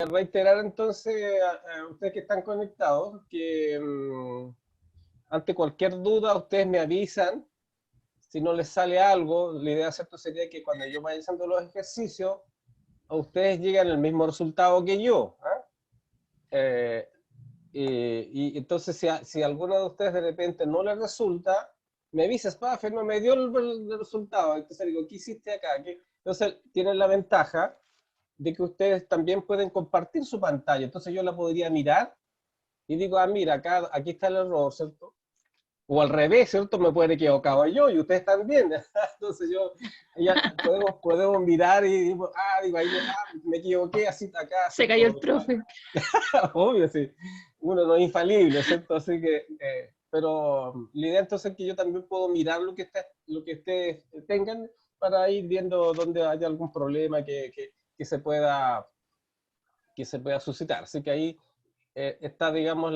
Reiterar entonces a ustedes que están conectados que ante cualquier duda ustedes me avisan. Si no les sale algo, la idea ¿cierto? Sería que cuando yo vaya haciendo los ejercicios, a ustedes lleguen al mismo resultado que yo. ¿Ah? Y entonces si a alguno de ustedes de repente no les resulta, me avisas, Paffer, no me dio el resultado. Entonces digo, ¿qué hiciste acá? Entonces tienen la ventaja de que ustedes también pueden compartir su pantalla. Entonces yo la podría mirar y digo, mira, acá, aquí está el error, ¿cierto? O al revés, ¿cierto? Me puedo haber equivocado yo y ustedes también. Entonces ya podemos mirar y digo, digo, ahí me equivoqué, así acá, Se cayó ¿cierto? el profe. Obvio, sí. Uno no es infalible, ¿cierto? Así que, pero la idea entonces es que yo también puedo mirar lo que ustedes tengan para ir viendo dónde haya algún problema que se pueda suscitar. Así que ahí está, digamos,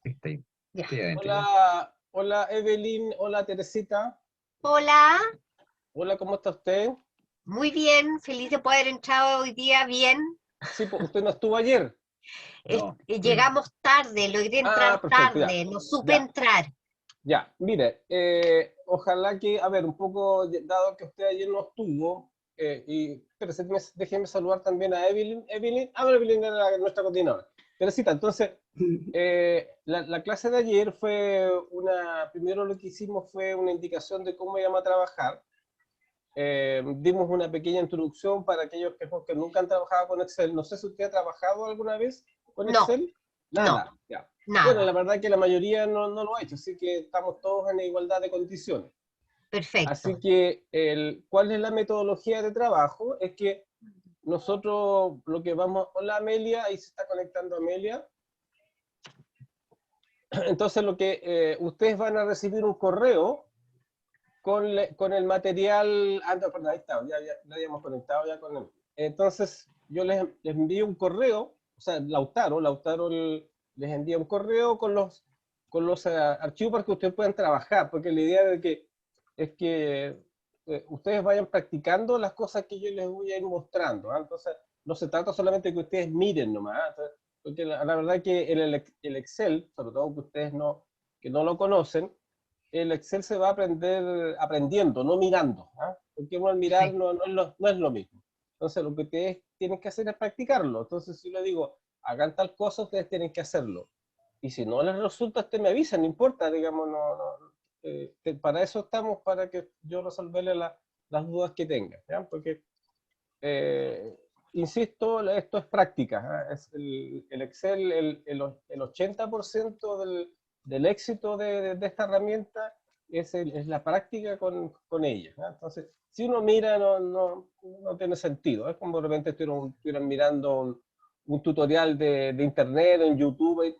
Estoy, Ya. estoy adentro ya. hola Evelyn, hola Teresita, Hola, hola, ¿cómo está usted? muy bien, feliz de poder entrar hoy día bien. Sí, pues, usted no estuvo ayer. No, Llegamos tarde, logré entrar Perfecto, ya, tarde, no supe ya, entrar. ya. Mire, ojalá que, a ver, un poco, dado que usted ayer no estuvo, pero déjeme saludar también a Evelyn. Evelyn era nuestra coordinadora. Teresita, entonces, la clase de ayer fue primero lo que hicimos fue una indicación de cómo íbamos a trabajar. Dimos una pequeña introducción para aquellos que nunca han trabajado con Excel. No sé si usted ha trabajado alguna vez con No, Excel. no, Nada, ya. Bueno, la nada, verdad es que la mayoría no lo ha hecho, así que estamos todos en igualdad de condiciones. Así perfecto. que, ¿cuál es la metodología de trabajo? Es que nosotros lo que vamos... Hola Amelia, ahí se está conectando Amelia. Entonces ustedes van a recibir un correo con el material... no, perdón, ahí está, ya lo habíamos conectado ya con él. Entonces, yo les envío un correo, o sea, Lautaro les envía un correo con los archivos para que ustedes puedan trabajar, porque la idea es que ustedes vayan practicando las cosas que yo les voy a ir mostrando. Entonces, no se trata solamente de que ustedes miren nomás, porque la verdad es que el Excel, sobre todo que ustedes que no lo conocen, el Excel se va a aprender aprendiendo, no mirando. Porque uno al mirar Perfecto. no es lo mismo. Entonces, lo que ustedes tienen que hacer es practicarlo. Entonces, si le digo, hagan tal cosa, ustedes tienen que hacerlo. Y si no les resulta, usted me avisa, no importa, digamos, para eso estamos, para que yo resolverle las dudas que tengan. Porque, insisto, esto es práctica. Es el Excel, el 80% del éxito de esta herramienta es la práctica con ella. Entonces, si uno mira, no tiene sentido. Es como de repente estuvieran mirando un tutorial de internet, en YouTube,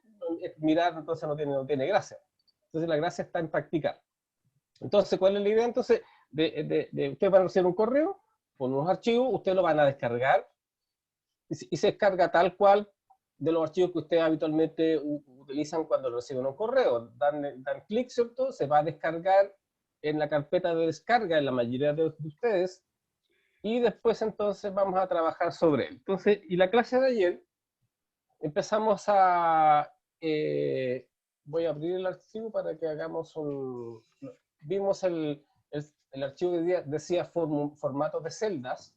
mirar, entonces no tiene gracia. Entonces, la gracia está en practicar. Entonces, ¿cuál es la idea? Entonces, ustedes van a recibir un correo con unos archivos, ustedes lo van a descargar y se descarga tal cual de los archivos que ustedes habitualmente utilizan cuando reciben un correo. Dan clic, ¿cierto? Se va a descargar en la carpeta de descarga en la mayoría de ustedes y después entonces vamos a trabajar sobre él. Entonces, y la clase de ayer empezamos voy a abrir el archivo para que hagamos vimos el archivo que decía formato de celdas.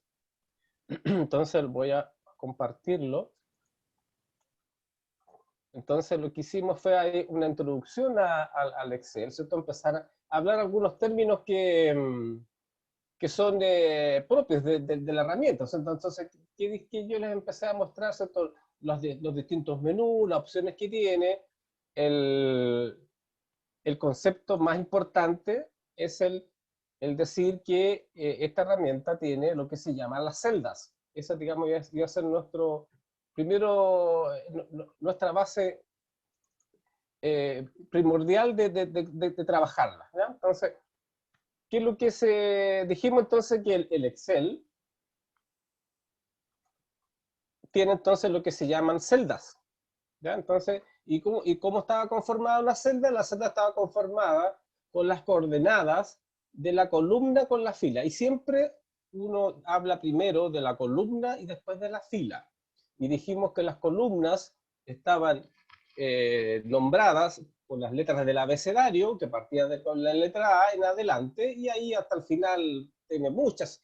Entonces voy a compartirlo. Entonces lo que hicimos fue ahí una introducción al Excel, ¿cierto? Empezar a hablar algunos términos que son propios de la herramienta. Entonces, que yo les empecé a mostrar, ¿cierto? Los distintos menús, las opciones que tiene. El concepto más importante es el decir que esta herramienta tiene lo que se llama las celdas. Esa, digamos, iba a ser nuestra base primordial de trabajarla. ¿Ya? Entonces, ¿qué es lo que dijimos entonces? Que el Excel tiene entonces lo que se llaman celdas. ¿Ya? Entonces, ¿y cómo estaba conformada una celda? La celda estaba conformada con las coordenadas de la columna con la fila. Y siempre uno habla primero de la columna y después de la fila. Y dijimos que las columnas estaban nombradas por las letras del abecedario, que partía con la letra A en adelante, y ahí hasta el final tiene muchas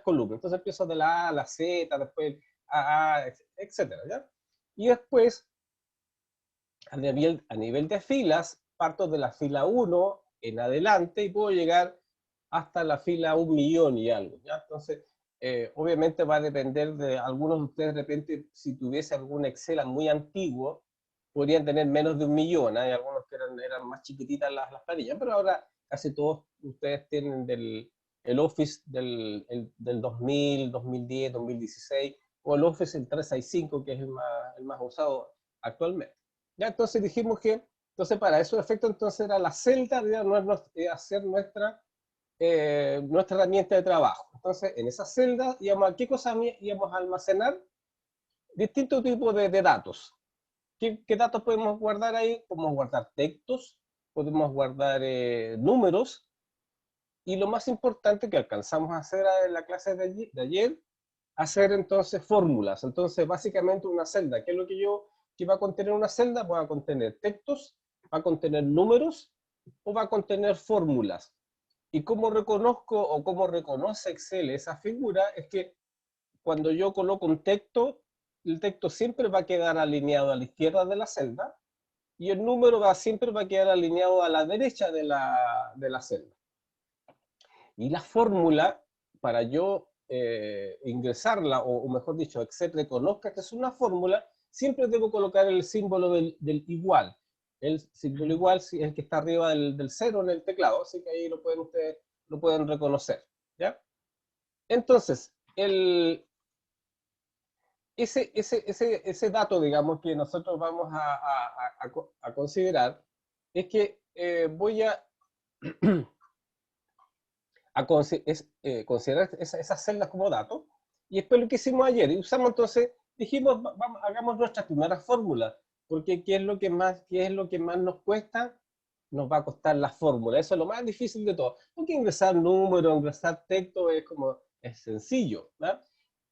columnas. Entonces empiezo de la A a la Z, después A, etcétera, ¿ya? Y después, a nivel de filas, parto de la fila 1 en adelante y puedo llegar hasta la fila 1.000.000 y algo, ¿ya? Entonces, obviamente va a depender de algunos de ustedes, de repente, si tuviese algún Excel muy antiguo, podrían tener menos de 1.000.000, hay algunos que eran más chiquititas las planillas, pero ahora casi todos ustedes tienen el Office del 2000, 2010, 2016, o el Office el 365, que es el más usado actualmente. ¿Ya? Entonces dijimos que, entonces para esos efectos, entonces era la celda, de hacer nuestra herramienta de trabajo. Entonces, en esa celda, ¿qué cosas íbamos a almacenar? Distintos tipos de datos. ¿Qué datos podemos guardar ahí? Podemos guardar textos, podemos guardar números, y lo más importante que alcanzamos a hacer en la clase de ayer, hacer entonces fórmulas. Entonces, básicamente una celda. ¿Qué es lo que va a contener una celda? Va a contener textos, va a contener números o va a contener fórmulas. Y cómo reconozco o cómo reconoce Excel esa figura es que cuando yo coloco un texto, el texto siempre va a quedar alineado a la izquierda de la celda y el número siempre va a quedar alineado a la derecha de la celda. Y la fórmula, para yo ingresarla, o mejor dicho, Excel reconozca que es una fórmula, siempre debo colocar el símbolo del igual. El símbolo igual es el que está arriba del cero en el teclado, así que ahí ustedes lo pueden reconocer, ¿ya? Entonces, ese dato, digamos, que nosotros vamos a considerar, es que voy a considerar esas celdas como datos, y después lo que hicimos ayer, y usamos entonces, dijimos, hagamos nuestra primera fórmula, porque ¿qué es lo que más nos cuesta? Nos va a costar la fórmula, eso es lo más difícil de todo, porque ingresar números, ingresar texto es sencillo, ¿verdad?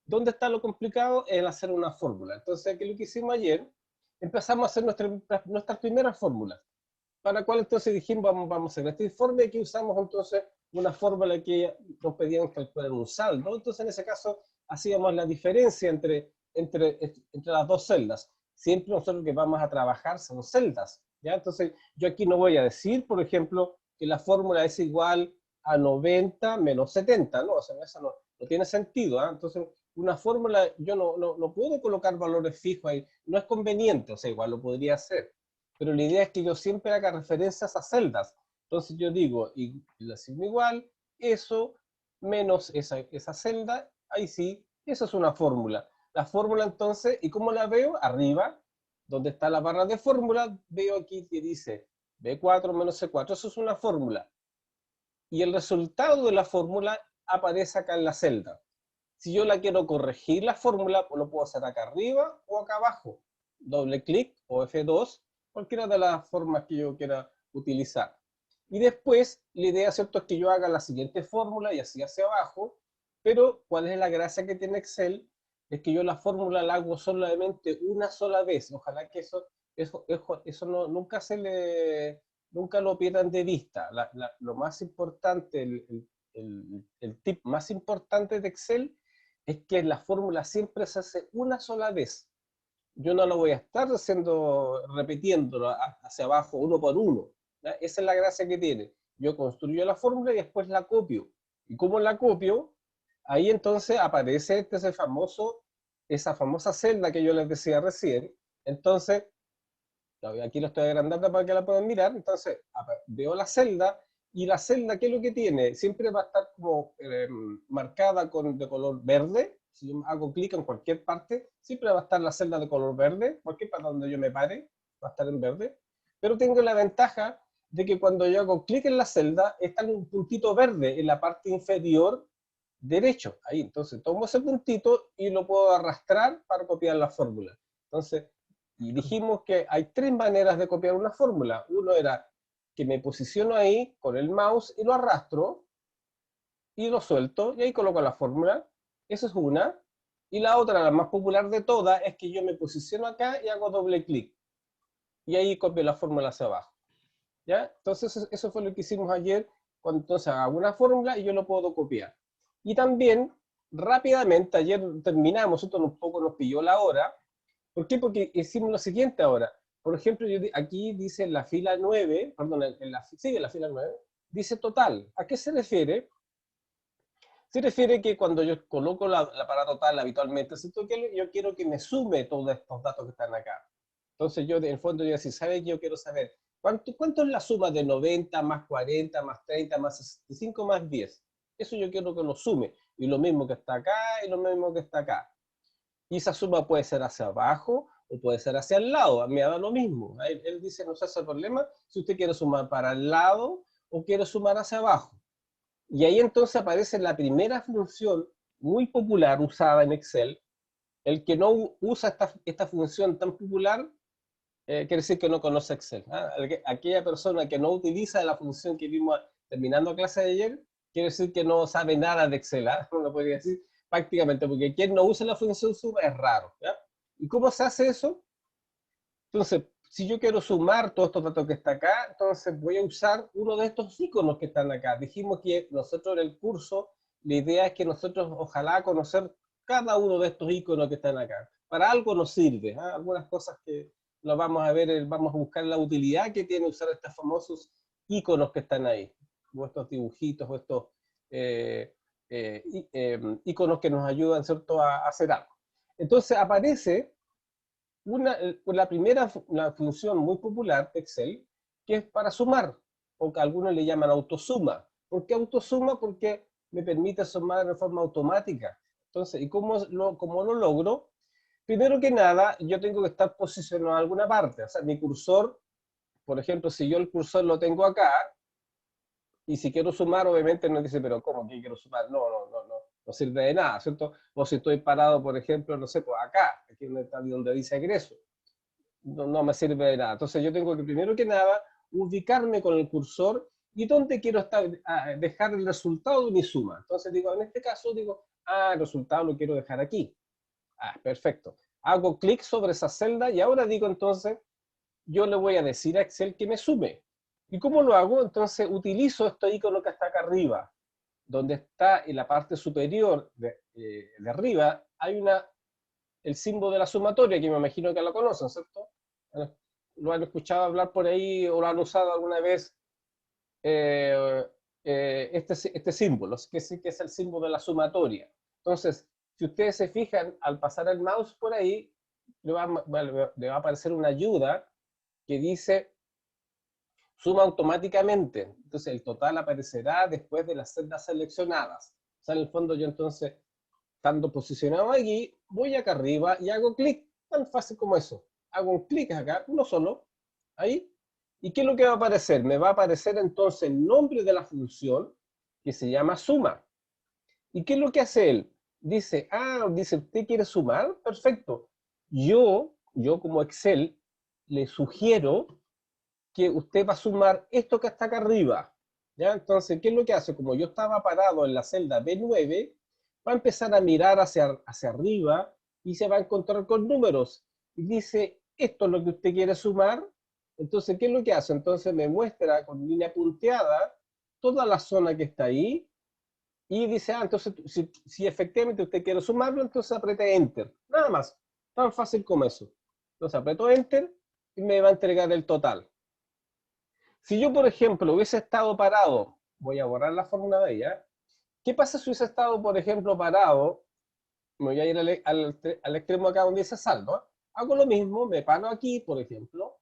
¿Dónde está lo complicado? En hacer una fórmula. Entonces, ¿qué es lo que hicimos ayer? Empezamos a hacer nuestras primeras fórmulas, para la cual entonces dijimos, vamos a hacer este informe. Aquí usamos entonces una fórmula que nos pedían calcular un saldo. Entonces, en ese caso, hacíamos la diferencia entre las dos celdas. Siempre nosotros que vamos a trabajar son celdas, ¿ya? Entonces, yo aquí no voy a decir, por ejemplo, que la fórmula es igual a 90 menos 70, ¿no? O sea, eso no tiene sentido, ¿eh? Entonces, una fórmula, yo no puedo colocar valores fijos ahí, no es conveniente, o sea, igual lo podría hacer, pero la idea es que yo siempre haga referencias a celdas. Entonces yo digo, y la signo igual, eso menos esa celda, ahí sí, eso es una fórmula. La fórmula entonces, ¿y cómo la veo? Arriba, donde está la barra de fórmula, veo aquí que dice B4 menos C4, eso es una fórmula. Y el resultado de la fórmula aparece acá en la celda. Si yo la quiero corregir la fórmula, pues lo puedo hacer acá arriba o acá abajo. Doble clic o F2, cualquiera de las formas que yo quiera utilizar. Y después, la idea, ¿cierto?, es que yo haga la siguiente fórmula y así hacia abajo, pero ¿cuál es la gracia que tiene Excel? Es que yo la fórmula la hago solamente una sola vez. Ojalá que eso nunca lo pierdan de vista. Lo más importante, el tip más importante de Excel es que la fórmula siempre se hace una sola vez. Yo no lo voy a estar repitiéndolo hacia abajo uno por uno, ¿ya? Esa es la gracia que tiene. Yo construyo la fórmula y después la copio. ¿Y cómo la copio? Ahí entonces aparece esa famosa celda que yo les decía recién. Entonces, aquí lo estoy agrandando para que la puedan mirar. Entonces, veo la celda, y la celda, ¿qué es lo que tiene? Siempre va a estar como marcada de color verde. Si yo hago clic en cualquier parte, siempre va a estar la celda de color verde, cualquier parte donde yo me pare, va a estar en verde. Pero tengo la ventaja de que cuando yo hago clic en la celda, está un puntito verde en la parte inferior derecho. Ahí, entonces tomo ese puntito y lo puedo arrastrar para copiar la fórmula. Entonces, y dijimos que hay tres maneras de copiar una fórmula. Uno era que me posiciono ahí con el mouse y lo arrastro. y lo suelto, y ahí coloco la fórmula. Esa es una. Y la otra, la más popular de todas, es que yo me posiciono acá y hago doble clic. Y ahí copio la fórmula hacia abajo. ¿Ya? Entonces eso fue lo que hicimos ayer, cuando entonces hago una fórmula y yo lo puedo copiar. Y también, rápidamente, ayer terminamos, esto un poco nos pilló la hora. ¿Por qué? Porque hicimos lo siguiente ahora. Por ejemplo, aquí dice en la fila 9, perdón, en la fila 9, dice total. ¿A qué se refiere? Se refiere que cuando yo coloco la palabra total habitualmente, yo quiero que me sume todos estos datos que están acá. Entonces yo, en el fondo, yo decir, ¿sabe qué? Yo quiero saber cuánto es la suma de 90 más 40 más 30 más 65 más 10. Eso yo quiero que lo sume. Y lo mismo que está acá y lo mismo que está acá. Y esa suma puede ser hacia abajo o puede ser hacia el lado. Me da lo mismo. Él dice, no se hace problema si usted quiere sumar para el lado o quiere sumar hacia abajo. Y ahí entonces aparece la primera función muy popular usada en Excel. El que no usa esta función tan popular quiere decir que no conoce Excel. ¿Ah? Aquella persona que no utiliza la función que vimos terminando la clase de ayer, quiere decir que no sabe nada de Excel. ¿Ah? Uno podría decir prácticamente, porque quien no usa la función suma es raro. ¿Ya? ¿Y cómo se hace eso? Entonces, si yo quiero sumar todos estos datos que está acá, entonces voy a usar uno de estos iconos que están acá. Dijimos que nosotros en el curso, la idea es que nosotros ojalá conocer cada uno de estos iconos que están acá. Para algo nos sirve, ¿eh? Algunas cosas que lo vamos a ver, vamos a buscar la utilidad que tiene usar estos famosos iconos que están ahí, o estos dibujitos, o estos iconos que nos ayudan, ¿cierto?, a hacer algo. Entonces aparece la primera una función muy popular de Excel, que es para sumar, o que algunos le llaman autosuma. ¿Por qué autosuma? Porque me permite sumar de forma automática. Entonces, ¿y cómo lo logro? Primero que nada, yo tengo que estar posicionado en alguna parte. O sea, mi cursor, por ejemplo, si yo el cursor lo tengo acá, y si quiero sumar, obviamente no dice, pero ¿cómo que quiero sumar? No sirve de nada, ¿cierto? O si estoy parado, por ejemplo, no sé, pues acá, aquí donde dice egreso, no me sirve de nada. Entonces yo tengo que, primero que nada, ubicarme con el cursor y dónde quiero dejar el resultado de mi suma. Entonces digo, en este caso digo, el resultado lo quiero dejar aquí. Perfecto. Hago clic sobre esa celda y ahora digo entonces, yo le voy a decir a Excel que me sume. ¿Y cómo lo hago? Entonces utilizo este icono que está acá arriba, donde está en la parte superior de arriba, hay el símbolo de la sumatoria, que me imagino que lo conocen, ¿cierto? Lo han escuchado hablar por ahí o lo han usado alguna vez, este símbolo, que es el símbolo de la sumatoria. Entonces, si ustedes se fijan, al pasar el mouse por ahí, le va a aparecer una ayuda que dice suma automáticamente. Entonces el total aparecerá después de las celdas seleccionadas. O sea, en el fondo yo entonces, estando posicionado aquí, voy acá arriba y hago clic. Tan fácil como eso. Hago un clic acá, uno solo, ahí. ¿Y qué es lo que va a aparecer? Me va a aparecer entonces el nombre de la función que se llama suma. ¿Y qué es lo que hace él? Dice, dice, ¿usted quiere sumar? Perfecto. Yo como Excel, le sugiero que usted va a sumar esto que está acá arriba. ¿Ya? Entonces, ¿qué es lo que hace? Como yo estaba parado en la celda B9, va a empezar a mirar hacia arriba y se va a encontrar con números. Y dice, ¿esto es lo que usted quiere sumar? Entonces, ¿qué es lo que hace? Entonces me muestra con línea punteada toda la zona que está ahí y dice, entonces, si efectivamente usted quiere sumarlo, entonces apriete Enter. Nada más. Tan fácil como eso. Entonces aprieto Enter y me va a entregar el total. Si yo, por ejemplo, hubiese estado parado, voy a borrar la fórmula de ella. ¿Qué pasa si hubiese estado, por ejemplo, parado? Me voy a ir al extremo acá donde dice saldo. Hago lo mismo, me paro aquí, por ejemplo.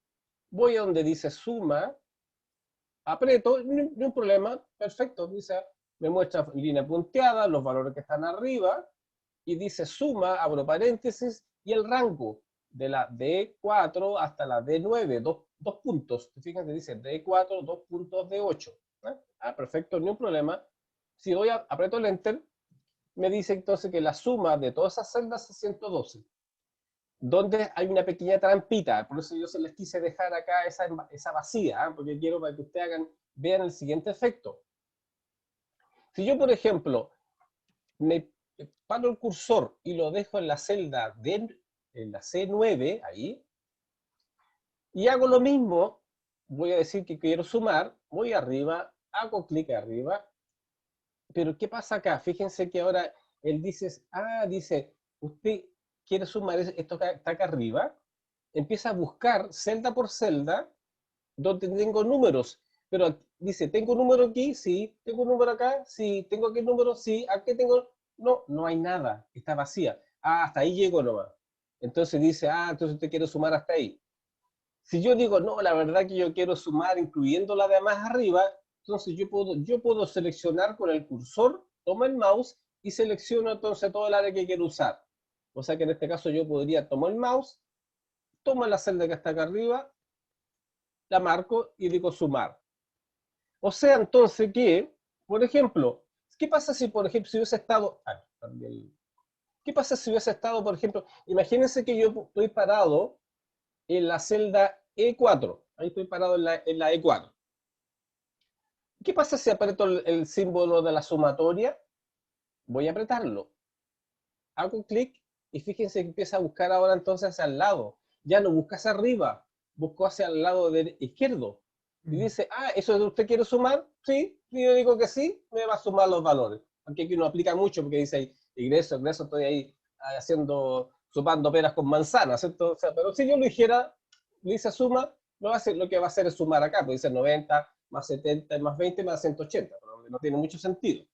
Voy a donde dice suma, aprieto, no un problema, perfecto. Dice, me muestra línea punteada, los valores que están arriba, y dice suma, abro paréntesis, y el rango de la D4 hasta la D9, dos puntos. Fíjense, dice D4, 2 puntos, D8. Perfecto, ni un problema. Si doy aprieto el Enter, me dice entonces que la suma de todas esas celdas es 112. Donde hay una pequeña trampita, por eso yo se les quise dejar acá esa vacía, porque quiero para que ustedes vean el siguiente efecto. Si yo, por ejemplo, me paro el cursor y lo dejo en la celda en la C9, ahí, y hago lo mismo, voy a decir que quiero sumar, voy arriba, hago clic arriba, pero ¿qué pasa acá? Fíjense que ahora él dice, dice, usted quiere sumar esto que está acá arriba, empieza a buscar celda por celda donde tengo números, pero dice, ¿tengo un número aquí? Sí. ¿Tengo un número acá? Sí. ¿Tengo aquí el número? Sí. ¿Aquí tengo? No, no hay nada, está vacía. Hasta ahí llego nomás. Entonces dice, entonces usted quiere sumar hasta ahí. Si yo digo, no, la verdad que yo quiero sumar incluyendo la de más arriba, entonces yo puedo seleccionar con el cursor, tomo el mouse y selecciono entonces todo el área que quiero usar. O sea que en este caso yo podría tomar el mouse, tomo la celda que está acá arriba, la marco y digo sumar. O sea entonces que, por ejemplo, ¿qué pasa si, por ejemplo, si hubiese estado... ¿Qué pasa si hubiese estado, por ejemplo, imagínense que yo estoy parado en la celda E4. Ahí estoy parado en la E4. ¿Qué pasa si aprieto el símbolo de la sumatoria? Voy a apretarlo. Hago clic y fíjense que empieza a buscar ahora entonces hacia el lado. Ya no busca hacia arriba, buscó hacia el lado izquierdo. Y dice, ¿eso usted quiere sumar? Sí, y yo digo que sí, me va a sumar los valores. Aunque aquí no aplica mucho porque dice ahí, ingreso, estoy ahí sumando peras con manzanas, ¿cierto? O sea, pero si yo lo dijera, le dice suma, lo que va a hacer es sumar acá, pues dice 90 más 70 más 20 más 180, pero no tiene mucho sentido.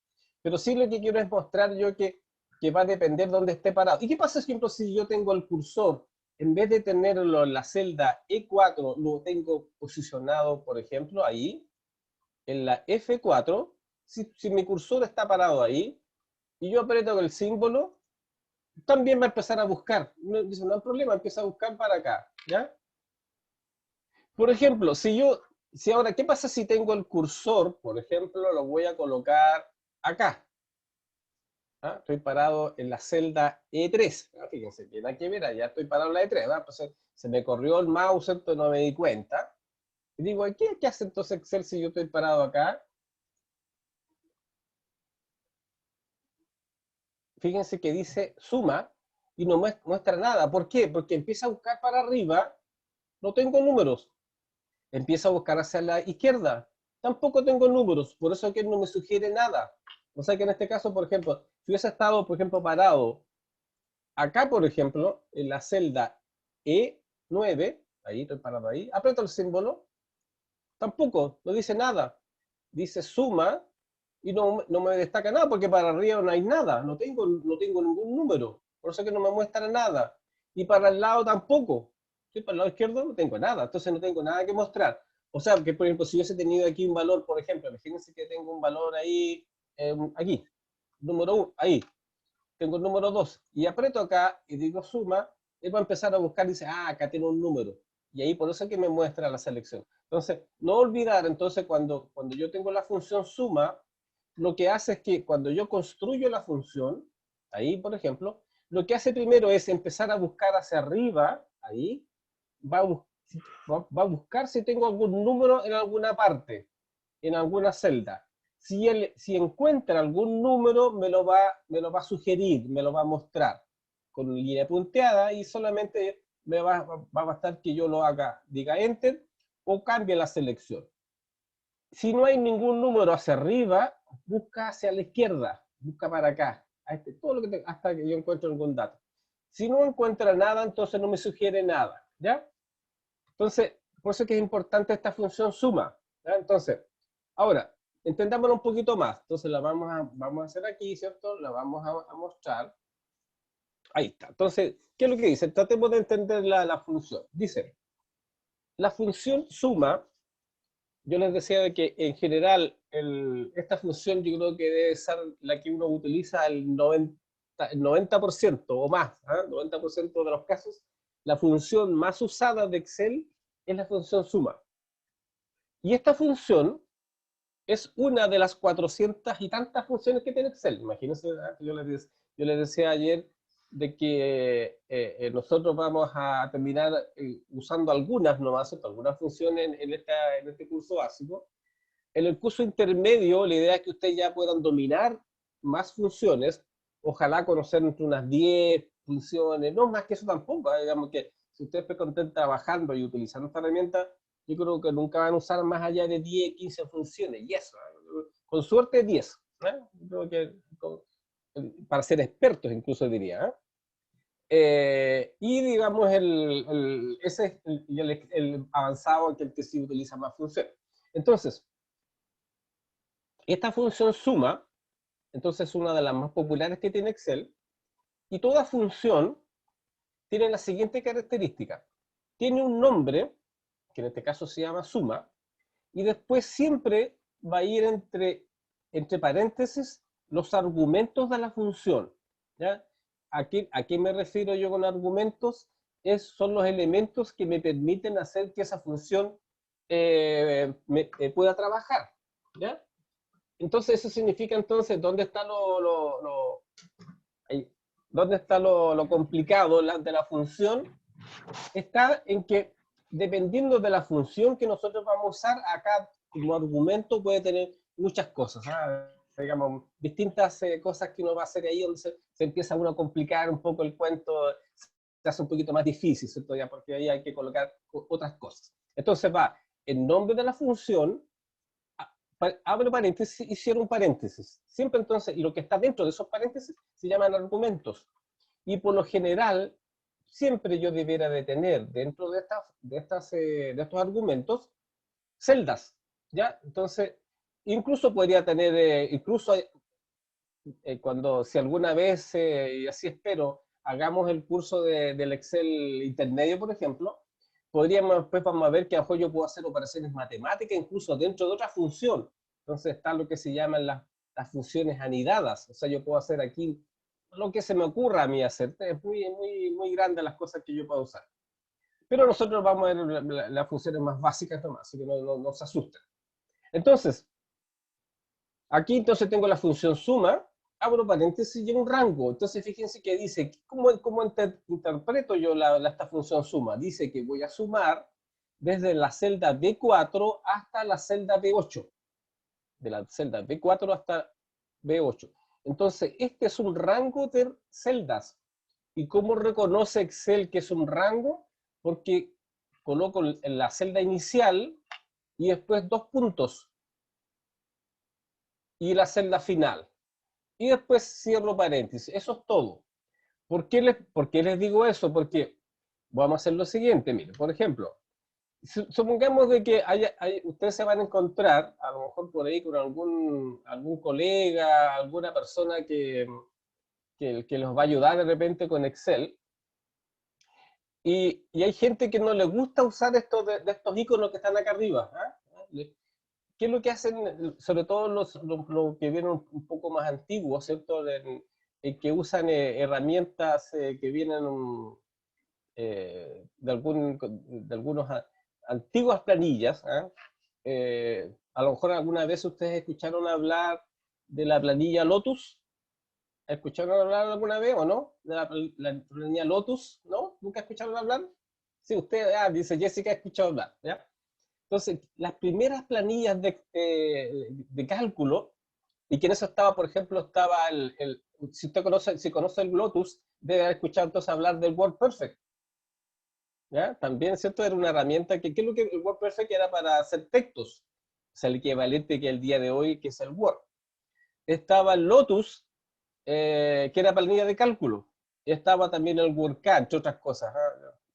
Pero sí lo que quiero es mostrar yo que va a depender de dónde esté parado. ¿Y qué pasa, por ejemplo, si yo tengo el cursor, en vez de tenerlo en la celda E4, lo tengo posicionado, por ejemplo, ahí, en la F4, si mi cursor está parado ahí, y yo aprieto el símbolo, también va a empezar a buscar. No, dice, no hay problema, empieza a buscar para acá, ¿ya? Por ejemplo, si ahora, ¿qué pasa si tengo el cursor, por ejemplo, lo voy a colocar acá? Estoy parado en la celda E3. Fíjense, que nada que ver, ya estoy parado en la E3. Entonces, se me corrió el mouse, ¿cierto? No me di cuenta. Y digo, ¿qué hace entonces Excel si yo estoy parado acá? Fíjense que dice suma y no muestra nada. ¿Por qué? Porque empieza a buscar para arriba, no tengo números. Empieza a buscar hacia la izquierda, tampoco tengo números, por eso que no me sugiere nada. O sea que en este caso, por ejemplo, si hubiese estado, por ejemplo, parado acá, por ejemplo, en la celda E9, ahí estoy parado ahí, aprieto el símbolo, tampoco, no dice nada. Dice suma y no me destaca nada porque para arriba no hay nada, no tengo ningún número, por eso que no me muestra nada. Y para el lado tampoco, ¿sí? Para el lado izquierdo no tengo nada, entonces no tengo nada que mostrar. O sea, que por ejemplo, si hubiese tenido aquí un valor, por ejemplo, imagínense que tengo un valor ahí, aquí, número 1, ahí, tengo el número 2 y aprieto acá y digo suma, él va a empezar a buscar y dice, acá tiene un número. Y ahí por eso es que me muestra la selección. Entonces, no olvidar, entonces, cuando yo tengo la función suma, lo que hace es que cuando yo construyo la función, ahí, por ejemplo, lo que hace primero es empezar a buscar hacia arriba, ahí, va a buscar si tengo algún número en alguna parte, en alguna celda. Si encuentra algún número, me lo va a sugerir, me lo va a mostrar con línea punteada y solamente va a bastar que yo lo haga, diga enter o cambie la selección. Si no hay ningún número hacia arriba, busca hacia la izquierda, busca para acá, todo lo que hasta que yo encuentre algún dato. Si no encuentra nada, entonces no me sugiere nada, ¿ya? Entonces, por eso es que es importante esta función suma, ¿ya? Entonces, ahora, entendámoslo un poquito más. Entonces, vamos a hacer aquí, ¿cierto? La vamos a mostrar. Ahí está. Entonces, ¿qué es lo que dice? Tratemos de entender la función. Dice, la función suma, yo les decía de que en general esta función yo creo que debe ser la que uno utiliza el 90% o más, 90% de los casos. La función más usada de Excel es la función suma. Y esta función es una de las 400 y tantas funciones que tiene Excel. Imagínense, yo les decía ayer de que nosotros vamos a terminar usando algunas nomás, algunas funciones en este curso básico, En el curso intermedio, la idea es que ustedes ya puedan dominar más funciones, ojalá conocer entre unas 10 funciones, no más que eso tampoco, digamos que si ustedes están trabajando y utilizando esta herramienta, yo creo que nunca van a usar más allá de 10, 15 funciones, y eso, con suerte 10, ¿eh? Creo que para ser expertos incluso diría, ¿eh? Y digamos, ese es el avanzado, que el que sí utiliza más funciones. Entonces, esta función suma, entonces es una de las más populares que tiene Excel, y toda función tiene la siguiente característica. Tiene un nombre, que en este caso se llama suma, y después siempre va a ir entre paréntesis los argumentos de la función, ¿ya? ¿A qué me refiero yo con argumentos? Son los elementos que me permiten hacer que esa función pueda trabajar, ¿ya? Entonces eso significa entonces, ¿dónde está dónde está lo complicado de la función? Está en que dependiendo de la función que nosotros vamos a usar, acá como argumento puede tener muchas cosas, ¿ah? Digamos, distintas cosas que uno va a hacer ahí, donde se empieza uno a complicar un poco el cuento, se hace un poquito más difícil, ¿cierto? Ya, porque ahí hay que colocar otras cosas. Entonces va el nombre de la función, abro paréntesis y cierro un paréntesis. Siempre entonces, y lo que está dentro de esos paréntesis se llaman argumentos. Y por lo general, siempre yo debiera de tener dentro de estos argumentos celdas, ¿ya? Entonces, incluso podría tener, si alguna vez, y así espero, hagamos el curso del Excel intermedio, por ejemplo, podríamos después vamos a ver que a lo mejor yo puedo hacer operaciones matemáticas incluso dentro de otra función. Entonces está lo que se llaman las funciones anidadas. O sea, yo puedo hacer aquí lo que se me ocurra a mí hacer. Es muy grande las cosas que yo puedo usar. Pero nosotros vamos a ver las funciones más básicas nomás, así que no se asusten. Entonces, aquí entonces tengo la función suma, abro paréntesis y un rango. Entonces fíjense que dice, ¿cómo interpreto yo esta función suma? Dice que voy a sumar desde la celda B4 hasta la celda B8. De la celda B4 hasta B8. Entonces, este es un rango de celdas. ¿Y cómo reconoce Excel que es un rango? Porque coloco en la celda inicial y después 2 puntos y la celda final. Y después cierro paréntesis. Eso es todo. ¿Por qué les digo eso? Porque vamos a hacer lo siguiente. Mire, por ejemplo, supongamos de que ustedes se van a encontrar, a lo mejor por ahí, con algún colega, alguna persona que los va a ayudar de repente con Excel. Y hay gente que no le gusta usar de estos iconos que están acá arriba, ¿eh? ¿Qué es lo que hacen, sobre todo los que vienen un poco más antiguos, ¿cierto? Que usan herramientas que vienen de algunos antiguas planillas, ¿eh? A lo mejor alguna vez ustedes escucharon hablar de la planilla Lotus. ¿Escucharon hablar alguna vez o no? De la planilla Lotus, ¿no? ¿Nunca escucharon hablar? Sí, usted, dice Jessica, ha escuchado hablar, ¿ya? Entonces, las primeras planillas de cálculo, y que en eso estaba, por ejemplo, estaba si usted conoce el Lotus, debe haber escuchado entonces hablar del WordPerfect, ¿ya? También, ¿cierto? Era una herramienta ¿qué es lo que el WordPerfect era para hacer textos? O sea, el equivalente que el día de hoy, que es el Word. Estaba el Lotus, que era planilla de cálculo. Y estaba también el WordCAD, entre otras cosas.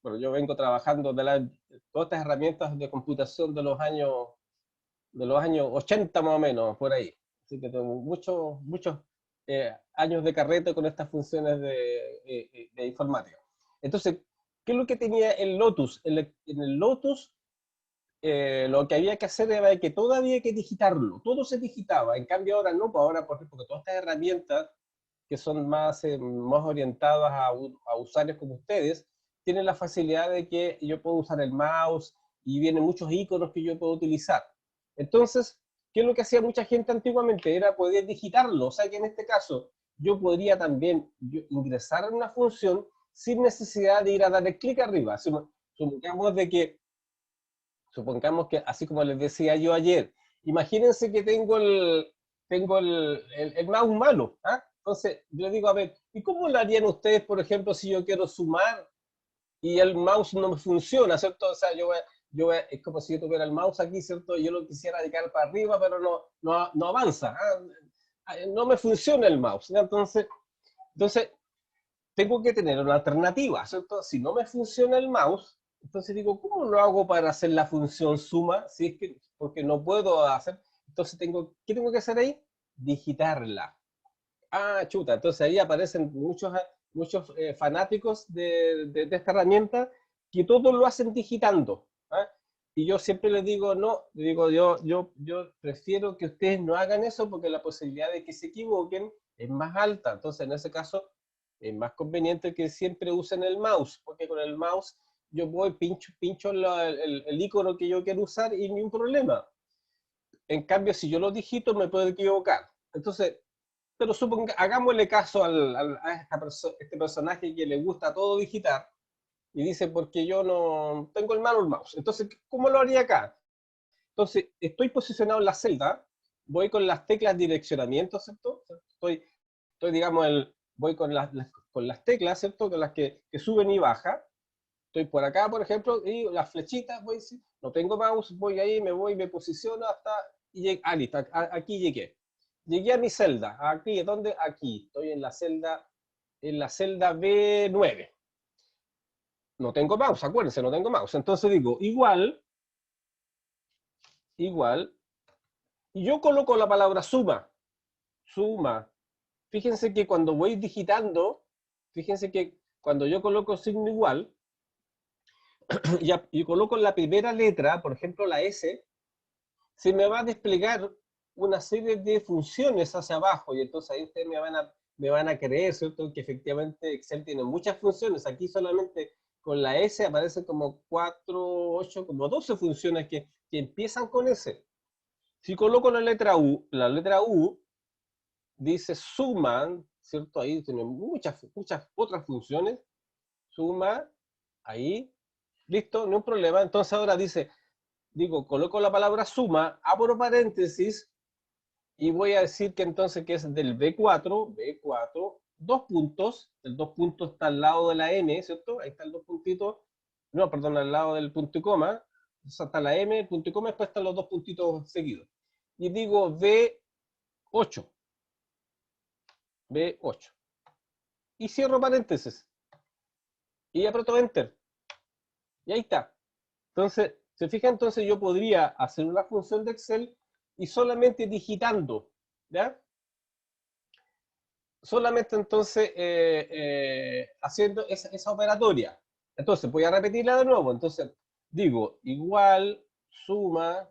Bueno, yo vengo trabajando todas estas herramientas de computación de los años 80 más o menos, por ahí. Así que tengo muchos años de carrete con estas funciones de informática. Entonces, ¿qué es lo que tenía el Lotus? En el Lotus lo que había que hacer era que todo había que digitarlo, todo se digitaba. En cambio ahora no, pues ahora, por ejemplo, porque todas estas herramientas que son más orientadas a usuarios como ustedes, tienen la facilidad de que yo puedo usar el mouse y vienen muchos iconos que yo puedo utilizar. Entonces, ¿qué es lo que hacía mucha gente antiguamente? Era poder digitarlo. O sea que en este caso yo podría también ingresar en una función sin necesidad de ir a darle clic arriba. Supongamos que, así como les decía yo ayer, imagínense que tengo el mouse malo, ¿ah? Entonces, yo digo, a ver, ¿y cómo lo harían ustedes, por ejemplo, si yo quiero sumar y el mouse no me funciona, ¿cierto? O sea, es como si yo tuviera el mouse aquí, ¿cierto? Yo lo quisiera dedicar para arriba, pero no avanza, ¿ah? No me funciona el mouse, ¿ya? Entonces, tengo que tener una alternativa, ¿cierto? Si no me funciona el mouse, entonces digo, ¿cómo lo hago para hacer la función suma? Si es que, porque no puedo hacer, entonces ¿qué tengo que hacer ahí? Digitarla. Ah, chuta, entonces ahí aparecen muchos fanáticos de esta herramienta que todo lo hacen digitando. ¿Ah? Y yo siempre les digo, no, digo, yo prefiero que ustedes no hagan eso porque la posibilidad de que se equivoquen es más alta. Entonces, en ese caso, es más conveniente que siempre usen el mouse, porque con el mouse yo voy, pincho el icono que yo quiero usar y ni un problema. En cambio, si yo lo digito, me puedo equivocar. Entonces, pero hagámosle caso este personaje que le gusta todo digitar y dice, porque yo no tengo el malo el mouse. Entonces, ¿cómo lo haría acá? Entonces, estoy posicionado en la celda, voy con las teclas direccionamiento, ¿cierto? Digamos, voy con las teclas, ¿cierto? Con las que suben y bajan. Estoy por acá, por ejemplo, y las flechitas, no tengo mouse, voy ahí, me posiciono hasta, listo, aquí llegué. Llegué a mi celda, aquí, ¿dónde? Aquí, estoy en la celda B9. No tengo mouse, acuérdense, no tengo mouse. Entonces digo, igual, y yo coloco la palabra suma. Fíjense que cuando voy digitando, fíjense que cuando yo coloco signo igual, y coloco la primera letra, por ejemplo la S, se me va a desplegar una serie de funciones hacia abajo, y entonces ahí ustedes me van a creer, ¿cierto? Que efectivamente Excel tiene muchas funciones. Aquí solamente con la S aparecen como 4, 8, como 12 funciones que empiezan con S. Si coloco la letra U dice suman, ¿cierto? Ahí tiene muchas otras funciones. Suma, ahí, listo, no hay problema. Entonces ahora coloco la palabra suma, abro paréntesis, y voy a decir que entonces que es del B4, dos puntos, el dos puntos está al lado de la N, ¿cierto? Ahí está el dos puntitos, no, perdón, al lado del punto y coma, entonces está la M, el punto y coma, después están los dos puntitos seguidos. Y digo B8, B8. Y cierro paréntesis. Y aprieto Enter. Y ahí está. Entonces, se fija, entonces yo podría hacer una función de Excel y solamente digitando, ¿ya? Solamente entonces haciendo esa operatoria. Entonces, voy a repetirla de nuevo. Entonces, digo, igual, suma,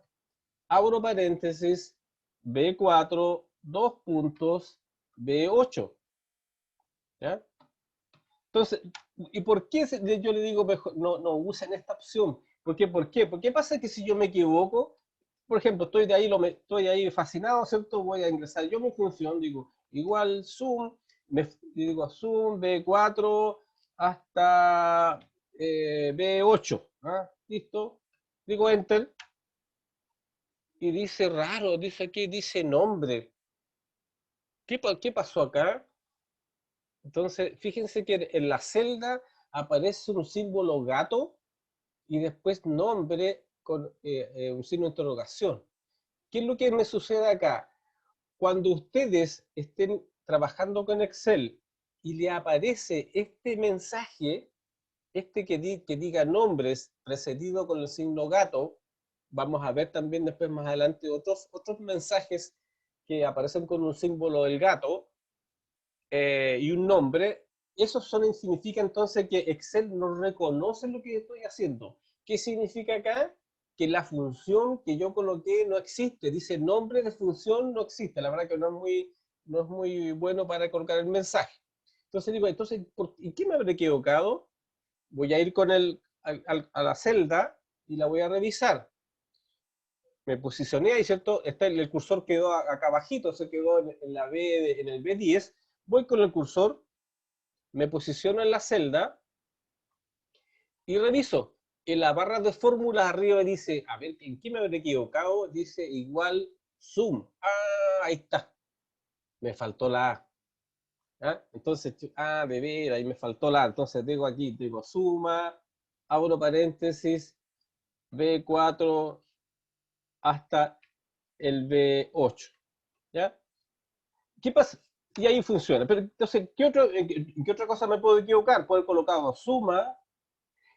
abro paréntesis, B4, dos puntos, B8. ¿Ya? Entonces, ¿y por qué yo le digo mejor, no usen esta opción? ¿Por qué? Porque pasa que si yo me equivoco, por ejemplo, estoy ahí fascinado, ¿cierto? Voy a ingresar yo mi función, digo, igual zoom, digo zoom B4 hasta B8, ¿ah? Listo, digo enter, y dice raro, dice aquí, dice nombre. ¿Qué pasó acá? Entonces, fíjense que en la celda aparece un símbolo gato y después nombre con un signo de interrogación. ¿Qué es lo que me sucede acá? Cuando ustedes estén trabajando con Excel y le aparece este mensaje, que diga nombres precedido con el signo gato, vamos a ver también después más adelante otros mensajes que aparecen con un símbolo del gato, y un nombre, eso significa entonces que Excel no reconoce lo que estoy haciendo. ¿Qué significa acá? Que la función que yo coloqué no existe. Dice nombre de función no existe. La verdad que no es muy bueno para colocar el mensaje. Entonces digo, ¿y qué me habré equivocado? Voy a ir a la celda y la voy a revisar. Me posicioné ahí, ¿cierto? El cursor quedó acá abajito, se quedó en el B10. Voy con el cursor, me posiciono en la celda y reviso. en la barra de fórmulas arriba dice, a ver, ¿en qué me habré equivocado? Dice igual sum. Ah, ahí está. Me faltó la A. ¿Ah? Entonces, de veras, ahí me faltó la A. Entonces digo aquí, digo suma, abro paréntesis, B4 hasta el B8. ¿Ya? ¿Qué pasa? Y ahí funciona. Pero entonces, ¿en qué otra cosa me puedo equivocar? Puedo colocar suma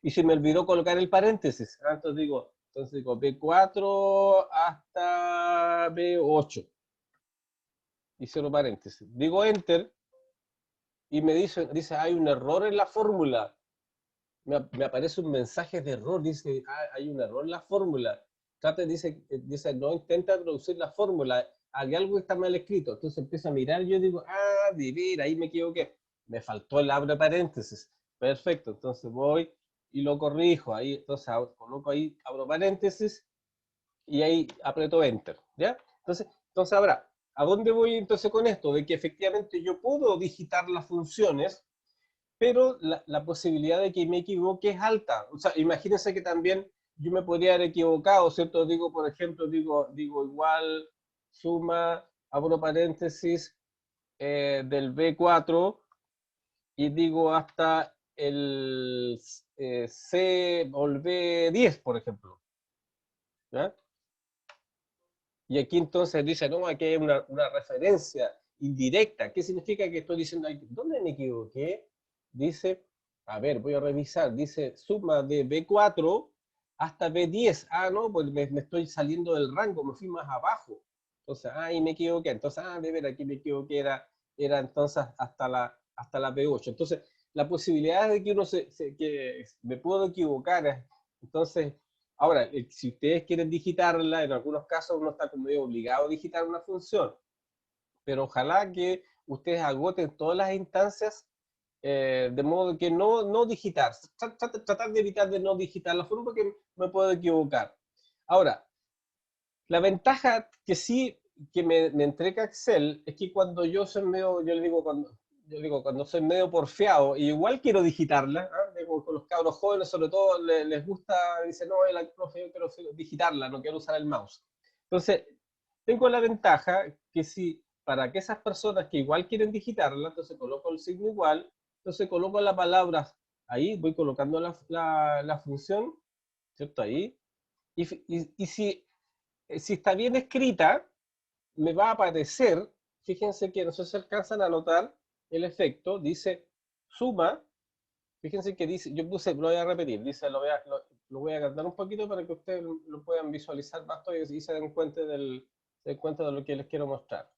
y se me olvidó colocar el paréntesis. Entonces digo B4 hasta B8. Y cierro paréntesis. Digo enter y me dice, hay un error en la fórmula. Me aparece un mensaje de error, dice, hay un error en la fórmula. Dice, no intenta traducir la fórmula, hay algo que está mal escrito. Entonces empiezo a mirar y yo digo, de ver, ahí me equivoqué. Me faltó el abre paréntesis. Perfecto, entonces voy y lo corrijo. Ahí, entonces coloco ahí, abro paréntesis y ahí aprieto enter. ¿Ya? Entonces ahora, ¿a dónde voy entonces con esto? De que efectivamente yo puedo digitar las funciones, pero la posibilidad de que me equivoque es alta. O sea, imagínense que también yo me podría haber equivocado, ¿cierto? Digo, por ejemplo, digo igual, suma, abro paréntesis, del B4 y digo hasta el C o el B10, por ejemplo. ¿Ya? Y aquí entonces dice, no, aquí hay una referencia indirecta. ¿Qué significa que estoy diciendo aquí? ¿Dónde me equivoqué? Dice, a ver, voy a revisar, dice suma de B4 hasta B10. Ah, no, pues me estoy saliendo del rango, me fui más abajo. Entonces, ahí me equivoqué. Entonces, de ver, aquí me equivoqué, era entonces hasta la B8. Entonces, la posibilidad de que que me puedo equivocar, entonces, ahora, si ustedes quieren digitarla, en algunos casos uno está como medio obligado a digitar una función, pero ojalá que ustedes agoten todas las instancias de modo que no digitar, tratar de evitar de no digitar la forma porque me puedo equivocar. Ahora, la ventaja que sí que me entrega Excel es que cuando yo soy medio, cuando soy medio porfiado, y igual quiero digitarla, con los cabros jóvenes sobre todo les gusta, dicen, no, el profe, yo quiero digitarla, no quiero usar el mouse. Entonces, tengo la ventaja que si, para que esas personas que igual quieren digitarla, entonces coloco el signo igual, entonces coloco la palabra ahí, voy colocando la función, ¿cierto? Ahí. Y si está bien escrita, me va a aparecer, fíjense que no sé si alcanzan a notar el efecto, dice suma, fíjense que dice, yo puse, lo voy a repetir, dice, lo voy a agrandar un poquito para que ustedes lo puedan visualizar más y se den cuenta de lo que les quiero mostrar.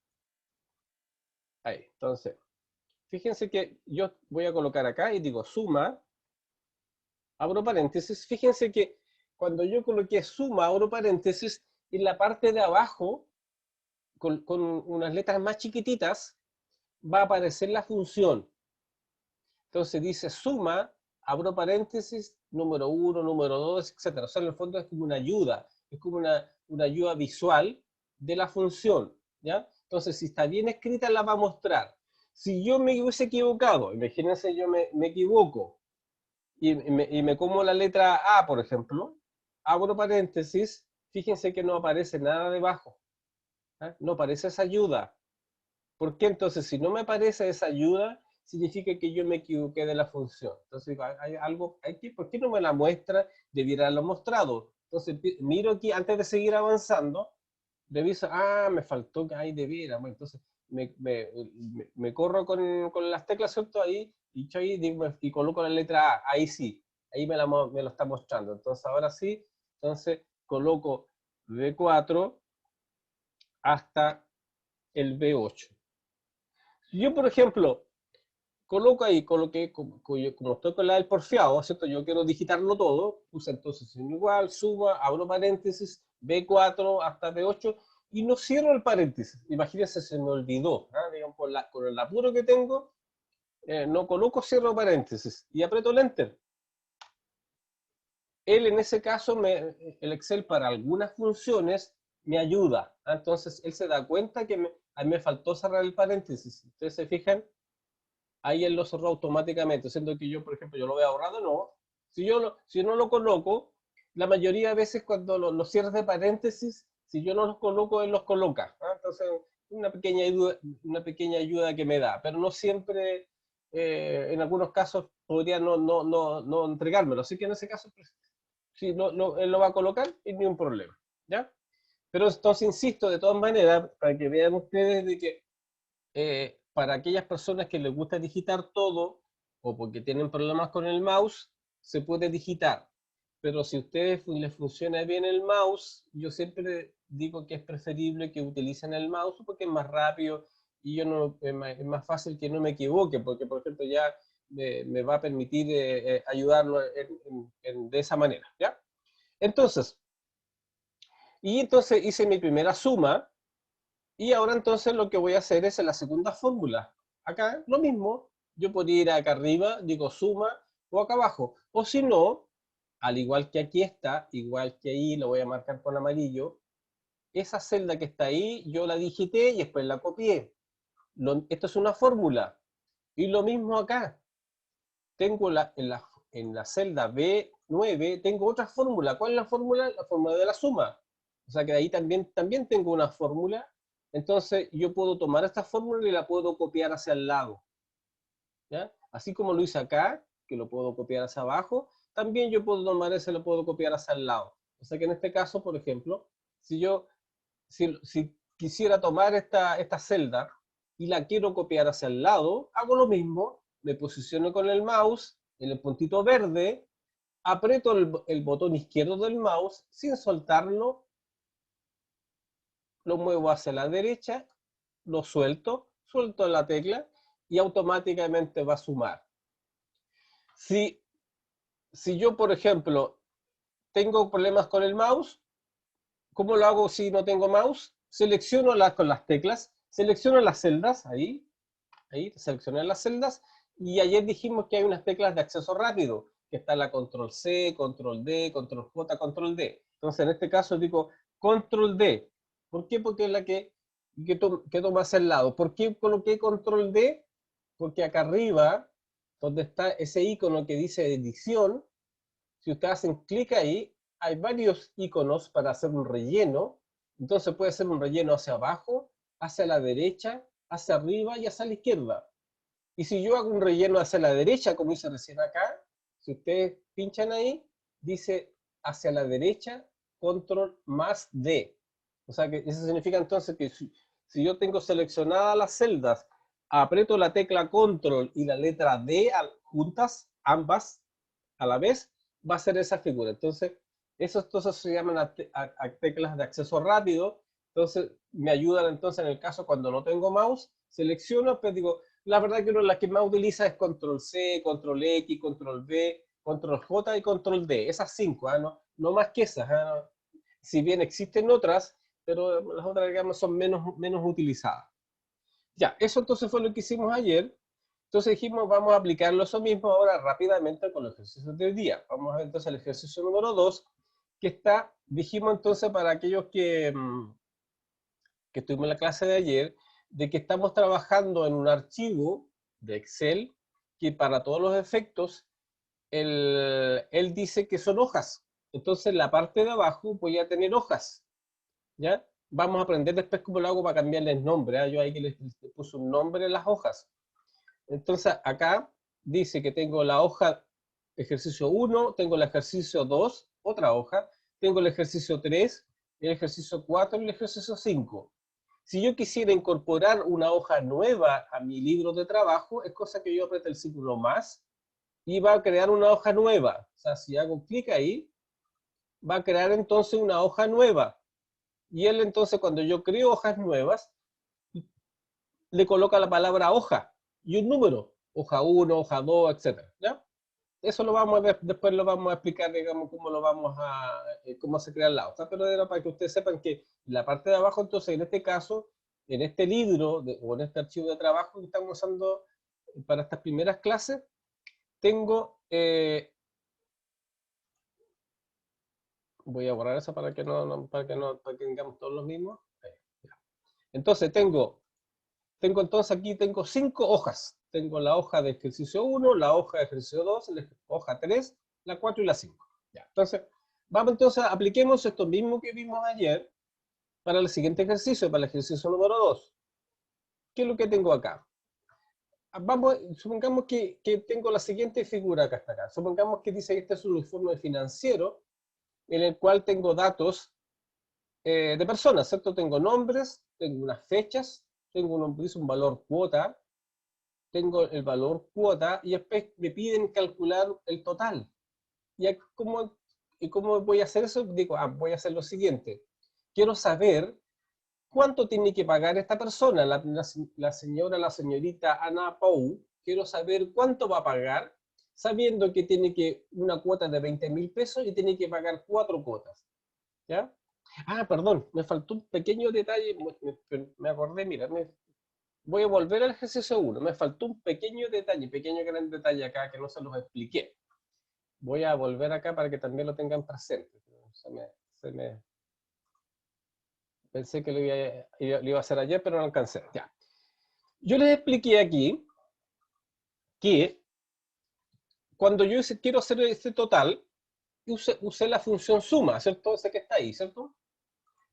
Ahí, entonces, fíjense que yo voy a colocar acá y digo suma, abro paréntesis, fíjense que cuando yo coloqué suma, abro paréntesis, en la parte de abajo, con unas letras más chiquititas, va a aparecer la función. Entonces dice suma, abro paréntesis, número 1, número 2, etc. O sea, en el fondo es como una ayuda, es como una ayuda visual de la función, ¿ya? Entonces, si está bien escrita, la va a mostrar. Si yo me hubiese equivocado, imagínense yo me equivoco y me como la letra A, por ejemplo, abro paréntesis, fíjense que no aparece nada debajo, ¿ah? No aparece esa ayuda. ¿Por qué entonces si no me aparece esa ayuda, significa que yo me equivoqué de la función? Entonces hay algo, ¿por qué no me la muestra? Debiera haberlo mostrado. Entonces miro aquí, antes de seguir avanzando, reviso, me faltó que hay debiera. Bueno, entonces me corro con las teclas, ¿cierto? Ahí, y coloco la letra A, ahí sí, ahí me lo está mostrando. Entonces ahora sí, entonces coloco B4 hasta el B8. Si yo, por ejemplo, coloqué, como estoy con la del porfiado, ¿cierto? Yo quiero digitarlo todo, puse entonces en igual, suma, abro paréntesis, B4 hasta B8, y no cierro el paréntesis. Imagínense, se me olvidó, digamos, con el apuro que tengo, no coloco cierro paréntesis, y aprieto el Enter. Él en ese caso, el Excel para algunas funciones me ayuda. Entonces, él se da cuenta que a mí me faltó cerrar el paréntesis. Ustedes se fijan, ahí él lo cerró automáticamente, siendo que yo, por ejemplo, yo lo había ahorrado, no, Si no lo coloco, la mayoría de veces cuando los cierres de paréntesis, si yo no los coloco, él los coloca. ¿Ah? Entonces, una pequeña ayuda que me da, pero no siempre, en algunos casos podría no entregármelo. Así que en ese caso, pues, si él lo va a colocar, sin un problema. ¿Ya? Pero entonces insisto, de todas maneras, para que vean ustedes de que para aquellas personas que les gusta digitar todo o porque tienen problemas con el mouse, se puede digitar. Pero si a ustedes les funciona bien el mouse, yo siempre digo que es preferible que utilicen el mouse porque es más rápido y yo no, es más fácil que no me equivoque, porque por ejemplo ya me va a permitir ayudarlo de esa manera. ¿Ya? Entonces, entonces hice mi primera suma, y ahora entonces lo que voy a hacer es en la segunda fórmula. Acá lo mismo, yo podría ir acá arriba, digo suma, o acá abajo. O si no, al igual que aquí está, igual que ahí, lo voy a marcar con amarillo, esa celda que está ahí, yo la digité y después la copié. Esto es una fórmula. Y lo mismo acá. Tengo en la celda B9, tengo otra fórmula. ¿Cuál es la fórmula? La fórmula de la suma. O sea que ahí también tengo una fórmula. Entonces yo puedo tomar esta fórmula y la puedo copiar hacia el lado. ¿Ya? Así como lo hice acá, que lo puedo copiar hacia abajo, también yo puedo tomar ese y lo puedo copiar hacia el lado. O sea que en este caso, por ejemplo, si quisiera tomar esta celda y la quiero copiar hacia el lado, hago lo mismo, me posiciono con el mouse en el puntito verde, aprieto el botón izquierdo del mouse sin soltarlo, lo muevo hacia la derecha, lo suelto la tecla y automáticamente va a sumar. Si, si yo, por ejemplo, tengo problemas con el mouse, ¿cómo lo hago si no tengo mouse? Selecciono con las teclas, selecciono las celdas, ahí seleccioné las celdas, y ayer dijimos que hay unas teclas de acceso rápido, que está la control C, control D, control J, control D. Entonces en este caso digo control D. ¿Por qué? Porque es la que toma hacia el lado. ¿Por qué coloqué control D? Porque acá arriba, donde está ese icono que dice edición, si ustedes hacen clic ahí, hay varios iconos para hacer un relleno. Entonces puede ser un relleno hacia abajo, hacia la derecha, hacia arriba y hacia la izquierda. Y si yo hago un relleno hacia la derecha, como hice recién acá, si ustedes pinchan ahí, dice hacia la derecha, control más D. O sea que eso significa entonces que si yo tengo seleccionadas las celdas, aprieto la tecla control y la letra D juntas, ambas a la vez, va a ser esa figura. Entonces, entonces se llaman teclas de acceso rápido. Entonces, me ayudan entonces en el caso cuando no tengo mouse, selecciono, pero digo, la verdad que la que más utiliza es control C, control X, control V, control J y control D. Esas 5, ¿eh? No más que esas. ¿Eh? Si bien existen otras, pero las otras, digamos, son menos utilizadas. Ya, eso entonces fue lo que hicimos ayer. Entonces dijimos, vamos a aplicarlo eso mismo ahora rápidamente con los ejercicios del día. Vamos a ver entonces el ejercicio número 2, que está, dijimos entonces para aquellos que estuvimos en la clase de ayer, de que estamos trabajando en un archivo de Excel que para todos los efectos, él dice que son hojas. Entonces la parte de abajo voy a tener hojas, ¿ya? Vamos a aprender después cómo lo hago para cambiarles nombre. ¿Eh? Yo ahí que les puse un nombre en las hojas. Entonces acá dice que tengo la hoja ejercicio 1, tengo el ejercicio 2, otra hoja, tengo el ejercicio 3, el ejercicio 4 y el ejercicio 5. Si yo quisiera incorporar una hoja nueva a mi libro de trabajo, es cosa que yo apriete el símbolo más y va a crear una hoja nueva. O sea, si hago clic ahí, va a crear entonces una hoja nueva. Y él entonces cuando yo creo hojas nuevas, le coloca la palabra hoja y un número, hoja 1, hoja 2, etcétera, ¿ya? Eso lo vamos a ver, después lo vamos a explicar, digamos, cómo se crea la hoja, pero era para que ustedes sepan que la parte de abajo, entonces, en este caso, en este libro o en este archivo de trabajo que estamos usando para estas primeras clases, tengo, voy a borrar eso para que para que tengamos todos los mismos. Entonces entonces aquí tengo 5 hojas. Tengo la hoja de ejercicio 1, la hoja de ejercicio 2, la hoja 3 la 4 y la 5. Ya. Entonces, vamos entonces, apliquemos esto mismo que vimos ayer para el siguiente ejercicio, para el ejercicio número 2. ¿Qué es lo que tengo acá? Vamos, supongamos que tengo la siguiente figura acá hasta acá. Supongamos que dice que este es un informe financiero en el cual tengo datos de personas, ¿cierto? Tengo nombres, tengo unas fechas, tengo dice un valor cuota, tengo el valor cuota y después me piden calcular el total. ¿Y cómo voy a hacer eso? Digo, voy a hacer lo siguiente. Quiero saber cuánto tiene que pagar esta persona, la señorita Ana Pou. Quiero saber cuánto va a pagar, sabiendo que tiene una cuota de 20.000 pesos y tiene que pagar 4 cuotas. ¿Ya? Perdón, me faltó un pequeño detalle, me acordé, mira, voy a volver al ejercicio 1, me faltó un pequeño detalle, pequeño gran detalle acá que no se los expliqué. Voy a volver acá para que también lo tengan presente. Pensé que lo iba a hacer ayer, pero no alcancé. Ya. Yo les expliqué aquí que cuando yo quiero hacer este total, usé la función suma, ¿cierto? Ese que está ahí, ¿cierto?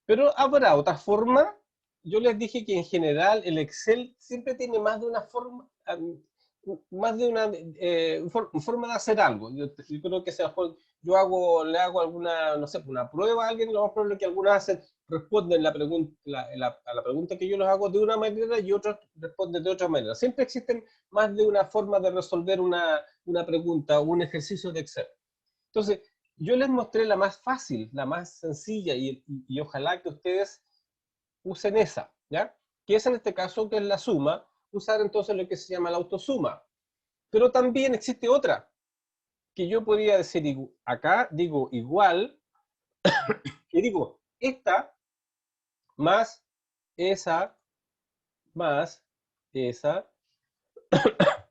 Pero habrá otra forma. Yo les dije que en general el Excel siempre tiene más de una forma, más de una forma de hacer algo. Yo creo que le hago alguna, no sé, una prueba a alguien, lo más probable es que algunos responden a la pregunta que yo les hago de una manera y otros responden de otra manera. Siempre existen más de una forma de resolver una pregunta o un ejercicio de Excel. Entonces, yo les mostré la más fácil, la más sencilla y ojalá que ustedes usen esa, ¿ya? Que es en este caso, que es la suma, usar entonces lo que se llama la autosuma. Pero también existe otra, que yo podría decir, acá digo igual, y digo esta más esa, más esa,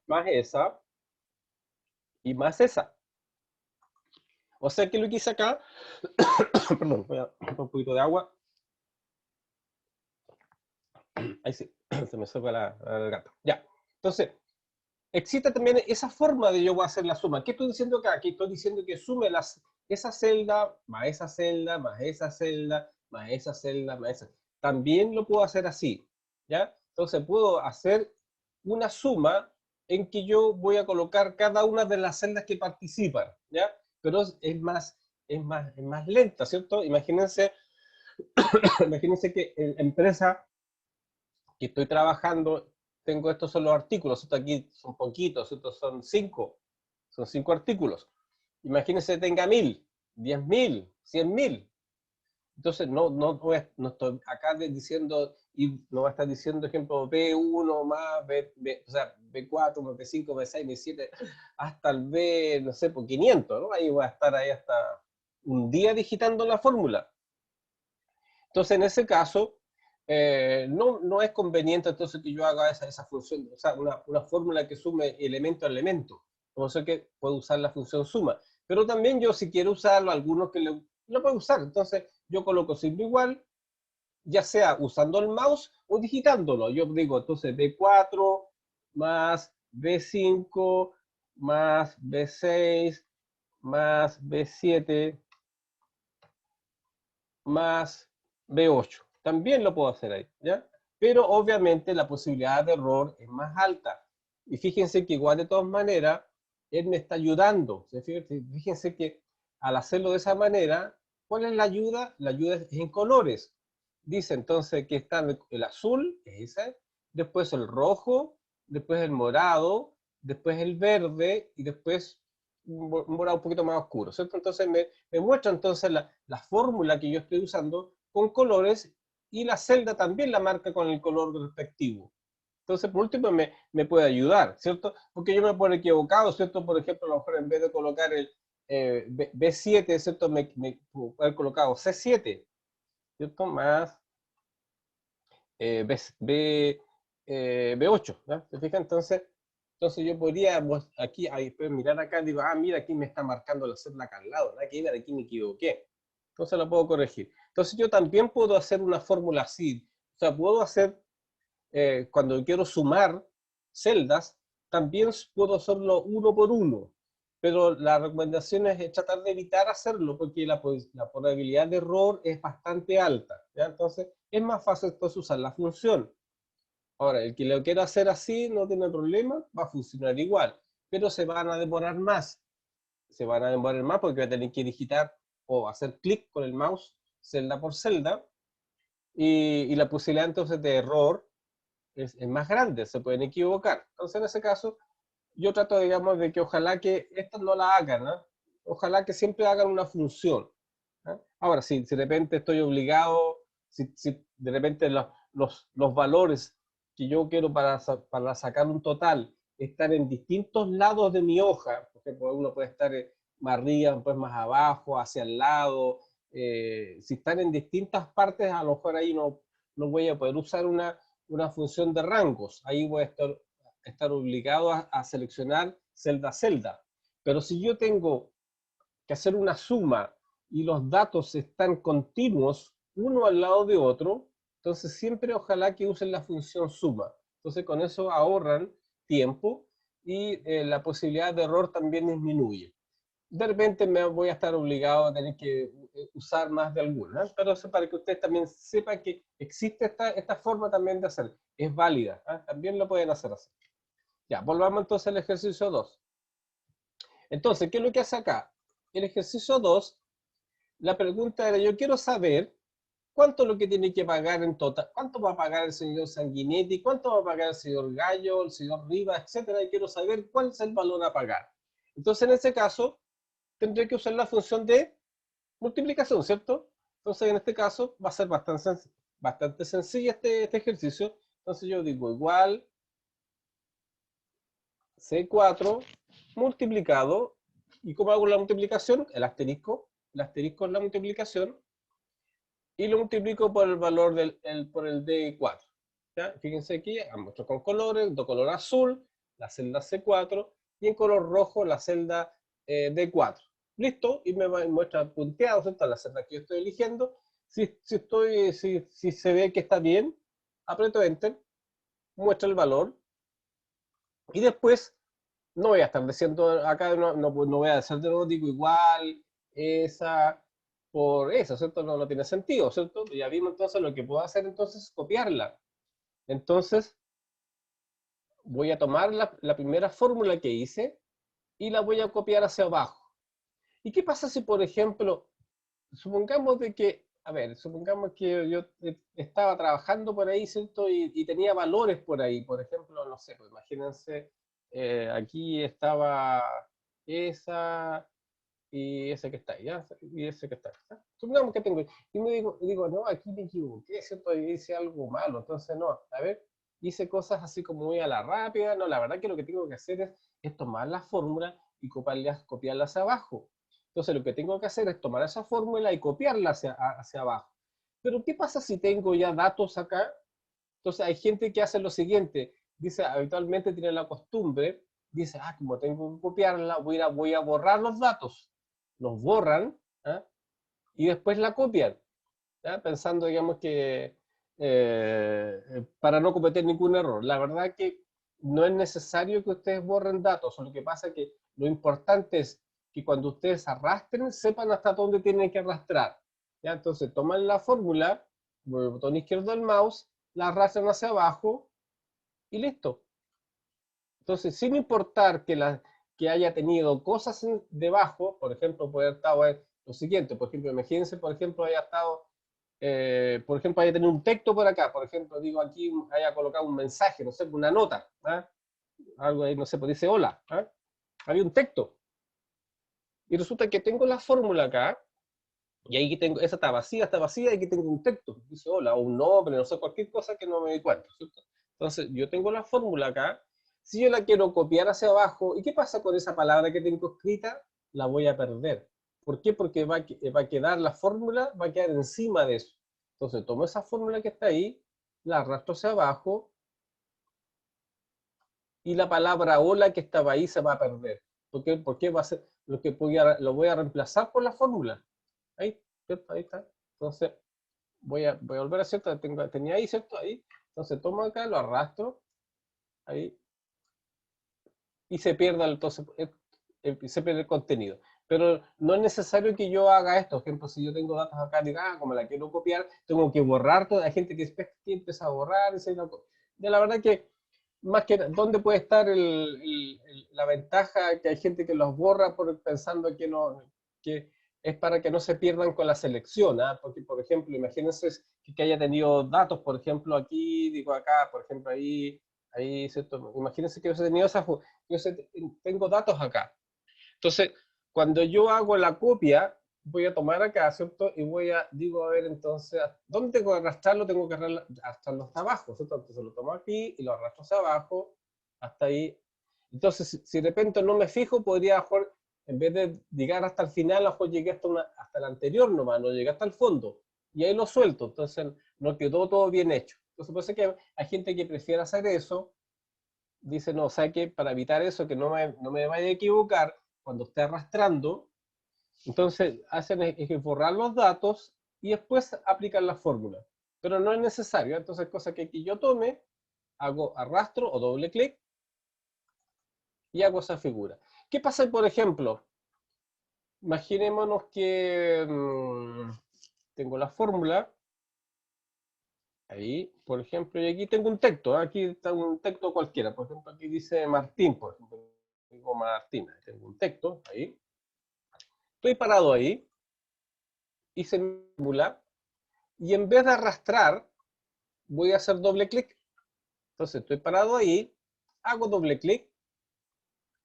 más esa, y más esa. O sea que lo que hice acá, perdón, voy a tomar un poquito de agua. Ahí sí, se me sopa la gata. Ya, entonces, existe también esa forma de yo voy a hacer la suma. ¿Qué estoy diciendo acá? Aquí estoy diciendo que sume esa celda, más esa celda, más esa celda, más esa celda, más esa. También lo puedo hacer así, ¿ya? Entonces puedo hacer una suma en que yo voy a colocar cada una de las celdas que participan, ¿ya? Pero es más lenta, ¿cierto? Imagínense, imagínense que en empresa que estoy trabajando, tengo estos son los artículos, estos aquí son poquitos, estos son 5 artículos. Imagínense tenga 1.000, 10.000, 100.000. Entonces no estoy acá diciendo, y no va a estar diciendo, ejemplo, B1 más, o sea, B4 más B5, B6, B7, hasta el B, no sé, por 500, ¿no? Ahí voy a estar ahí hasta un día digitando la fórmula. Entonces, en ese caso, no es conveniente entonces que yo haga esa función, o sea, una fórmula que sume elemento a elemento. Por eso que puedo usar la función suma. Pero también yo, si quiero usarlo, algunos que lo puedo usar. Entonces, yo coloco signo igual, ya sea usando el mouse o digitándolo. Yo digo, entonces, B4 más B5 más B6 más B7 más B8. También lo puedo hacer ahí, ¿ya? Pero obviamente la posibilidad de error es más alta. Y fíjense que igual de todas maneras, él me está ayudando. Fíjense que al hacerlo de esa manera, ¿cuál es la ayuda? La ayuda es en colores. Dice entonces que está el azul, ese, después el rojo, después el morado, después el verde y después un morado un poquito más oscuro, ¿cierto? Entonces me muestra entonces la fórmula que yo estoy usando con colores y la celda también la marca con el color respectivo. Entonces, por último, me puede ayudar, ¿cierto? Porque yo me puedo equivocado, ¿cierto? Por ejemplo, a lo mejor en vez de colocar el B7, ¿cierto? Me puedo haber colocado C7, ¿cierto? Más B8, ¿no? ¿Se fijan? Entonces yo podría aquí mirar acá y digo, mira, aquí me está marcando la celda acá al lado, ¿no? Aquí me equivoqué. Entonces lo puedo corregir. Entonces yo también puedo hacer una fórmula así. O sea, puedo hacer, cuando quiero sumar celdas, también puedo hacerlo uno por uno. pero la recomendación es tratar de evitar hacerlo porque la probabilidad de error es bastante alta, ¿ya? Entonces es más fácil entonces usar la función. Ahora, el que lo quiera hacer así no tiene problema, va a funcionar igual, pero se van a demorar más. Se van a demorar más porque va a tener que digitar o hacer clic con el mouse celda por celda, y la posibilidad entonces de error es más grande, se pueden equivocar. Entonces en ese caso yo trato, digamos, de que ojalá que estas no la hagan, ¿no? Ojalá que siempre hagan una función, ¿no? Ahora, si de repente estoy obligado, si de repente los valores que yo quiero para sacar un total están en distintos lados de mi hoja, por ejemplo, uno puede estar más arriba, pues más abajo, hacia el lado, si están en distintas partes, a lo mejor ahí no voy a poder usar una función de rangos, ahí voy a estar obligado a seleccionar celda a celda. Pero si yo tengo que hacer una suma y los datos están continuos, uno al lado de otro, entonces siempre ojalá que usen la función suma. Entonces con eso ahorran tiempo y la posibilidad de error también disminuye. De repente me voy a estar obligado a tener que usar más de alguna, pero eso para que ustedes también sepan que existe esta forma también de hacer, es válida, ¿eh? También lo pueden hacer así. Ya, volvamos entonces al ejercicio 2. Entonces, ¿qué es lo que hace acá? El ejercicio 2, la pregunta era, yo quiero saber cuánto es lo que tiene que pagar en total, cuánto va a pagar el señor Sanguinetti, cuánto va a pagar el señor Gallo, el señor Rivas, etcétera, y quiero saber cuál es el valor a pagar. Entonces, en ese caso, tendré que usar la función de multiplicación, ¿cierto? Entonces, en este caso, va a ser bastante sencillo este ejercicio. Entonces, yo digo igual C4 multiplicado, ¿y cómo hago la multiplicación? El asterisco es la multiplicación, y lo multiplico por el valor por el D4. ¿Ya? Fíjense aquí, muestro con colores, de color azul, la celda C4, y en color rojo la celda D4. Listo, y me muestra punteado, ¿cierto? La celda que yo estoy eligiendo. Si se ve que está bien, aprieto Enter, muestra el valor, y después no voy a estar diciendo acá, no voy a hacer de nuevo, digo igual, esa, por eso, ¿cierto? No tiene sentido, ¿cierto? Ya vimos entonces lo que puedo hacer entonces es copiarla. Entonces voy a tomar la primera fórmula que hice y la voy a copiar hacia abajo. ¿Y qué pasa si, por ejemplo, supongamos de que, a ver, supongamos que yo estaba trabajando por ahí, ¿cierto? Y tenía valores por ahí, por ejemplo, no sé, pues imagínense, aquí estaba esa y ese que está ahí, ¿ya? Y ese que está ahí, ¿ya? Supongamos que tengo, y me digo, no, aquí me equivoqué, ¿cierto? Y hice algo malo, entonces no, a ver, hice cosas así como muy a la rápida, no, la verdad que lo que tengo que hacer es tomar la fórmula y copiarla hacia abajo. Entonces lo que tengo que hacer es tomar esa fórmula y copiarla hacia abajo. Pero ¿qué pasa si tengo ya datos acá? Entonces hay gente que hace lo siguiente, dice, habitualmente tiene la costumbre, dice, como tengo que copiarla, voy a borrar los datos. Los borran, ¿ah? Y después la copian, ¿ya? Pensando, digamos, que para no cometer ningún error. La verdad que no es necesario que ustedes borren datos, lo que pasa es que lo importante es que cuando ustedes arrastren, sepan hasta dónde tienen que arrastrar, ¿ya? Entonces toman la fórmula, con el botón izquierdo del mouse, la arrastran hacia abajo y listo. Entonces, sin importar que haya tenido cosas debajo, por ejemplo, puede haber estado lo siguiente, por ejemplo, imagínense, por ejemplo, haya estado, por ejemplo, haya tenido un texto por acá, por ejemplo, digo aquí, haya colocado un mensaje, no sé, una nota, ¿ah? Algo ahí, no sé, pues dice hola, ¿ah? Había un texto, y resulta que tengo la fórmula acá, y ahí tengo, esa está vacía, y aquí tengo un texto, dice hola, o un nombre, no sé, cualquier cosa que no me di cuenta, ¿cierto? Entonces, yo tengo la fórmula acá, si yo la quiero copiar hacia abajo, ¿y qué pasa con esa palabra que tengo escrita? La voy a perder. ¿Por qué? Porque va a quedar la fórmula, va a quedar encima de eso. Entonces, tomo esa fórmula que está ahí, la arrastro hacia abajo, y la palabra hola que estaba ahí se va a perder. ¿Por qué? Porque va a ser lo voy a reemplazar por la fórmula. Ahí, ¿cierto? Ahí está. Entonces, voy a volver a cierto, tenía ahí, ¿cierto? Ahí. Entonces tomo acá, lo arrastro, ahí, y se pierde, entonces, se pierde el contenido. Pero no es necesario que yo haga esto. Por ejemplo, si yo tengo datos acá, diga, como la quiero copiar, tengo que borrar toda. Hay gente que empieza a borrar. La verdad que, más que ¿dónde puede estar la ventaja? Que hay gente que los borra pensando que no, que es para que no se pierdan con la selección, ¿ah? Porque, por ejemplo, imagínense que haya tenido datos, por ejemplo, aquí, digo acá, por ejemplo, ahí, ¿cierto? Imagínense que yo he tenido tengo datos acá. Entonces, cuando yo hago la copia, voy a tomar acá, ¿cierto? Y digo, a ver, entonces, ¿dónde tengo que arrastrarlo? Tengo que arrastrarlo hasta abajo, ¿cierto? Entonces lo tomo aquí y lo arrastro hacia abajo, hasta ahí. Entonces, si de repente no me fijo, podría, mejor, en vez de llegar hasta el final, a lo mejor llegué hasta el anterior nomás, no llegué hasta el fondo. Y ahí lo suelto, entonces no quedó todo bien hecho. Entonces, puede ser que hay gente que prefiere hacer eso, dice, no, ¿sabe qué? Para evitar eso, que no me vaya a equivocar, cuando esté arrastrando, entonces hacen es borrar los datos y después aplican la fórmula. Pero no es necesario, entonces cosa que aquí yo tome, hago arrastro o doble clic y hago esa figura. ¿Qué pasa, por ejemplo? Imaginémonos que tengo la fórmula, ahí, por ejemplo, y aquí tengo un texto, aquí está un texto cualquiera, por ejemplo, aquí dice Martín, por ejemplo, digo Martina, tengo un texto ahí, estoy parado ahí, hice mi fórmula, y en vez de arrastrar, voy a hacer doble clic. Entonces estoy parado ahí, hago doble clic,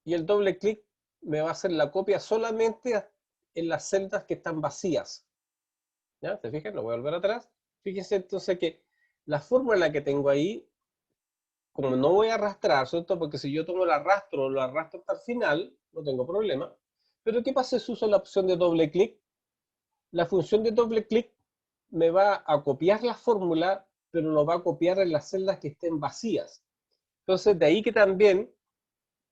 y el doble clic me va a hacer la copia solamente en las celdas que están vacías. ¿Ya? ¿Se fijan? Lo voy a volver atrás. Fíjense entonces que la fórmula que tengo ahí, como no voy a arrastrar, ¿cierto? Porque si yo tomo el arrastro, lo arrastro hasta el final, no tengo problema. Pero ¿qué pasa si uso la opción de doble clic? La función de doble clic me va a copiar la fórmula, pero lo va a copiar en las celdas que estén vacías. Entonces, de ahí que también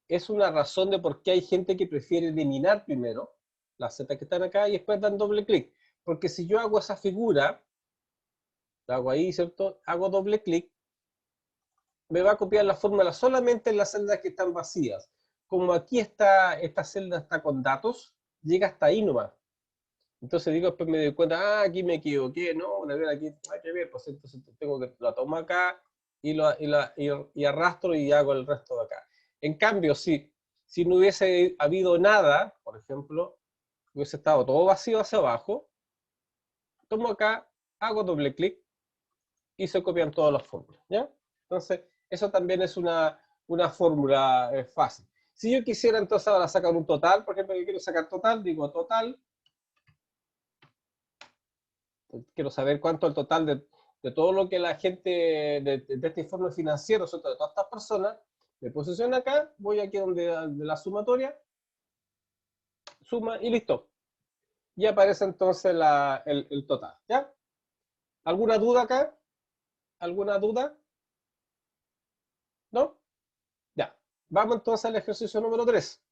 es una razón de por qué hay gente que prefiere eliminar primero las zetas que están acá y después dan doble clic. Porque si yo hago esa figura, la hago ahí, ¿cierto? Hago doble clic, me va a copiar la fórmula solamente en las celdas que están vacías. Como aquí esta celda está con datos, llega hasta ahí nomás. Entonces digo, después me doy cuenta, aquí me equivoqué, no, a ver, aquí hay que ver, pues entonces tengo que, la tomo acá y arrastro y hago el resto de acá. En cambio, si no hubiese habido nada, por ejemplo, hubiese estado todo vacío hacia abajo, tomo acá, hago doble clic y se copian todas las fórmulas, ¿ya? Entonces, eso también es una fórmula fácil. Si yo quisiera entonces ahora sacar un total, por ejemplo, yo quiero sacar total, digo total, quiero saber cuánto el total de todo lo que la gente de este informe financiero, de todas estas personas, me posiciono acá, voy aquí donde de la sumatoria, suma y listo. Y aparece entonces el total, ¿ya? ¿Alguna duda acá? ¿Alguna duda? ¿No? Ya. Vamos entonces al ejercicio número 3.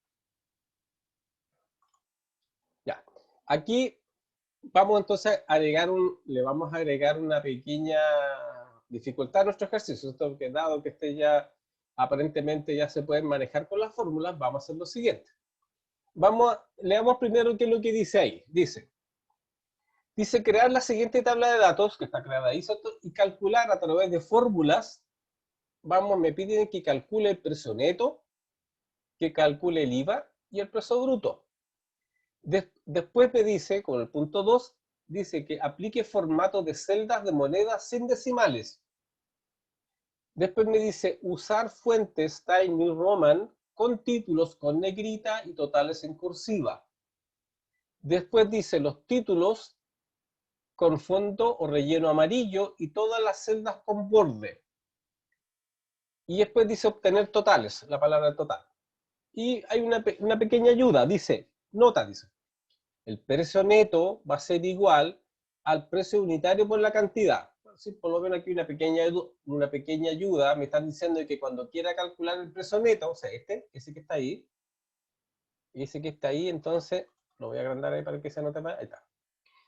Ya. Aquí vamos entonces a le vamos a agregar una pequeña dificultad a nuestro ejercicio. Esto que dado que este ya aparentemente ya se pueden manejar con las fórmulas, vamos a hacer lo siguiente. Leamos primero qué es lo que dice ahí. Dice crear la siguiente tabla de datos, que está creada ahí, ¿cierto? Y calcular a través de fórmulas. Me piden que calcule el precio neto, que calcule el IVA y el precio bruto. Después me dice, con el punto 2, dice que aplique formato de celdas de monedas sin decimales. Después me dice usar fuentes Times New Roman con títulos con negrita y totales en cursiva. Después dice los títulos con fondo o relleno amarillo y todas las celdas con borde. Y después dice obtener totales, la palabra total. Y hay una pequeña ayuda, dice, dice, el precio neto va a ser igual al precio unitario por la cantidad. Sí, por lo menos aquí una pequeña ayuda, me están diciendo que cuando quiera calcular el precio neto, o sea, ese que está ahí, entonces, lo voy a agrandar ahí para que se note más, ahí está.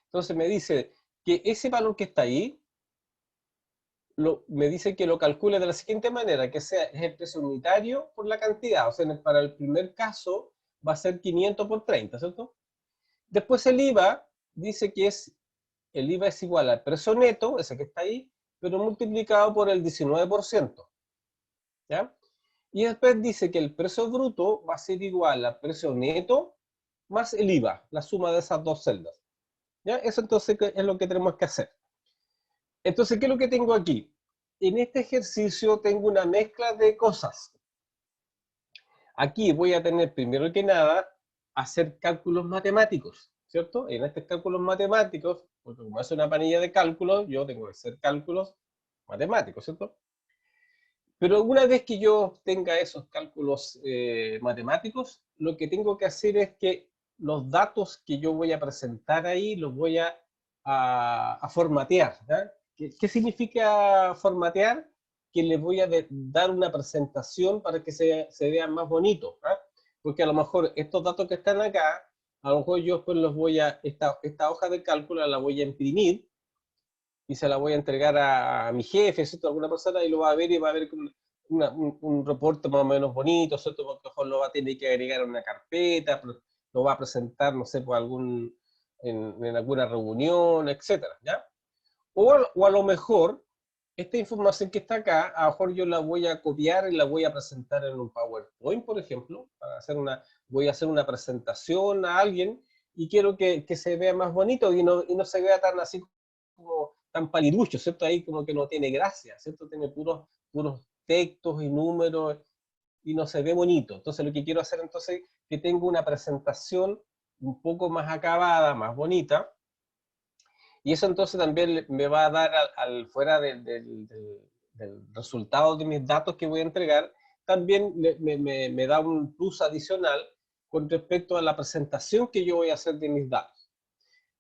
Entonces me dice que ese valor que está ahí, me dice que lo calcule de la siguiente manera, que es el precio unitario por la cantidad. O sea, para el primer caso va a ser 500 por 30, ¿cierto? Después el IVA dice que el IVA es igual al precio neto, ese que está ahí, pero multiplicado por el 19%, ¿ya? Y después dice que el precio bruto va a ser igual al precio neto más el IVA, la suma de esas dos celdas, ¿ya? Eso entonces es lo que tenemos que hacer. Entonces, ¿qué es lo que tengo aquí? En este ejercicio tengo una mezcla de cosas. Aquí voy a tener, primero que nada, hacer cálculos matemáticos, ¿cierto? En estos cálculos matemáticos, porque como es una panilla de cálculos, yo tengo que hacer cálculos matemáticos, ¿cierto? Pero una vez que yo tenga esos cálculos matemáticos, lo que tengo que hacer es que los datos que yo voy a presentar ahí los voy a formatear, ¿ya? ¿Qué significa formatear? Que les voy a dar una presentación para que se vean más bonitos, ¿ah? Porque a lo mejor estos datos que están acá, a lo mejor yo después los voy esta hoja de cálculo la voy a imprimir y se la voy a entregar a mi jefe, ¿cierto? A alguna persona y lo va a ver y va a ver un reporte más o menos bonito, ¿cierto? Porque a lo mejor lo va a tener que agregar a una carpeta, lo va a presentar, no sé, por en alguna reunión, etcétera, ¿ya? O a lo mejor, esta información que está acá, a lo mejor yo la voy a copiar y la voy a presentar en un PowerPoint, por ejemplo, voy a hacer una presentación a alguien y quiero que se vea más bonito y no se vea tan así como tan paliducho, ¿cierto? Ahí como que no tiene gracia, ¿cierto? Tiene puros textos y números y no se ve bonito. Entonces lo que quiero hacer entonces es que tenga una presentación un poco más acabada, más bonita, y eso entonces también me va a dar fuera del resultado de mis datos que voy a entregar, también me da un plus adicional con respecto a la presentación que yo voy a hacer de mis datos.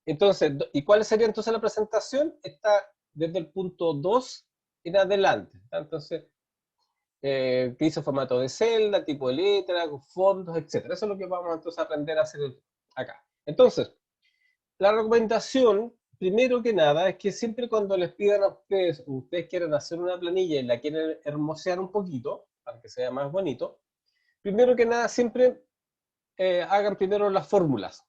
Entonces, ¿y cuál sería entonces la presentación? Está desde el punto 2 en adelante. Entonces, que dice formato de celda, tipo de letra, fondos, etc. Eso es lo que vamos entonces a aprender a hacer acá. Entonces, la recomendación, primero que nada, es que siempre cuando les pidan a ustedes, o ustedes quieren hacer una planilla y la quieren hermosear un poquito, para que sea más bonito, primero que nada siempre hagan primero las fórmulas.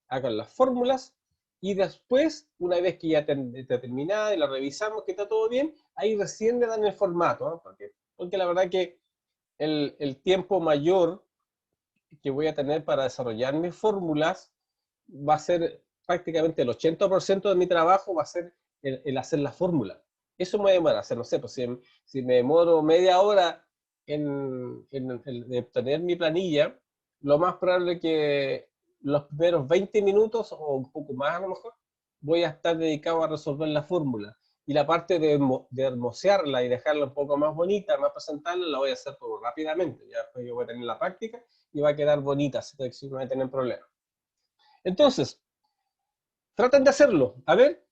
Hagan las fórmulas y después, una vez que ya está terminada y la revisamos, que está todo bien, ahí recién le dan el formato, ¿no? Porque la verdad que el tiempo mayor que voy a tener para desarrollar mis fórmulas va a ser prácticamente el 80% de mi trabajo va a ser el hacer la fórmula. Eso me demora hacer, no sé, pues si me demoro media hora en obtener mi planilla, lo más probable es que los primeros 20 minutos o un poco más a lo mejor, voy a estar dedicado a resolver la fórmula. Y la parte de hermosearla y dejarla un poco más bonita, más presentable, la voy a hacer todo rápidamente. Ya después yo voy a tener la práctica y va a quedar bonita, así que no voy a tener problemas. Entonces, traten de hacerlo. A ver,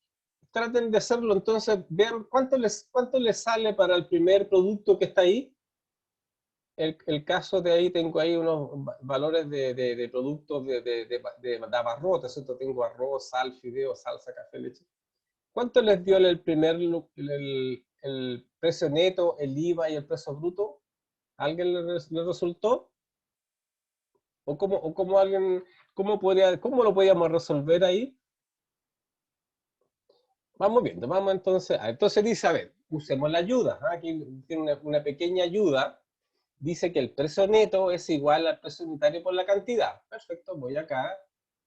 traten de hacerlo. Entonces, vean cuánto les sale para el primer producto que está ahí. El caso de ahí, tengo ahí unos valores de productos de abarrotes, ¿cierto? Tengo arroz, sal, fideo, salsa, café, leche. ¿Cuánto les dio el precio neto, el IVA y el precio bruto? ¿A alguien le resultó? ¿Cómo lo podíamos resolver ahí? Vamos viendo, vamos entonces. Entonces dice, a ver, usemos la ayuda. Aquí tiene una pequeña ayuda. Dice que el precio neto es igual al precio unitario por la cantidad. Perfecto, voy acá,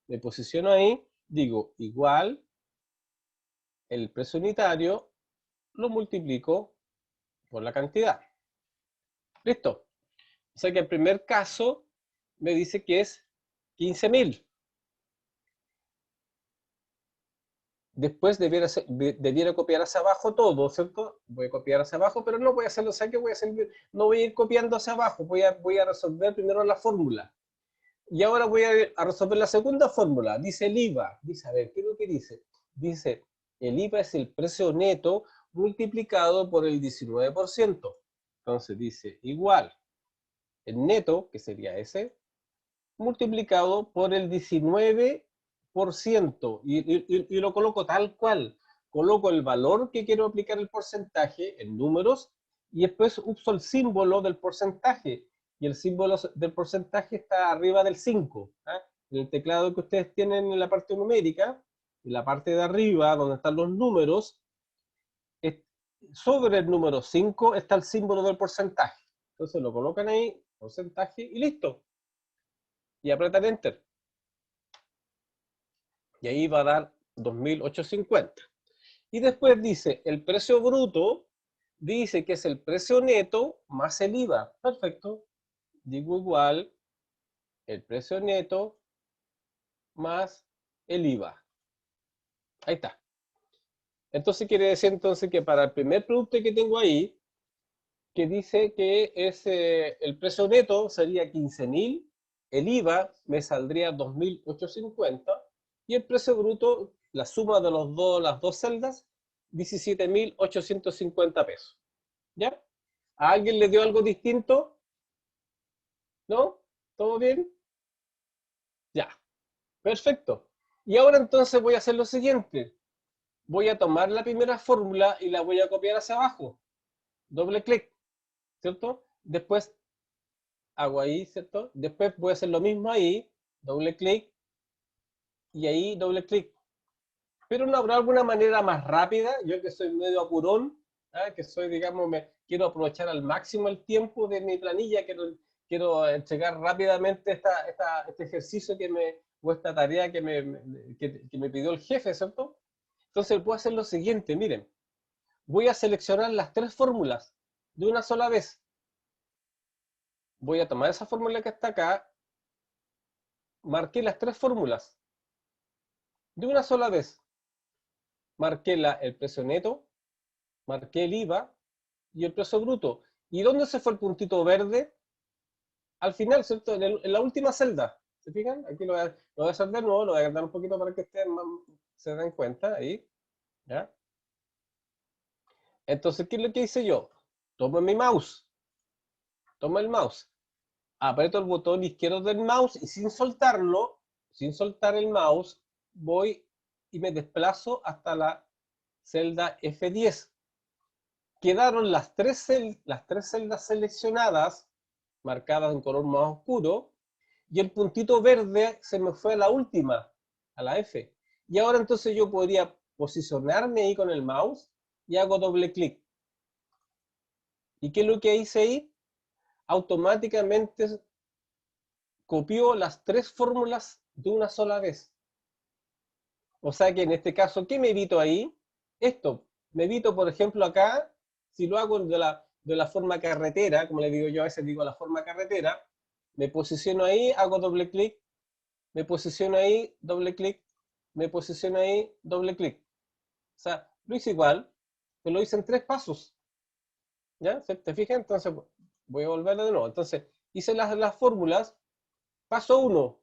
me posiciono ahí, digo igual el precio unitario, lo multiplico por la cantidad. Listo. O sea que el primer caso me dice que es 15.000. Después debiera copiar hacia abajo todo, ¿cierto? Voy a copiar hacia abajo, pero no voy a hacerlo, o sea que no voy a ir copiando hacia abajo, voy a resolver primero la fórmula. Y ahora voy a resolver la segunda fórmula. Dice el IVA. Dice, a ver, ¿qué es lo que dice? Dice, el IVA es el precio neto multiplicado por el 19%. Entonces dice, igual, el neto, que sería ese, multiplicado por el 19%. Y lo coloco tal cual. Coloco el valor que quiero aplicar el porcentaje en números y después uso el símbolo del porcentaje. y el símbolo del porcentaje está arriba del 5. ¿Ah? En el teclado que ustedes tienen en la parte numérica, en la parte de arriba, donde están los números, sobre el número 5 está el símbolo del porcentaje. Entonces lo colocan ahí, porcentaje, y listo. Y apretan Enter. Y ahí va a dar 2.850. Y después dice, el precio bruto, dice que es el precio neto más el IVA. Perfecto. Digo igual, el precio neto más el IVA. Ahí está. Entonces quiere decir entonces que para el primer producto que tengo ahí, que dice que es el precio neto sería 15.000, el IVA me saldría 2.850 y el precio bruto, la suma de las dos celdas, 17.850 pesos. ¿Ya? ¿A alguien le dio algo distinto? ¿No? ¿Todo bien? Ya. Perfecto. Y ahora entonces voy a hacer lo siguiente. Voy a tomar la primera fórmula y la voy a copiar hacia abajo. Doble clic, ¿cierto? Después hago ahí, ¿cierto? Después voy a hacer lo mismo ahí, doble clic, y ahí doble clic. Pero no habrá alguna manera más rápida, yo que soy medio apurón, ¿ah? Que soy, digamos, quiero aprovechar al máximo el tiempo de mi planilla, quiero entregar rápidamente este ejercicio o esta tarea que me pidió el jefe, ¿cierto? Entonces puedo hacer lo siguiente, miren, voy a seleccionar las tres fórmulas de una sola vez. Voy a tomar esa fórmula que está acá, marqué las tres fórmulas de una sola vez. Marqué el precio neto, marqué el IVA y el precio bruto. ¿Y dónde se fue el puntito verde? Al final, ¿cierto? En la última celda. ¿Se fijan? Aquí lo voy a hacer de nuevo, lo voy a agrandar un poquito para que se den cuenta. Ahí. ¿Ya? Entonces, ¿qué es lo que hice yo? Tomo mi mouse. Tomo el mouse. Aprieto el botón izquierdo del mouse y sin soltarlo, sin soltar el mouse, voy y me desplazo hasta la celda F10. Quedaron las tres celdas seleccionadas, marcadas en color más oscuro, y el puntito verde se me fue a la última, a la F. Y ahora entonces yo podría posicionarme ahí con el mouse y hago doble clic. ¿Y qué es lo que hice ahí? Automáticamente copió las tres fórmulas de una sola vez. O sea que en este caso, ¿qué me evito ahí? Esto, me evito, por ejemplo, acá, si lo hago de la forma carretera, como le digo yo a veces, digo la forma carretera, me posiciono ahí, hago doble clic, me posiciono ahí, doble clic, me posiciono ahí, doble clic. O sea, lo hice igual, pero lo hice en tres pasos. ¿Ya? ¿Te fijas? Entonces, voy a volver de nuevo. Entonces, hice las fórmulas, paso 1,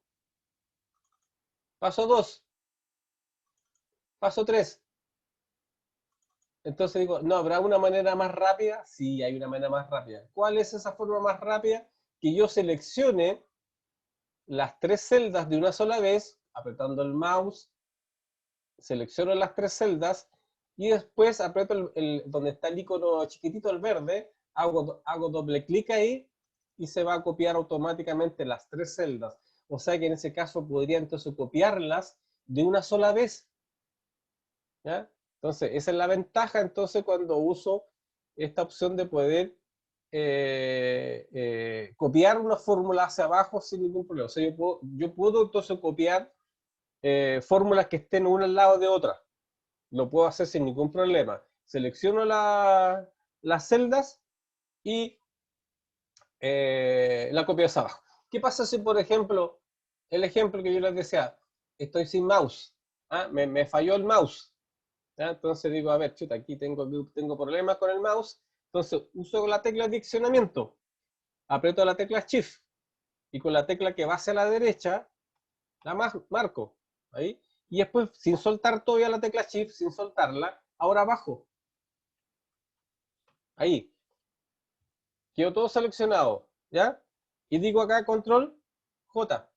paso 2, paso 3. Entonces digo, ¿no habrá una manera más rápida? Sí, hay una manera más rápida. ¿Cuál es esa forma más rápida? Que yo seleccione las tres celdas de una sola vez, apretando el mouse, selecciono las tres celdas y después aprieto donde está el icono chiquitito, el verde, hago doble clic ahí y se va a copiar automáticamente las tres celdas. O sea que en ese caso podría entonces copiarlas de una sola vez. ¿Ya? Entonces, esa es la ventaja entonces cuando uso esta opción de poder copiar una fórmula hacia abajo sin ningún problema. O sea, yo puedo entonces copiar fórmulas que estén una al lado de otra. Lo puedo hacer sin ningún problema. Selecciono las celdas y la copio hacia abajo. ¿Qué pasa si, por ejemplo, el ejemplo que yo les decía, estoy sin mouse? ¿Ah? Me falló el mouse. ¿Ya? Entonces digo, a ver, chuta, aquí tengo problemas con el mouse. Entonces uso la tecla de accionamiento. Aprieto la tecla Shift. Y con la tecla que va hacia la derecha, la marco. Ahí. Y después, sin soltar todavía la tecla Shift, sin soltarla, ahora abajo. Ahí. Quedó todo seleccionado. ¿Ya? Y digo acá Control J.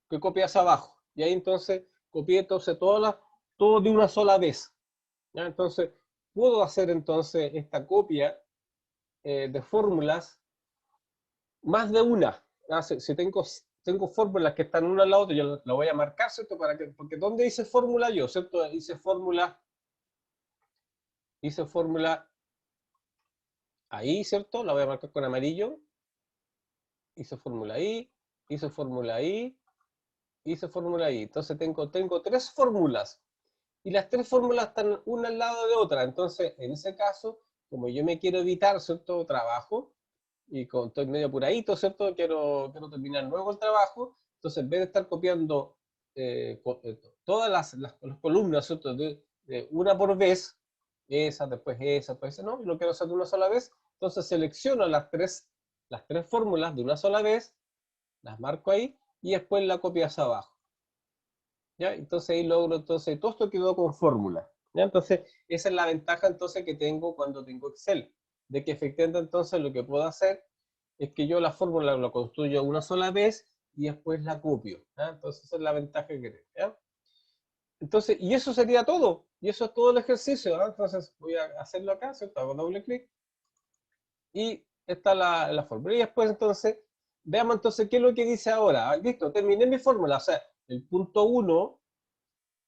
Que copia hacia abajo. Y ahí entonces copié entonces todo de una sola vez. ¿Ya? Entonces, puedo hacer entonces esta copia de fórmulas más de una. Si tengo fórmulas que están una al lado, yo la voy a marcar, ¿cierto? Porque ¿dónde hice fórmula yo, ¿cierto? Hice fórmula ahí, ¿cierto? La voy a marcar con amarillo. Hice fórmula ahí, hice fórmula ahí, hice fórmula ahí. Entonces tengo tres fórmulas. Y las tres fórmulas están una al lado de otra. Entonces, en ese caso, como yo me quiero evitar, ¿cierto? Trabajo, y estoy medio apuradito, ¿cierto? Quiero terminar luego el trabajo. Entonces, en vez de estar copiando todas las columnas, ¿cierto? De una por vez, después esa, no, lo quiero hacer de una sola vez. Entonces, selecciono las tres fórmulas de una sola vez, las marco ahí, y después la copio hacia abajo. ¿Ya? Entonces ahí logro, entonces todo esto quedó con fórmula. ¿Ya? Entonces esa es la ventaja entonces que tengo cuando tengo Excel, de que efectivamente entonces lo que puedo hacer es que yo la fórmula lo construyo una sola vez y después la copio. ¿Ya? Entonces esa es la ventaja que tengo. ¿Ya? Entonces, y eso sería todo, y eso es todo el ejercicio. ¿Ya? Entonces voy a hacerlo acá, ¿cierto? Hago doble clic y está la fórmula. Y después entonces, veamos entonces qué es lo que dice ahora. Listo, terminé mi fórmula, o sea, el punto 1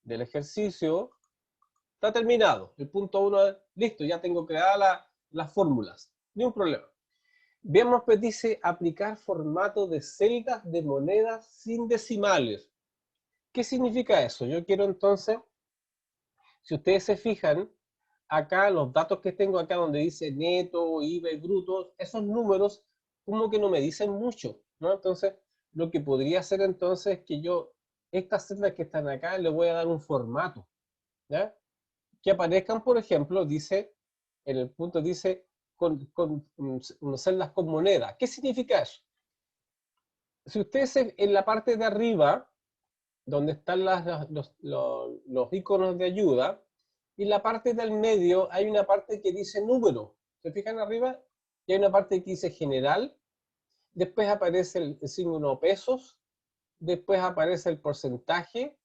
del ejercicio está terminado. El punto 1 es listo, ya tengo creadas las fórmulas. Ni un problema. Veamos, pues dice aplicar formato de celdas de monedas sin decimales. ¿Qué significa eso? Yo quiero entonces, si ustedes se fijan, acá los datos que tengo acá donde dice neto, IVA y bruto, esos números como que no me dicen mucho, ¿no? Entonces, lo que podría hacer entonces es que yo, estas celdas que están acá, le voy a dar un formato, ¿ya? Que aparezcan, por ejemplo, dice, en el punto dice, con celdas con moneda. ¿Qué significa eso? Si ustedes en la parte de arriba, donde están los iconos de ayuda, y en la parte del medio hay una parte que dice número. ¿Se fijan arriba? Y hay una parte que dice general, después aparece el signo pesos, después aparece el porcentaje.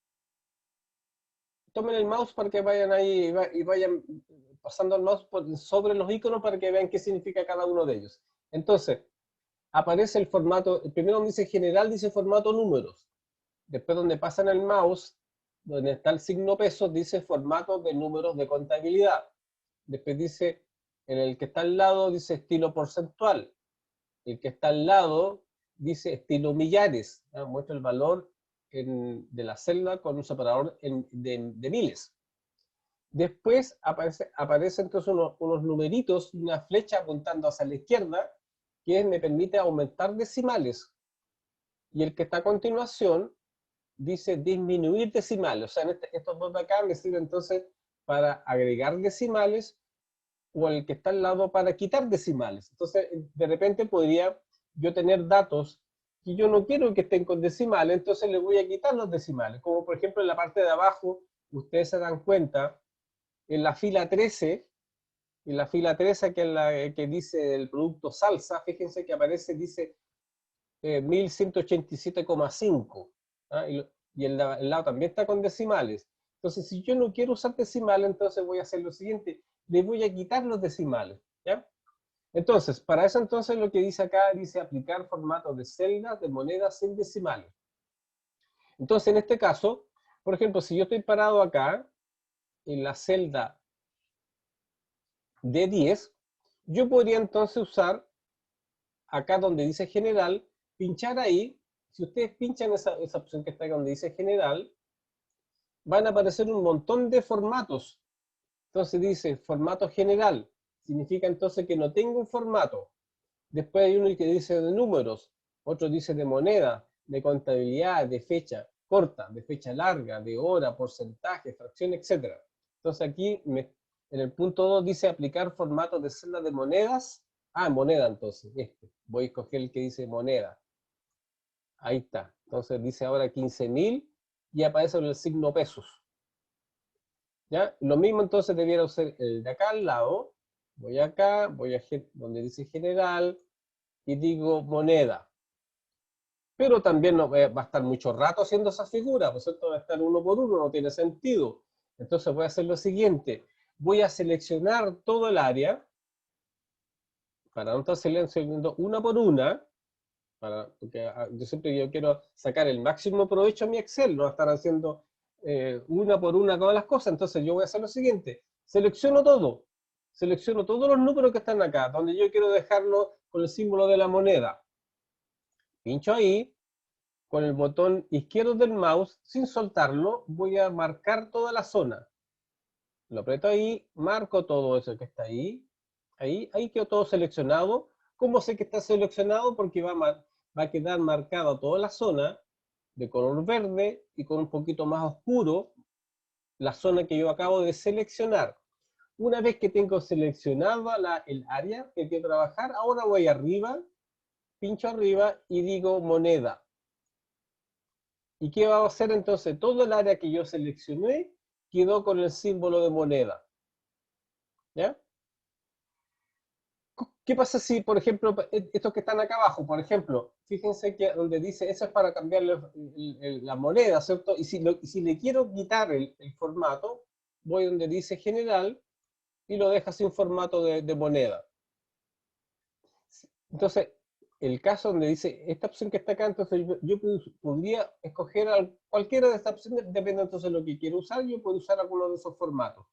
Tomen el mouse para que vayan ahí y vayan pasando el mouse sobre los iconos para que vean qué significa cada uno de ellos. Entonces, aparece el formato, primero donde dice general, dice formato números. Después donde pasan el mouse, donde está el signo pesos, dice formato de números de contabilidad. Después dice, en el que está al lado, dice estilo porcentual. El que está al lado dice estilo millares. ¿Ya? Muestra el valor de la celda con un separador de miles. Después aparece entonces unos numeritos, una flecha apuntando hacia la izquierda, que me permite aumentar decimales. Y el que está a continuación dice disminuir decimales. O sea, estos dos de acá me sirven entonces para agregar decimales, o el que está al lado para quitar decimales. Entonces, de repente podría yo tener datos que yo no quiero que estén con decimales, entonces le voy a quitar los decimales. Como por ejemplo en la parte de abajo, ustedes se dan cuenta, en la fila 13, que es la que dice el producto salsa, fíjense que aparece, dice 1187,5. ¿Ah? Y el lado también está con decimales. Entonces, si yo no quiero usar decimales, entonces voy a hacer lo siguiente, le voy a quitar los decimales. ¿Ya? Entonces, para eso entonces lo que dice acá, dice aplicar formatos de celdas de monedas sin decimales. Entonces, en este caso, por ejemplo, si yo estoy parado acá, en la celda D10, yo podría entonces usar, acá donde dice general, pinchar ahí. Si ustedes pinchan esa opción que está ahí donde dice general, van a aparecer un montón de formatos. Entonces dice formato general, significa entonces que no tengo un formato. Después hay uno que dice de números, otro dice de moneda, de contabilidad, de fecha corta, de fecha larga, de hora, porcentaje, fracción, etc. Entonces aquí en el punto 2 dice aplicar formatos de celda de monedas. Ah, moneda entonces, voy a escoger el que dice moneda. Ahí está. Entonces dice ahora 15.000 y aparece el signo pesos. ¿Ya? Lo mismo entonces debiera ser el de acá al lado. Voy acá, voy a donde dice general y digo moneda. Pero también no va a estar mucho rato haciendo esa figura, por cierto, va a estar uno por uno, no tiene sentido. Entonces voy a hacer lo siguiente. Voy a seleccionar todo el área, para no estar seleccionando una por una, Porque yo quiero sacar el máximo provecho a mi Excel, no estar haciendo una por una todas las cosas. Entonces yo voy a hacer lo siguiente, selecciono todos los números que están acá, donde yo quiero dejarlo con el símbolo de la moneda. Pincho ahí, con el botón izquierdo del mouse, sin soltarlo, voy a marcar toda la zona. Lo aprieto ahí, marco todo eso que está ahí. Ahí quedó todo seleccionado. ¿Cómo sé que está seleccionado? Porque va a quedar marcada toda la zona de color verde y con un poquito más oscuro la zona que yo acabo de seleccionar. Una vez que tengo seleccionada el área que quiero trabajar, ahora voy arriba, pincho arriba y digo moneda. ¿Y qué va a hacer entonces? Todo el área que yo seleccioné quedó con el símbolo de moneda. ¿Ya? ¿Qué pasa si, por ejemplo, estos que están acá abajo, por ejemplo, fíjense que donde dice eso es para cambiarle la moneda, ¿cierto? Y si le quiero quitar el formato, voy donde dice general y lo deja sin formato de moneda. Entonces, el caso donde dice esta opción que está acá, entonces yo podría escoger cualquiera de estas opciones, depende entonces de lo que quiero usar, yo puedo usar alguno de esos formatos.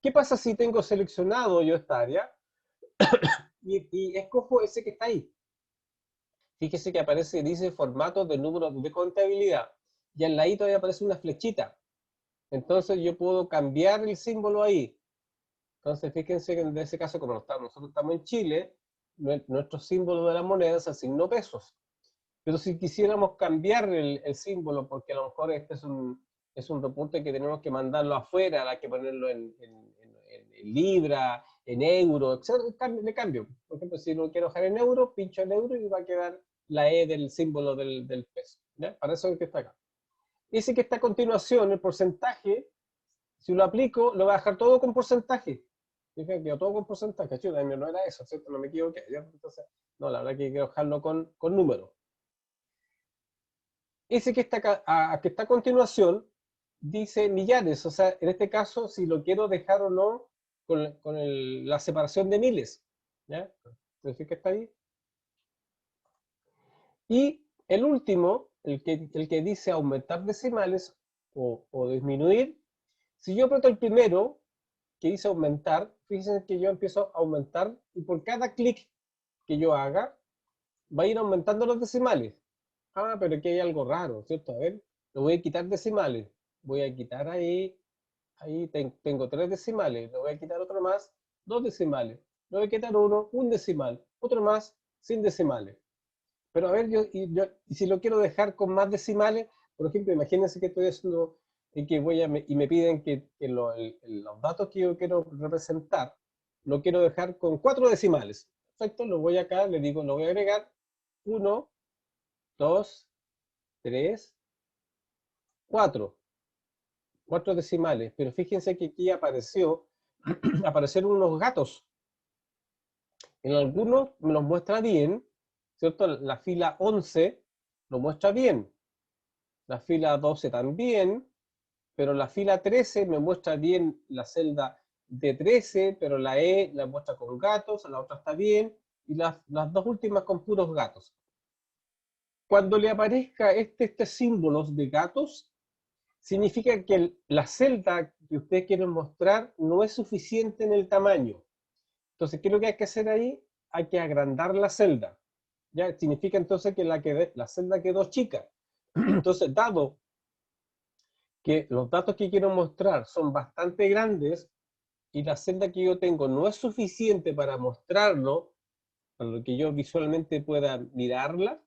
¿Qué pasa si tengo seleccionado yo esta área y escojo ese que está ahí? Fíjese que aparece, dice formato de número de contabilidad, y al ladito ahí aparece una flechita. Entonces yo puedo cambiar el símbolo ahí. Entonces fíjense que en ese caso, como nosotros estamos en Chile, nuestro símbolo de la moneda se asignó pesos. Pero si quisiéramos cambiar el símbolo, porque a lo mejor este es un reporte que tenemos que mandarlo afuera, hay que ponerlo en libra, en euro, etc., le cambio. Por ejemplo, si lo quiero dejar en euro, pincho en euro y va a quedar la E del símbolo del peso. ¿Ya? Para eso es el que está acá. Ese que está a continuación, el porcentaje, si lo aplico, lo va a dejar todo con porcentaje. Fíjense que todo con porcentaje. Chuta, no era eso, ¿cierto? No me equivoqué. ¿Ya? Entonces, no, la verdad que quiero dejarlo con números. Ese que está acá, que está a continuación, dice millares. O sea, en este caso, si lo quiero dejar o no con la separación de miles. ¿Ya? Entonces, que está ahí. Y el último, el que dice aumentar decimales o disminuir, si yo aprieto el primero, que dice aumentar, fíjense que yo empiezo a aumentar y por cada clic que yo haga, va a ir aumentando los decimales. Ah, pero aquí hay algo raro, ¿cierto? A ver, lo voy a quitar decimales. Voy a quitar ahí tengo 3 decimales. Le voy a quitar otro más, 2 decimales. Le voy a quitar uno, un decimal. Otro más, sin decimales. Pero a ver, y si lo quiero dejar con más decimales, por ejemplo, imagínense que estoy haciendo y que y me piden que los datos que yo quiero representar, lo quiero dejar con 4 decimales. Perfecto, lo voy acá, le digo, lo voy a agregar 1, 2, 3, 4. 4 decimales. Pero fíjense que aquí aparecieron unos gatos. En algunos me los muestra bien, ¿cierto? La fila 11 lo muestra bien. La fila 12 también, pero la fila 13 me muestra bien la celda de 13, pero la E la muestra con gatos, la otra está bien, y las dos últimas con puros gatos. Cuando le aparezca este símbolos de gatos, significa que la celda que ustedes quieren mostrar no es suficiente en el tamaño. Entonces, ¿qué es lo que hay que hacer ahí? Hay que agrandar la celda. ¿Ya? Significa entonces que la celda quedó chica. Entonces, dado que los datos que quiero mostrar son bastante grandes y la celda que yo tengo no es suficiente para mostrarlo, para lo que yo visualmente pueda mirarla,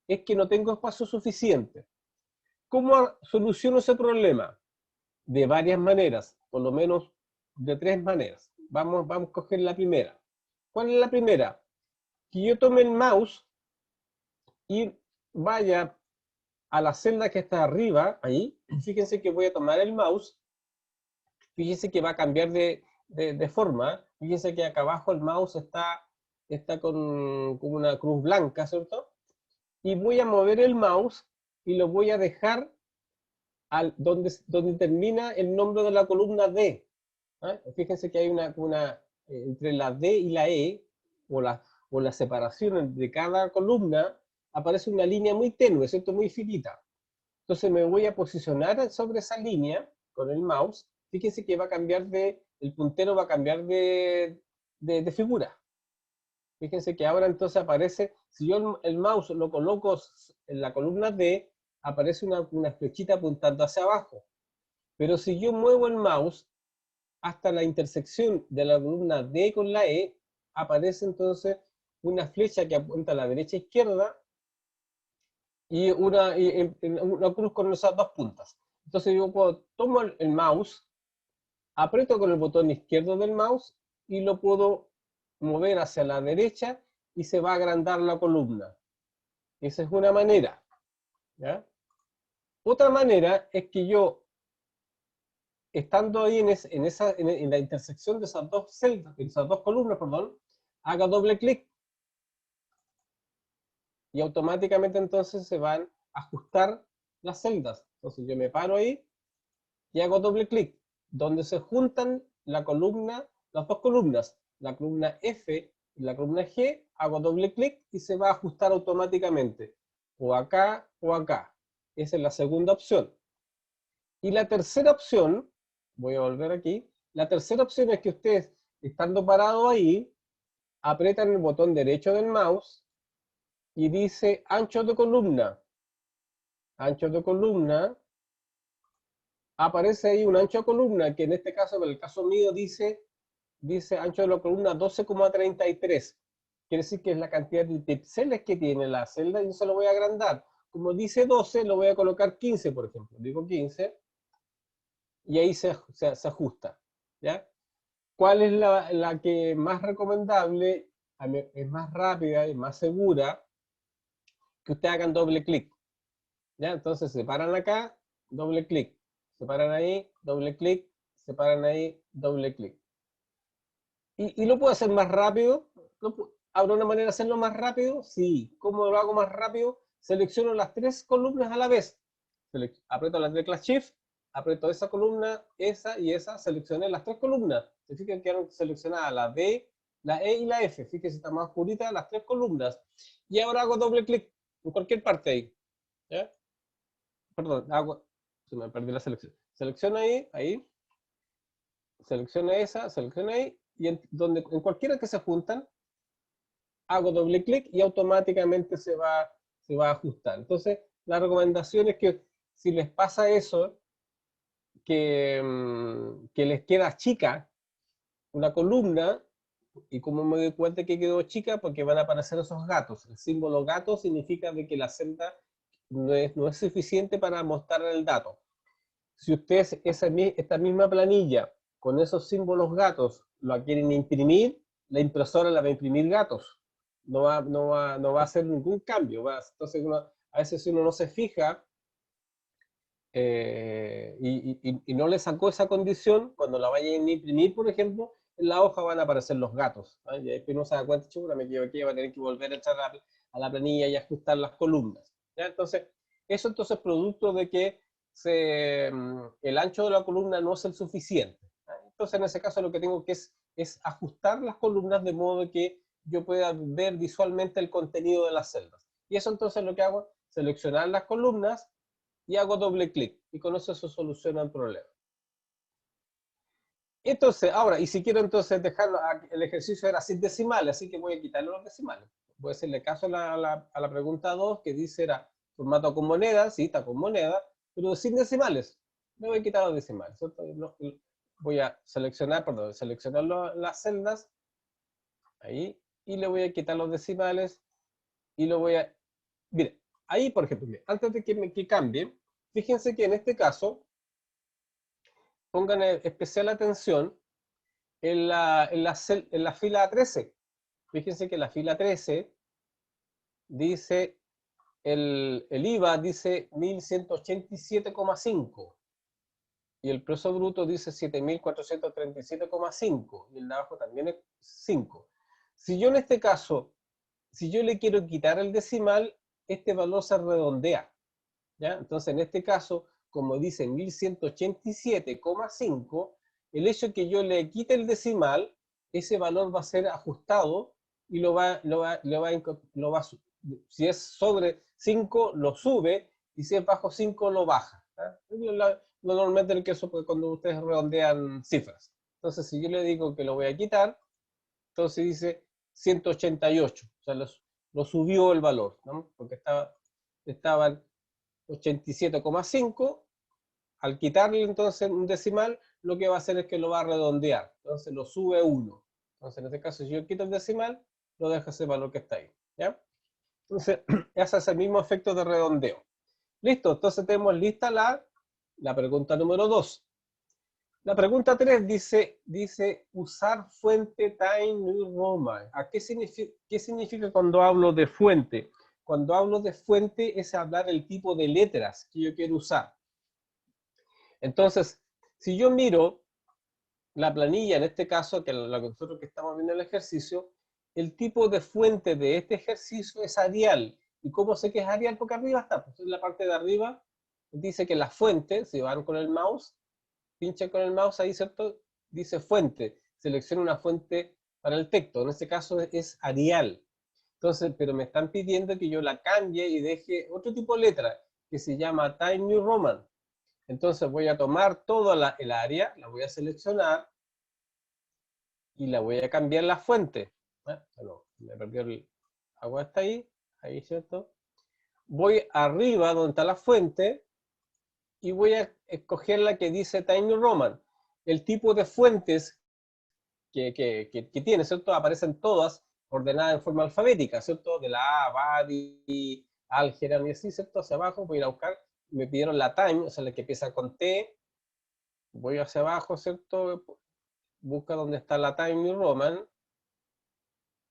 es que no tengo espacio suficiente. ¿Cómo soluciono ese problema? De varias maneras, por lo menos de 3 maneras. Vamos a coger la primera. ¿Cuál es la primera? Que yo tome el mouse y vaya a la celda que está arriba, ahí. Fíjense que voy a tomar el mouse. Fíjense que va a cambiar de forma. Fíjense que acá abajo el mouse está con una cruz blanca, ¿cierto? Y voy a mover el mouse y lo voy a dejar donde termina el nombre de la columna D. ¿Ah? Fíjense que hay entre la D y la E, o la separación de cada columna, aparece una línea muy tenue, ¿cierto? Muy finita. Entonces me voy a posicionar sobre esa línea con el mouse. Fíjense que va a cambiar el puntero va a cambiar de figura. Fíjense que ahora entonces aparece, si yo el mouse lo coloco en la columna D, aparece una flechita apuntando hacia abajo. Pero si yo muevo el mouse hasta la intersección de la columna D con la E, aparece entonces una flecha que apunta a la derecha e izquierda y una cruz con esas dos puntas. Entonces yo tomo el mouse, aprieto con el botón izquierdo del mouse y lo puedo mover hacia la derecha y se va a agrandar la columna. Esa es una manera, ¿ya? Otra manera es que yo, estando ahí en la intersección de esas dos celdas, de esas dos columnas, perdón, haga doble clic y automáticamente entonces se van a ajustar las celdas. Entonces yo me paro ahí y hago doble clic, donde se juntan las dos columnas, la columna F y la columna G, hago doble clic y se va a ajustar automáticamente, o acá o acá. Esa es la segunda opción. Y la tercera opción, voy a volver aquí, la tercera opción es que ustedes, estando parados ahí, aprietan el botón derecho del mouse y dice ancho de columna. Ancho de columna, aparece ahí un ancho de columna, que en este caso, en el caso mío, dice ancho de la columna 12,33. Quiere decir que es la cantidad de píxeles que tiene la celda y yo se lo voy a agrandar. Como dice 12, lo voy a colocar 15, por ejemplo. Digo 15 y ahí se ajusta, ¿ya? ¿Cuál es la que más recomendable? Es más rápida y más segura, que ustedes hagan doble clic, ¿ya? Entonces se paran acá, doble clic, se paran ahí, doble clic, se paran ahí, doble clic. ¿Y lo puedo hacer más rápido? ¿Habrá una manera de hacerlo más rápido? Sí. ¿Cómo lo hago más rápido? Selecciono las tres columnas a la vez. Aprieto la tecla Shift, aprieto esa columna, esa y esa, seleccioné las tres columnas. Se fijan que quedaron seleccionadas la D, la E y la F. Fíjense, está más oscurita las tres columnas. Y ahora hago doble clic en cualquier parte ahí. ¿Ya? Perdón, se me perdí la selección. Selecciono ahí, selecciono esa, selecciono ahí, y en cualquiera que se juntan, hago doble clic y automáticamente se va a ajustar. Entonces, la recomendación es que si les pasa eso, que les queda chica una columna, y como me doy cuenta que quedó chica, porque van a aparecer esos gatos. El símbolo gato significa de que la celda no es suficiente para mostrar el dato. Si ustedes esta misma planilla con esos símbolos gatos la quieren imprimir, la impresora la va a imprimir gatos. No va a hacer ningún cambio. Entonces a veces si uno no se fija y no le sacó esa condición, cuando la vayan a imprimir, por ejemplo, en la hoja van a aparecer los gatos. ¿Ah? Y después uno se da cuenta, chura, me equivoqué, va a tener que volver a entrar a la planilla y ajustar las columnas. ¿Ya? Entonces, eso entonces es producto de que el ancho de la columna no es el suficiente. ¿Ah? Entonces, en ese caso, lo que tengo que es ajustar las columnas de modo que yo pueda ver visualmente el contenido de las celdas. Y eso entonces lo que hago, seleccionar las columnas y hago doble clic. Y con eso se soluciona el problema. Entonces, ahora, y si quiero entonces dejarlo, el ejercicio era sin decimales, así que voy a quitarle los decimales. Voy a hacerle caso a la pregunta 2, que dice era formato con moneda, sí, está con moneda, pero sin decimales. Me voy a quitar los decimales. Voy a seleccionar, las celdas, ahí, y le voy a quitar los decimales, y lo voy a... Mire, ahí, por ejemplo, antes de que cambie, fíjense que en este caso, pongan especial atención en la fila 13. Fíjense que la fila 13 dice, el IVA dice 1.187,5 y el precio bruto dice 7.437,5 y el de abajo también es 5. Si yo en este caso, si yo le quiero quitar el decimal, este valor se redondea, ¿ya? Entonces en este caso, como dice 1.187,5, el hecho de que yo le quite el decimal, ese valor va a ser ajustado y lo va Si es sobre 5, lo sube, y si es bajo 5, lo baja. Normalmente el que eso cuando ustedes redondean cifras. Entonces, si yo le digo que lo voy a quitar, entonces dice 188. O sea, lo subió el valor, ¿no? Porque estaba en 87,5. Al quitarle entonces un decimal, lo que va a hacer es que lo va a redondear. Entonces lo sube 1. Entonces, en este caso, si yo quito el decimal, lo deja ese valor que está ahí. ¿Ya? Entonces, ese es el mismo efecto de redondeo. Listo, entonces tenemos lista la pregunta número 2. La pregunta 3 dice usar fuente Time New Roman. ¿Qué significa cuando hablo de fuente? Cuando hablo de fuente es hablar el tipo de letras que yo quiero usar. Entonces, si yo miro la planilla, en este caso, que la que nosotros que estamos viendo el ejercicio, el tipo de fuente de este ejercicio es Arial. ¿Y cómo sé que es Arial? Porque arriba está, pues en la parte de arriba dice que la fuente, si van con el mouse, pincha con el mouse ahí, ¿cierto? Dice fuente, selecciona una fuente para el texto, en este caso es Arial. Entonces, pero me están pidiendo que yo la cambie y deje otro tipo de letra, que se llama Time New Roman. Entonces voy a tomar toda el área, la voy a seleccionar y la voy a cambiar la fuente. No, me perdió el agua, está ahí, ¿cierto? Voy arriba donde está la fuente y voy a escoger la que dice Time New Roman. El tipo de fuentes que tiene, ¿cierto? Aparecen todas ordenadas en forma alfabética, ¿cierto? De la A, Badi, Algeran y así, ¿cierto? Hacia abajo voy a ir a buscar, me pidieron la Time, o sea, la que empieza con T, voy hacia abajo, ¿cierto? Busca donde está la Time New Roman.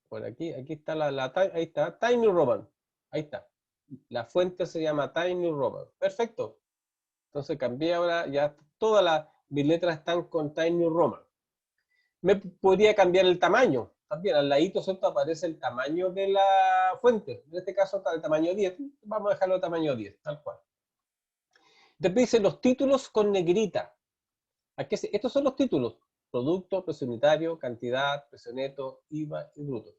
Por aquí está ahí está, Time New Roman. Ahí está. La fuente se llama Time New Roman. Perfecto. Entonces cambié ahora, ya todas mis letras están con Time New Roman. Me podría cambiar el tamaño. También al ladito, ¿cierto? Aparece el tamaño de la fuente. En este caso está el tamaño 10. Vamos a dejarlo de tamaño 10, tal cual. Después dice los títulos con negrita. Estos son los títulos: producto, precio unitario, cantidad, precio neto, IVA y bruto.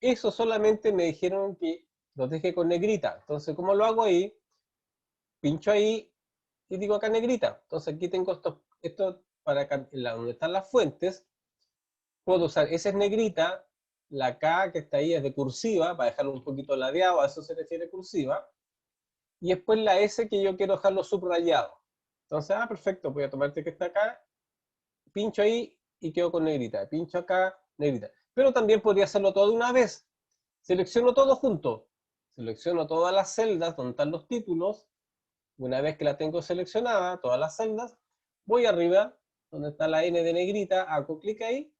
Eso solamente me dijeron que los deje con negrita. Entonces, ¿cómo lo hago ahí? Pincho ahí y digo acá negrita. Entonces aquí tengo esto para donde están las fuentes. Puedo usar, esa es negrita, la K que está ahí es de cursiva, para dejarlo un poquito ladeado, a eso se refiere cursiva. Y después la S que yo quiero dejarlo subrayado. Entonces, perfecto, voy a tomar este que está acá, pincho ahí y quedo con negrita. Pincho acá, negrita. Pero también podría hacerlo todo de una vez. Selecciono todo junto. Selecciono todas las celdas donde están los títulos. Una vez que la tengo seleccionada, todas las celdas, voy arriba, donde está la N de negrita, hago clic ahí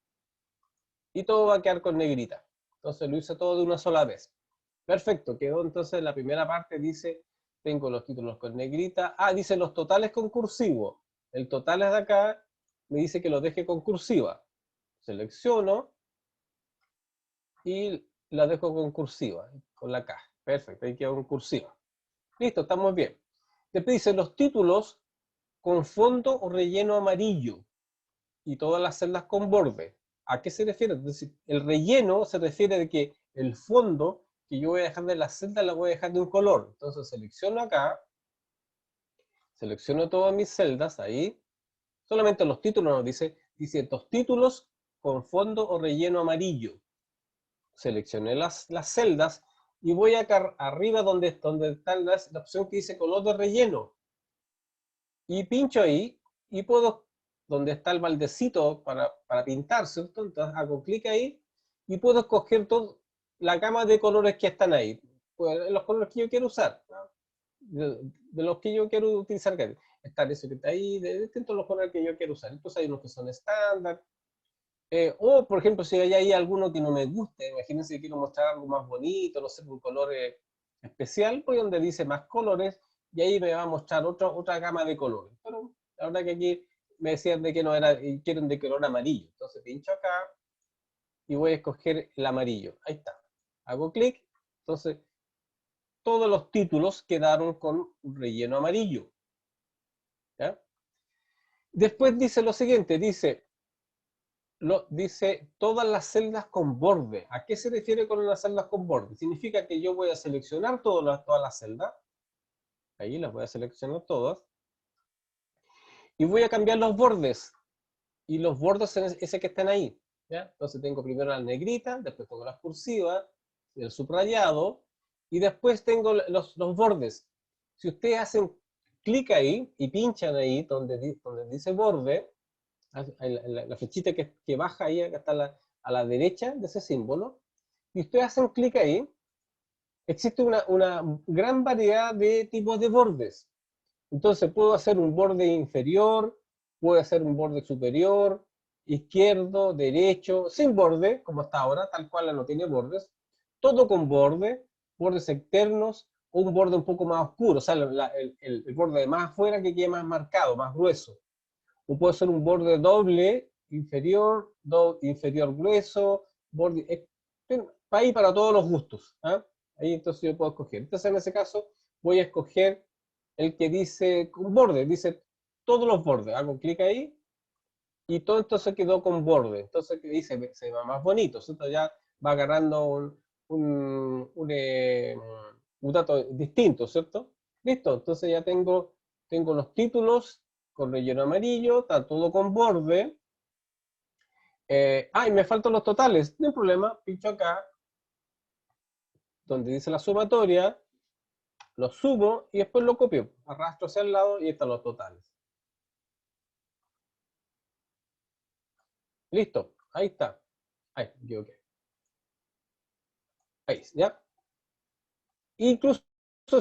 y todo va a quedar con negrita. Entonces lo hice todo de una sola vez. Perfecto, quedó entonces la primera parte, dice, tengo los títulos con negrita. Dice los totales con cursivo. El total es de acá, me dice que lo deje con cursiva. Selecciono y la dejo con cursiva, con la K. Perfecto, ahí quedó con cursiva. Listo, estamos bien. Después dice los títulos con fondo o relleno amarillo y todas las celdas con borde. ¿A qué se refiere? Entonces, el relleno se refiere de que el fondo que yo voy a dejar de la celda la voy a dejar de un color. Entonces selecciono acá, selecciono todas mis celdas ahí, solamente los títulos nos dice los títulos con fondo o relleno amarillo. Seleccioné las celdas y voy acá arriba donde está la opción que dice color de relleno. Y pincho ahí y puedo, donde está el baldecito para pintar, ¿cierto? Entonces hago clic ahí y puedo escoger la gama de colores que están ahí. Pues, los colores que yo quiero usar, ¿no? De los que yo quiero utilizar. Está eso que está ahí, de distintos los colores que yo quiero usar. Entonces hay unos que son estándar. O, por ejemplo, si hay ahí alguno que no me guste, imagínense que quiero mostrar algo más bonito, no sé, un color especial, voy donde dice más colores, y ahí me va a mostrar otra gama de colores. Pero la verdad que aquí me decían de que no era, y quieren de color amarillo. Entonces pincho acá y voy a escoger el amarillo. Ahí está. Hago clic. Entonces, todos los títulos quedaron con un relleno amarillo. ¿Ya? Después dice lo siguiente, dice, dice todas las celdas con borde. ¿A qué se refiere con las celdas con borde? Significa que yo voy a seleccionar todas las celdas. Ahí las voy a seleccionar todas. Y voy a cambiar los bordes. Y los bordes son ese que están ahí. ¿Ya? Entonces tengo primero las negritas, después tengo las cursivas, el subrayado, y después tengo los bordes. Si ustedes hacen clic ahí y pinchan ahí donde dice borde, la flechita que baja ahí, acá está a la derecha de ese símbolo, y ustedes hacen clic ahí, existe una gran variedad de tipos de bordes. Entonces puedo hacer un borde inferior, puedo hacer un borde superior, izquierdo, derecho, sin borde, como está ahora, tal cual no tiene bordes, todo con borde, bordes externos, o un borde un poco más oscuro, o sea, el borde de más afuera que quede más marcado, más grueso. O puede ser un borde doble, inferior, inferior grueso, borde, ahí para todos los gustos. ¿Ah? Ahí entonces yo puedo escoger. Entonces en ese caso voy a escoger el que dice con borde, dice todos los bordes. Hago clic ahí y todo entonces quedó con borde. Entonces que dice, se va más bonito, ¿cierto? Ya va agarrando un dato distinto, ¿cierto? Listo, entonces ya tengo los títulos con relleno amarillo, está todo con borde. Y me faltan los totales, no hay problema, pincho acá, donde dice la sumatoria, lo subo y después lo copio, arrastro hacia el lado y están los totales. Listo, ahí está. Ahí, me equivoqué. Ahí, ¿ya? Incluso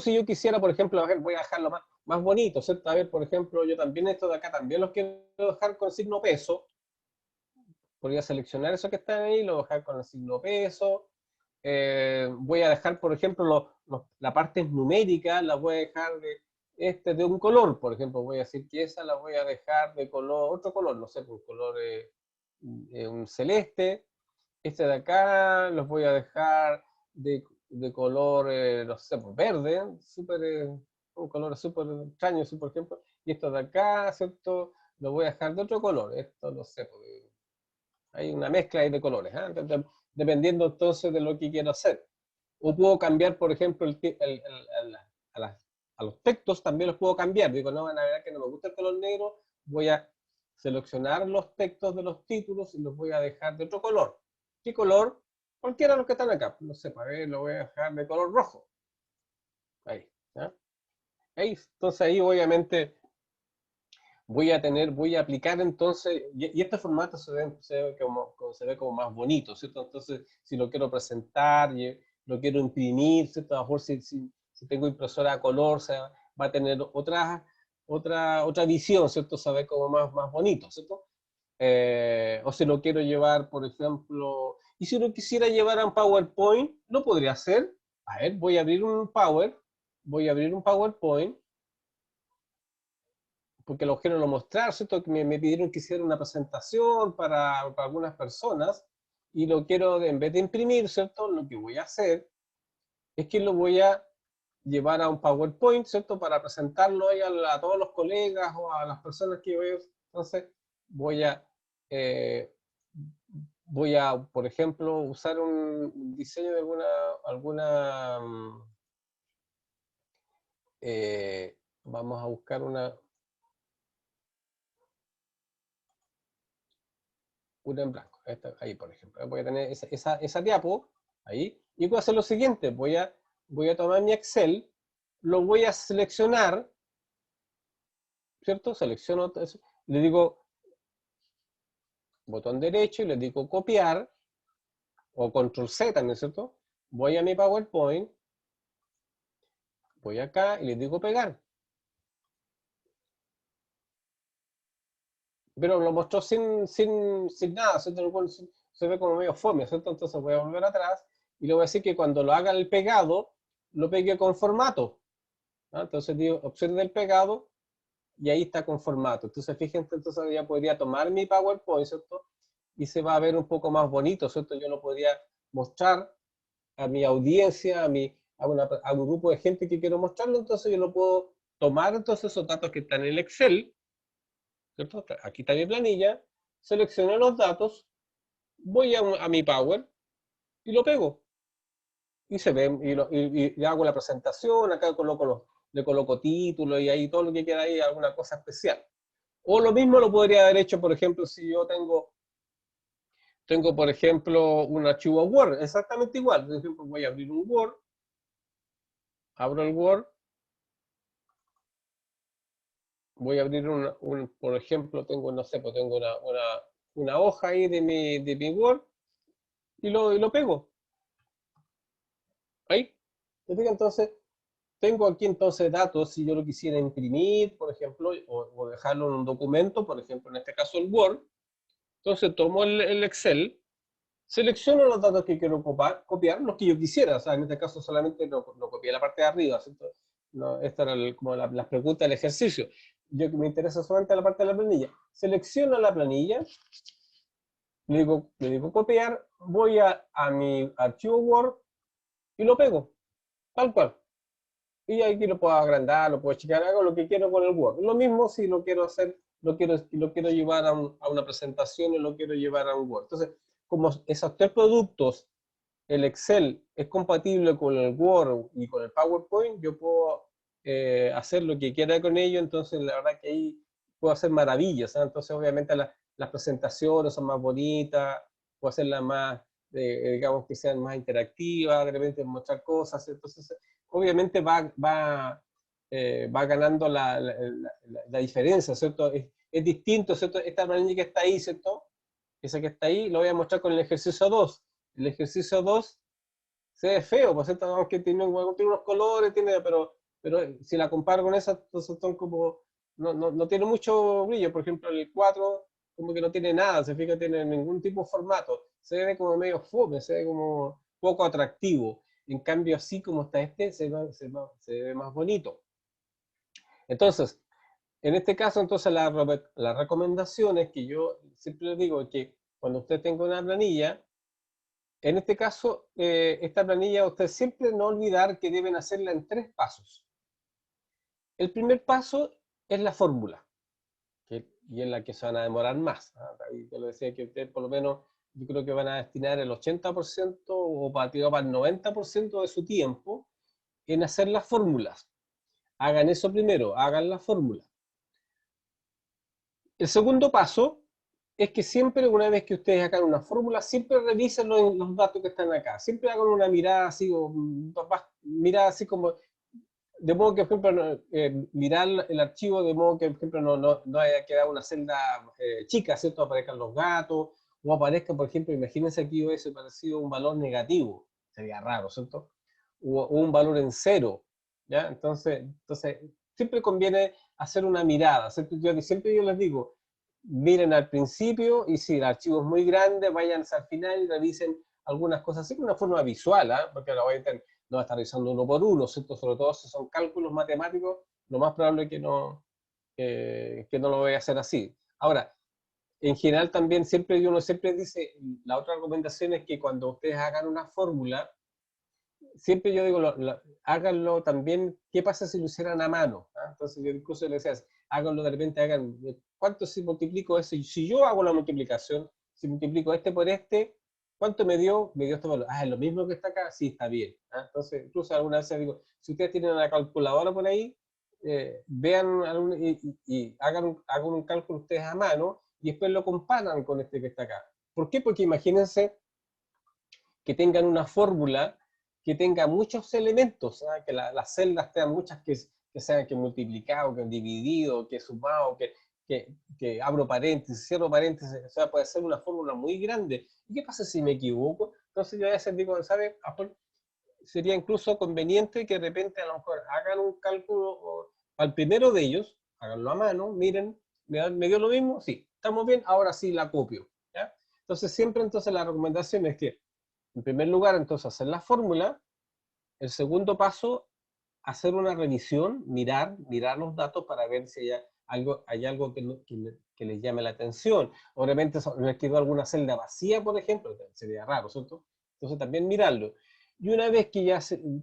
si yo quisiera, por ejemplo, voy a dejarlo más bonito, ¿cierto? A ver, por ejemplo, yo también esto de acá también los quiero dejar con signo peso. Podría seleccionar eso que está ahí, lo voy a dejar con el signo peso. Voy a dejar, por ejemplo, la parte numérica, la voy a dejar de un color, por ejemplo, voy a decir que esa la voy a dejar de color, otro color, no sé, un color un celeste. Este de acá los voy a dejar de color, no sé, pues verde, un color súper extraño, por ejemplo. Y esto de acá, ¿cierto? Lo voy a dejar de otro color. Esto, no sé, pues, hay una mezcla ahí de colores, ¿eh? Dependiendo entonces de lo que quiero hacer. O puedo cambiar, por ejemplo, a los textos también los puedo cambiar. Digo, no, la verdad que no me gusta el color negro, voy a seleccionar los textos de los títulos y los voy a dejar de otro color. ¿Qué color? Cualquiera de los que están acá. No sé, para ver, lo voy a dejar de color rojo. Ahí, ¿ya? Ahí, entonces ahí obviamente voy a aplicar entonces, y este formato se ve como más bonito, ¿cierto? Entonces, si lo quiero presentar, lo quiero imprimir, ¿cierto? A lo mejor si tengo impresora a color, o sea, va a tener otra visión, ¿cierto? Se ve como más bonito, ¿cierto? O si lo quiero llevar, por ejemplo, y si lo quisiera llevar a un PowerPoint, lo podría hacer. A ver, voy a abrir un PowerPoint, porque lo quiero mostrar, ¿cierto? Que me pidieron que hiciera una presentación para algunas personas, y lo quiero, en vez de imprimir, ¿cierto? Lo que voy a hacer es que lo voy a llevar a un PowerPoint, ¿cierto? Para presentarlo ahí a todos los colegas o a las personas que veo. Entonces, eh, por ejemplo, usar un diseño de vamos a buscar una en blanco. Ahí, por ejemplo. Voy a tener esa diapo ahí. Y voy a hacer lo siguiente. Voy a tomar mi Excel, lo voy a seleccionar, ¿cierto? Selecciono eso, le digo botón derecho y le digo copiar, o control Z también, ¿cierto? Voy a mi PowerPoint, voy acá y le digo pegar. Pero lo mostró sin nada, ¿cierto? Se ve como medio fome, ¿cierto? Entonces voy a volver atrás y le voy a decir que cuando lo haga el pegado, lo pegue con formato. ¿Ah? Entonces digo opción del pegado y ahí está con formato. Entonces fíjense, entonces ya podría tomar mi PowerPoint, ¿cierto? Y se va a ver un poco más bonito, ¿cierto? Yo lo podría mostrar a mi audiencia, a un grupo de gente que quiero mostrarlo, entonces yo lo puedo tomar entonces esos datos que están en el Excel, ¿cierto? Aquí está mi planilla, selecciono los datos voy a mi Power y lo pego. Y se ve, y hago la presentación, acá le coloco títulos y ahí todo lo que queda ahí, alguna cosa especial. O lo mismo lo podría haber hecho, por ejemplo, si yo tengo por ejemplo, un archivo Word, exactamente igual. Por ejemplo, voy a abrir un Word, abro el Word, voy a abrir por ejemplo, tengo, no sé, pues tengo una hoja ahí de mi Word y lo pego. Ahí. ¿Te fijas? Entonces, tengo aquí entonces datos, si yo lo quisiera imprimir, por ejemplo, o dejarlo en un documento, por ejemplo, en este caso el Word. Entonces tomo el Excel, selecciono los datos que quiero copiar, los que yo quisiera. O sea, en este caso solamente no copié la parte de arriba, ¿cierto? No, esta era como las preguntas del ejercicio. Yo me interesa solamente la parte de la planilla. Selecciono la planilla, le digo copiar, voy a mi archivo Word y lo pego, tal cual. Y aquí lo puedo agrandar, lo puedo checar, hago lo que quiero con el Word. Lo mismo si lo quiero hacer, lo quiero llevar a una presentación y lo quiero llevar a un Word. Entonces, como esos tres productos, el Excel es compatible con el Word y con el PowerPoint, yo puedo hacer lo que quiera con ello. Entonces la verdad que ahí puedo hacer maravillas, ¿eh? Entonces obviamente las presentaciones son más bonitas, puedo hacerlas más, digamos que sean más interactivas, de repente mostrar cosas. Entonces obviamente va ganando la diferencia, ¿cierto? Es distinto, ¿cierto? Esta planilla que está ahí, ¿cierto? Esa que está ahí, lo voy a mostrar con el ejercicio 2. El ejercicio 2 se ve feo, por cierto, aunque tiene unos colores, pero si la comparo con esa, entonces son como, no tiene mucho brillo. Por ejemplo, el 4 como que no tiene nada, se fija, tiene ningún tipo de formato, se ve como medio fome, se ve como poco atractivo. En cambio, así como está este, se ve más bonito. Entonces, en este caso, entonces, la recomendación es que yo siempre les digo que cuando usted tenga una planilla, en este caso, esta planilla, usted siempre no olvidar que deben hacerla en 3 pasos. El primer paso es la fórmula, y en la que se van a demorar más. Ahí yo le decía que ustedes por lo menos, yo creo que van a destinar el 80% o para el 90% de su tiempo en hacer las fórmulas. Hagan eso primero, hagan la fórmula. El segundo paso es que siempre, una vez que ustedes hagan una fórmula, siempre revisen los datos que están acá. Siempre hagan una mirada así, mirada así como, de modo que, por ejemplo, mirar el archivo de modo que, por ejemplo, no haya quedado una celda chica, ¿cierto? Aparezcan los gatos, o aparezca, por ejemplo, imagínense aquí hubiese aparecido un valor negativo, sería raro, ¿cierto? O un valor en cero, ¿ya? Entonces, siempre conviene hacer una mirada, ¿cierto? Siempre yo les digo, miren al principio y si el archivo es muy grande, vayan al final y revisen algunas cosas así de una forma visual, ¿eh? Porque no va a estar revisando uno por uno, ¿cierto? Sobre todo si son cálculos matemáticos, lo más probable es que no lo voy a hacer así. Ahora, en general también uno siempre dice, la otra recomendación es que cuando ustedes hagan una fórmula, siempre yo digo, háganlo también, ¿qué pasa si lo hicieran a mano? ¿Ah? Entonces yo incluso le decía, háganlo de repente, ¿cuánto si multiplico eso? Y si yo hago la multiplicación, si multiplico este por este, ¿cuánto me dio? Me dio este valor. Ah, es lo mismo que está acá, sí, está bien. ¿Ah? Entonces, incluso alguna vez digo, si ustedes tienen una calculadora por ahí, vean y hagan un cálculo ustedes a mano y después lo comparan con este que está acá. ¿Por qué? Porque imagínense que tengan una fórmula que tenga muchos elementos, ¿sabes? Que las celdas tengan muchas que sean que multiplicado, que dividido, que sumado, que abro paréntesis, cierro paréntesis. O sea, puede ser una fórmula muy grande. ¿Y qué pasa si me equivoco? Entonces yo a veces digo, ¿sabes? Sería incluso conveniente que de repente a lo mejor hagan un cálculo al primero de ellos, háganlo a mano, miren, ¿me dio lo mismo? Sí, estamos bien, ahora sí la copio. ¿Ya? Entonces siempre entonces la recomendación es que en primer lugar, entonces, hacer la fórmula. El segundo paso, hacer una revisión, mirar los datos para ver si hay algo que les llame la atención. Obviamente, no quedó alguna celda vacía, por ejemplo, sería raro, ¿cierto? Entonces, también mirarlo. Y una vez que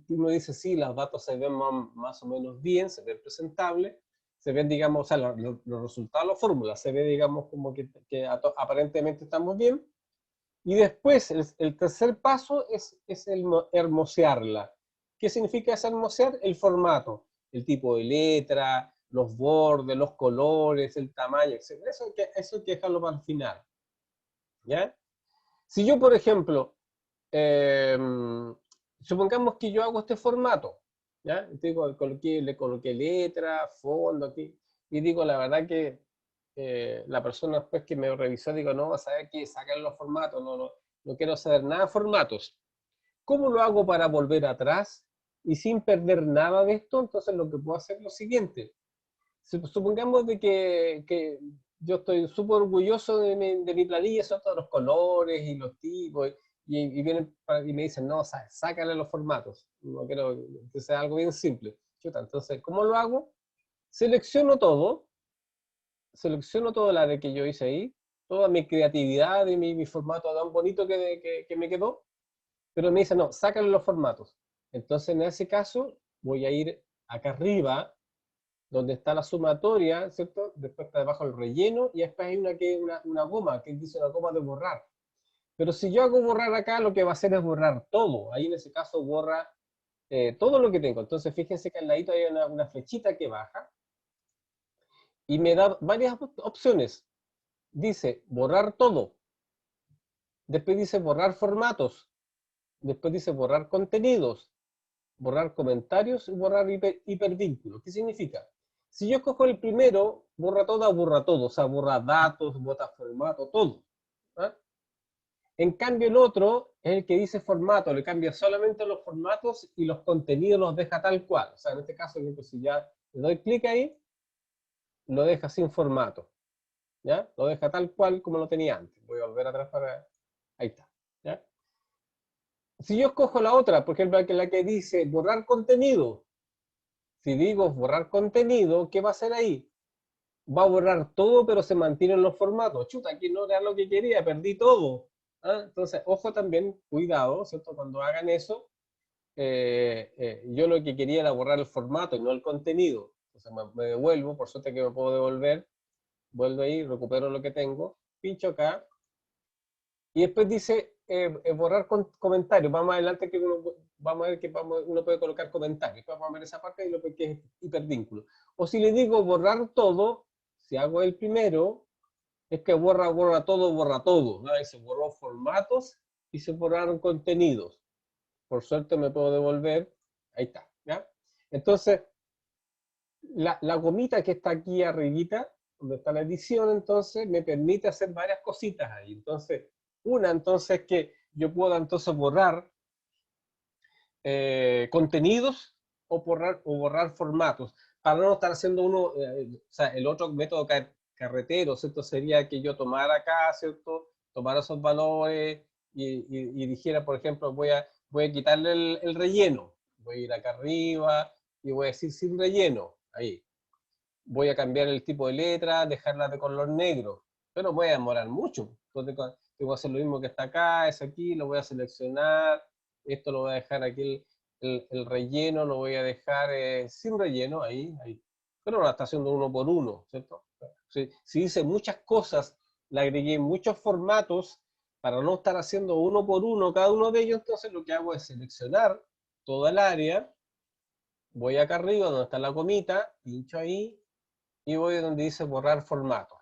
uno dice, sí, los datos se ven más o menos bien, se ven presentables, se ven, digamos, o sea, los resultados de la fórmula, se ve, digamos, como que aparentemente estamos bien. Y después, el tercer paso es hermosearla. ¿Qué significa hermosear? El formato, el tipo de letra, los bordes, los colores, el tamaño, etc. Eso hay que dejarlo para el final. ¿Ya? Si yo, por ejemplo, eh, supongamos que yo hago este formato, ¿ya? Le coloqué letra, fondo aquí, y digo, la verdad que la persona después que me revisó, digo, no, ¿sabes qué? Sacar los formatos, no quiero saber nada de formatos. ¿Cómo lo hago para volver atrás y sin perder nada de esto? Entonces lo que puedo hacer es lo siguiente. Supongamos de que yo estoy súper orgulloso de mi planilla, son todos los colores y los tipos, y vienen y me dicen, no, sácale los formatos. No quiero que sea algo bien simple. Chuta, entonces, ¿cómo lo hago? Selecciono todo, selecciono todo el área que yo hice ahí, toda mi creatividad y mi formato tan bonito que me quedó, pero me dice, no, sácale los formatos. Entonces, en ese caso, voy a ir acá arriba, donde está la sumatoria, ¿cierto? Después está debajo el relleno, y después hay una goma, que dice una goma de borrar. Pero si yo hago borrar acá, lo que va a hacer es borrar todo. Ahí en ese caso borra todo lo que tengo. Entonces, fíjense que al ladito hay una flechita que baja, y me da varias opciones. Dice borrar todo, después dice borrar formatos, después dice borrar contenidos, borrar comentarios y borrar hipervínculos. ¿Qué significa? Si yo cojo el primero, borra todo, o sea, borra datos, borra formato, todo. ¿Ah? En cambio, el otro es el que dice formato, le cambia solamente los formatos y los contenidos los deja tal cual. O sea, en este caso, si ya le doy clic ahí, lo deja sin formato. ¿Ya? Lo deja tal cual como lo tenía antes. Voy a volver atrás para... Ahí está. ¿Ya? Si yo escojo la otra, por ejemplo, la que dice borrar contenido, si digo borrar contenido, ¿qué va a hacer ahí? Va a borrar todo, pero se mantienen los formatos. Chuta, aquí no era lo que quería, perdí todo. ¿Ah? Entonces, ojo también, cuidado, ¿cierto? Cuando hagan eso, yo lo que quería era borrar el formato y no el contenido. Entonces me devuelvo, por suerte que me puedo devolver, vuelvo ahí, recupero lo que tengo, pincho acá, y después dice borrar comentarios. Vamos adelante que vamos a ver que uno puede colocar comentarios. Vamos a ver esa parte y lo que es hipervínculo. O si le digo borrar todo, si hago el primero, es que borra todo, borra todo. ¿No? Ahí se borró formatos y se borraron contenidos. Por suerte me puedo devolver. Ahí está. ¿Ya? Entonces, la gomita que está aquí arribita, donde está la edición, entonces me permite hacer varias cositas ahí. Entonces, entonces que yo pueda entonces borrar contenidos o borrar formatos, para no estar haciendo o sea, el otro método carretero, ¿cierto? Sería que yo tomara acá, ¿cierto? Tomara esos valores y dijera, por ejemplo, voy a quitarle el relleno, voy a ir acá arriba y voy a decir sin relleno, ahí. Voy a cambiar el tipo de letra, dejarla de color negro, pero voy a demorar mucho. Entonces, tengo que hacer lo mismo que está acá, es aquí, lo voy a seleccionar, esto lo voy a dejar aquí, el relleno lo voy a dejar sin relleno, ahí. Pero lo está haciendo uno por uno, ¿cierto? Si hice muchas cosas, le agregué muchos formatos para no estar haciendo uno por uno cada uno de ellos, entonces lo que hago es seleccionar toda el área, voy acá arriba donde está la comita, pincho ahí, y voy a donde dice borrar formato.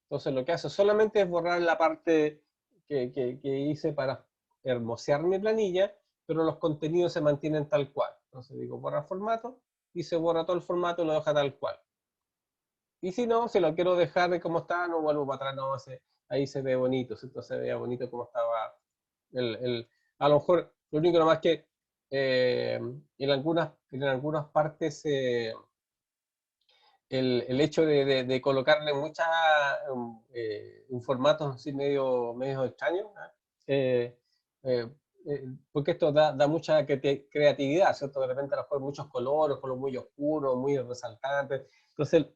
Entonces lo que hace solamente es borrar la parte que hice para hermosear mi planilla, pero los contenidos se mantienen tal cual. Entonces digo borrar formato y se borra todo el formato y lo deja tal cual. Y si no, si lo quiero dejar como está, no vuelvo para atrás, no, ahí se ve bonito, entonces se veía bonito como estaba a lo mejor, lo único nomás que en algunas partes el hecho de colocarle un formato así medio extraño, ¿no? eh, eh, porque esto da mucha creatividad, ¿cierto? De repente a lo mejor muchos colores muy oscuros, muy resaltantes. Entonces,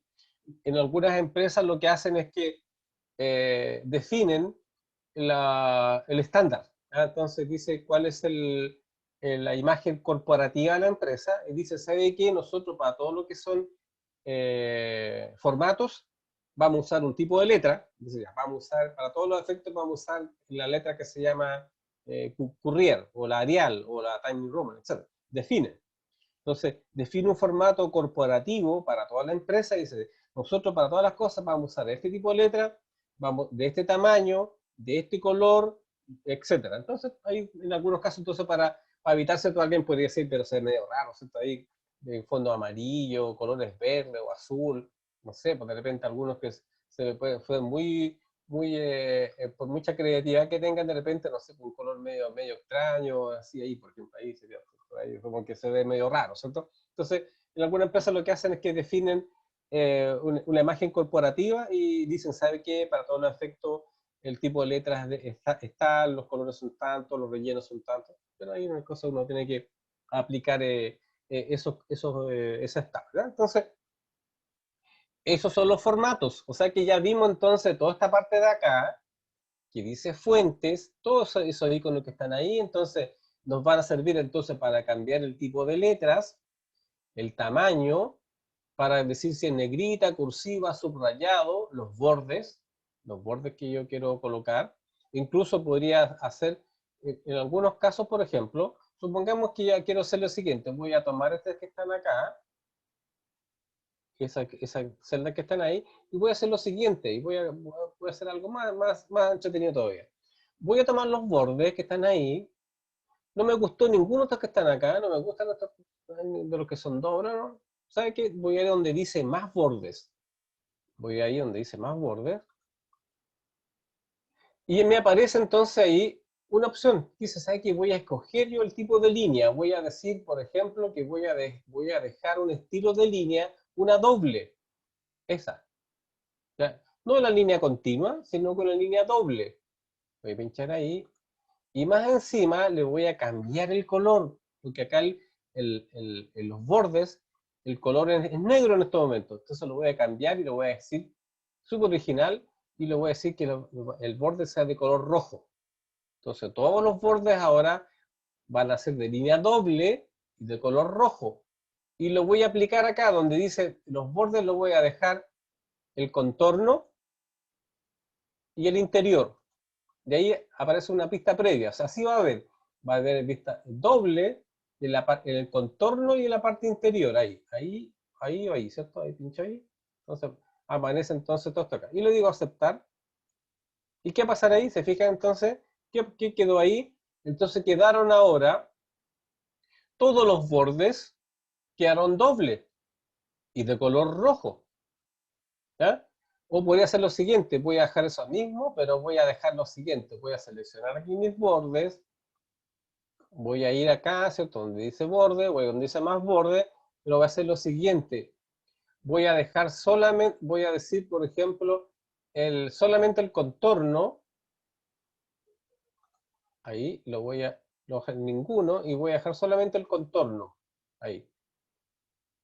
en algunas empresas lo que hacen es que definen el estándar. ¿Ah? Entonces dice cuál es la imagen corporativa de la empresa y dice, ¿sabe qué? Nosotros para todo lo que son formatos, vamos a usar un tipo de letra, entonces ya, vamos a usar, para todos los efectos vamos a usar la letra que se llama Courier, o la Arial, o la Times Roman, etc. Define. Entonces, define un formato corporativo para toda la empresa y dice, nosotros para todas las cosas vamos a usar este tipo de letra, vamos, de este tamaño, de este color, etcétera. Entonces, hay en algunos casos, entonces, para evitarse, alguien podría decir, pero se ve medio raro, ¿cierto? Ahí, de fondo amarillo, colores verde o azul, no sé, pues de repente algunos que se fue por mucha creatividad que tengan, de repente, no sé, un color medio extraño, así ahí, por ejemplo, ahí sería, ahí como que se ve medio raro, ¿cierto? Entonces, en algunas empresas lo que hacen es que definen una imagen corporativa y dicen, ¿sabe qué? Para todos los efectos, el tipo de letras está, los colores son tantos, los rellenos son tantos, pero ahí una cosa uno tiene que aplicar esas tablas, ¿verdad? Entonces, esos son los formatos, o sea que ya vimos entonces toda esta parte de acá, que dice fuentes, todos esos iconos que están ahí, entonces nos van a servir entonces para cambiar el tipo de letras, el tamaño, para decir si es negrita, cursiva, subrayado, los bordes que yo quiero colocar. Incluso podría hacer, en algunos casos, por ejemplo, supongamos que ya quiero hacer lo siguiente, voy a tomar estas que están acá, esa celda que están ahí, y voy a hacer lo siguiente, y voy a hacer algo más entretenido todavía. Voy a tomar los bordes que están ahí, no me gustó ninguno de estos que están acá, no me gustan estos de los que son dobles, ¿no? ¿Sabe qué? Voy a ir donde dice más bordes. Voy ahí donde dice más bordes. Y me aparece entonces ahí una opción. Dice, ¿sabe qué? Voy a escoger yo el tipo de línea. Voy a decir, por ejemplo, que voy a dejar un estilo de línea, una doble. Esa. ¿Ya? No la línea continua, sino con la línea doble. Voy a pinchar ahí. Y más encima le voy a cambiar el color. Porque acá en los bordes, el color es negro en este momento. Entonces lo voy a cambiar y lo voy a decir súper original. Y le voy a decir que el borde sea de color rojo. Entonces todos los bordes ahora van a ser de línea doble y de color rojo. Y lo voy a aplicar acá donde dice los bordes, lo voy a dejar el contorno y el interior. De ahí aparece una pista previa. O sea, así va a haber vista doble en el contorno y en la parte interior. Ahí, ¿cierto? Ahí pincho ahí. Entonces aparece entonces todo esto acá. Y le digo aceptar. ¿Y qué pasará ahí? ¿Se fijan entonces? ¿Qué quedó ahí? Entonces quedaron ahora todos los bordes quedaron doble y de color rojo. ¿Ya? O podría hacer lo siguiente, voy a dejar eso mismo, pero voy a dejar lo siguiente. Voy a seleccionar aquí mis bordes, voy a ir acá, ¿cierto? Donde dice borde, voy a donde dice más borde, pero voy a hacer lo siguiente. Voy a dejar solamente, voy a decir, por ejemplo, solamente el contorno. Ahí lo voy a no dejar ninguno y voy a dejar solamente el contorno. Ahí.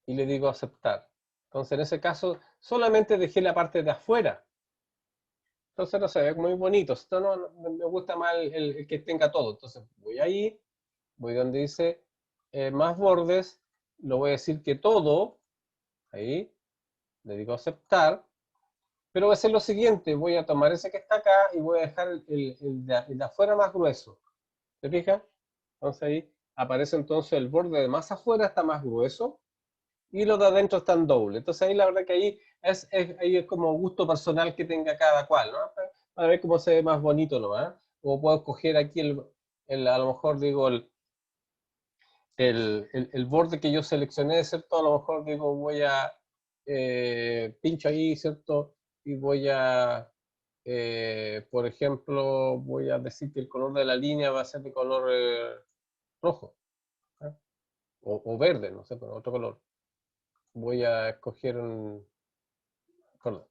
Y le digo aceptar. Entonces, en ese caso, solamente dejé la parte de afuera. Entonces no se ve muy bonito. Esto me gusta más el que tenga todo. Entonces voy ahí, voy donde dice más bordes, lo voy a decir que todo, ahí, le digo aceptar, pero voy a hacer lo siguiente, voy a tomar ese que está acá y voy a dejar el de afuera más grueso. ¿Se fija? Entonces ahí aparece entonces el borde de más afuera está más grueso y los de adentro están doble. Entonces ahí la verdad que ahí es como gusto personal que tenga cada cual, ¿no? Para ver cómo se ve más bonito nomás. O puedo escoger aquí a lo mejor digo el borde que yo seleccioné, ¿cierto? A lo mejor digo voy a pincho ahí, ¿cierto? Y voy a por ejemplo, voy a decir que el color de la línea va a ser de color rojo, ¿eh? O verde, no sé, pero otro color. Voy a escoger perdón,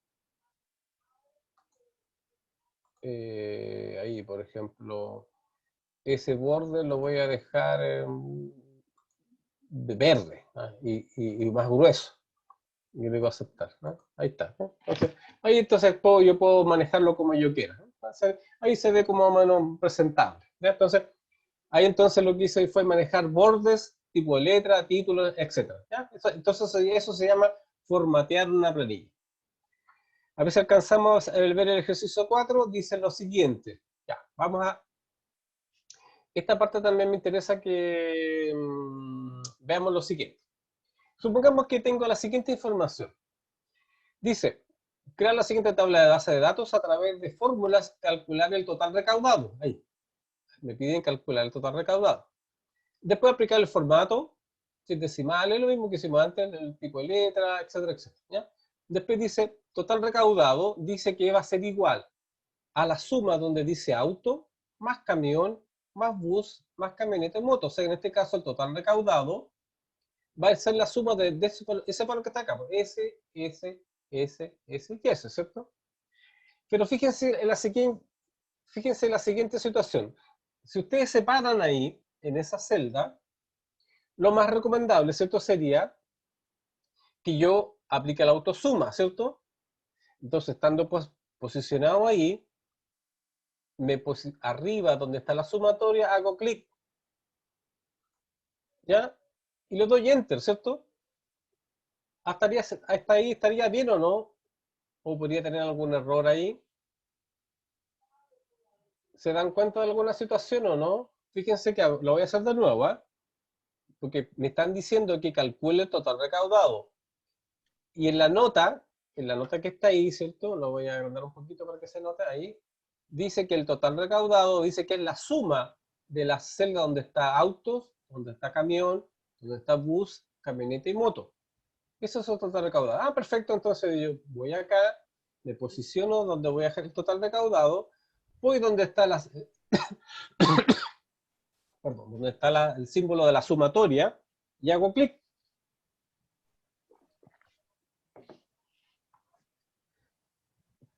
ahí, por ejemplo, ese borde lo voy a dejar de verde, ¿ah? Y más grueso. Y le digo aceptar, ¿no? Ahí está, ¿no? Entonces, ahí entonces yo puedo manejarlo como yo quiera, ¿no? Entonces, ahí se ve como más o menos presentable, ¿ya? Entonces, ahí entonces lo que hice fue manejar bordes, tipo de letra, títulos, etc. ¿Ya? Entonces eso se llama formatear una planilla. A ver si alcanzamos a ver el ejercicio 4, dice lo siguiente. Ya, vamos a... Esta parte también me interesa que veamos lo siguiente. Supongamos que tengo la siguiente información. Dice, crear la siguiente tabla de base de datos a través de fórmulas, calcular el total recaudado. Ahí, me piden calcular el total recaudado. Después aplicar el formato, si es decimal, es lo mismo que hicimos antes, el tipo de letra, etcétera, etcétera. ¿Ya? Después dice, total recaudado, dice que va a ser igual a la suma donde dice auto, más camión, más bus, más camioneta y moto. O sea, en este caso el total recaudado va a ser la suma de ese valor que está acá. S, S, S y S, ¿cierto? Pero fíjense en la siguiente situación. Si ustedes se paran ahí, en esa celda, lo más recomendable, ¿cierto? Sería que yo aplique la autosuma, ¿cierto? Entonces, estando posicionado ahí, arriba donde está la sumatoria, hago clic, ¿ya? Y le doy Enter, ¿cierto? Hasta ahí estaría bien o no, o podría tener algún error ahí. ¿Se dan cuenta de alguna situación o no? Fíjense que lo voy a hacer de nuevo, ¿eh? Porque me están diciendo que calcule el total recaudado. Y en la nota que está ahí, ¿cierto? Lo voy a agrandar un poquito para que se note ahí. Dice que el total recaudado, dice que es la suma de la celda donde está autos, donde está camión, donde está bus, camioneta y moto. Eso es el total recaudado. Ah, perfecto, entonces yo voy acá, me posiciono donde voy a hacer el total recaudado, voy donde está perdón, donde está el símbolo de la sumatoria y hago clic.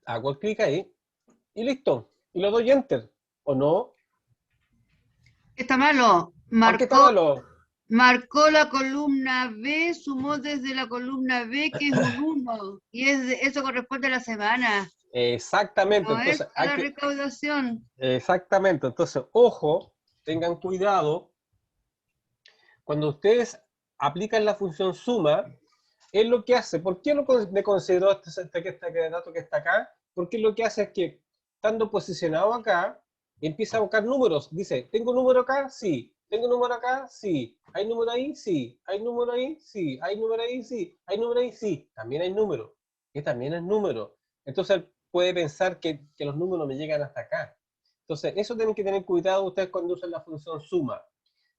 Hago el clic ahí y listo. Y le doy enter. ¿O no? Está malo. Aunque está malo. Marcó la columna B, sumó desde la columna B, que es un 1. Y eso corresponde a la semana. Exactamente. No Entonces, es a la recaudación. Exactamente. Entonces, ojo, tengan cuidado. Cuando ustedes aplican la función suma, es lo que hace. ¿Por qué me considero este dato que está acá? Porque lo que hace es que, estando posicionado acá, empieza a buscar números. Dice, ¿tengo número acá? Sí. ¿Tengo número acá? Sí. ¿Hay número ahí? Sí. ¿Hay número ahí? Sí. ¿Hay número ahí? Sí. ¿Hay número ahí? Sí. También hay número. Que también es número. Entonces puede pensar que los números me llegan hasta acá. Entonces, eso tienen que tener cuidado ustedes cuando usan la función suma.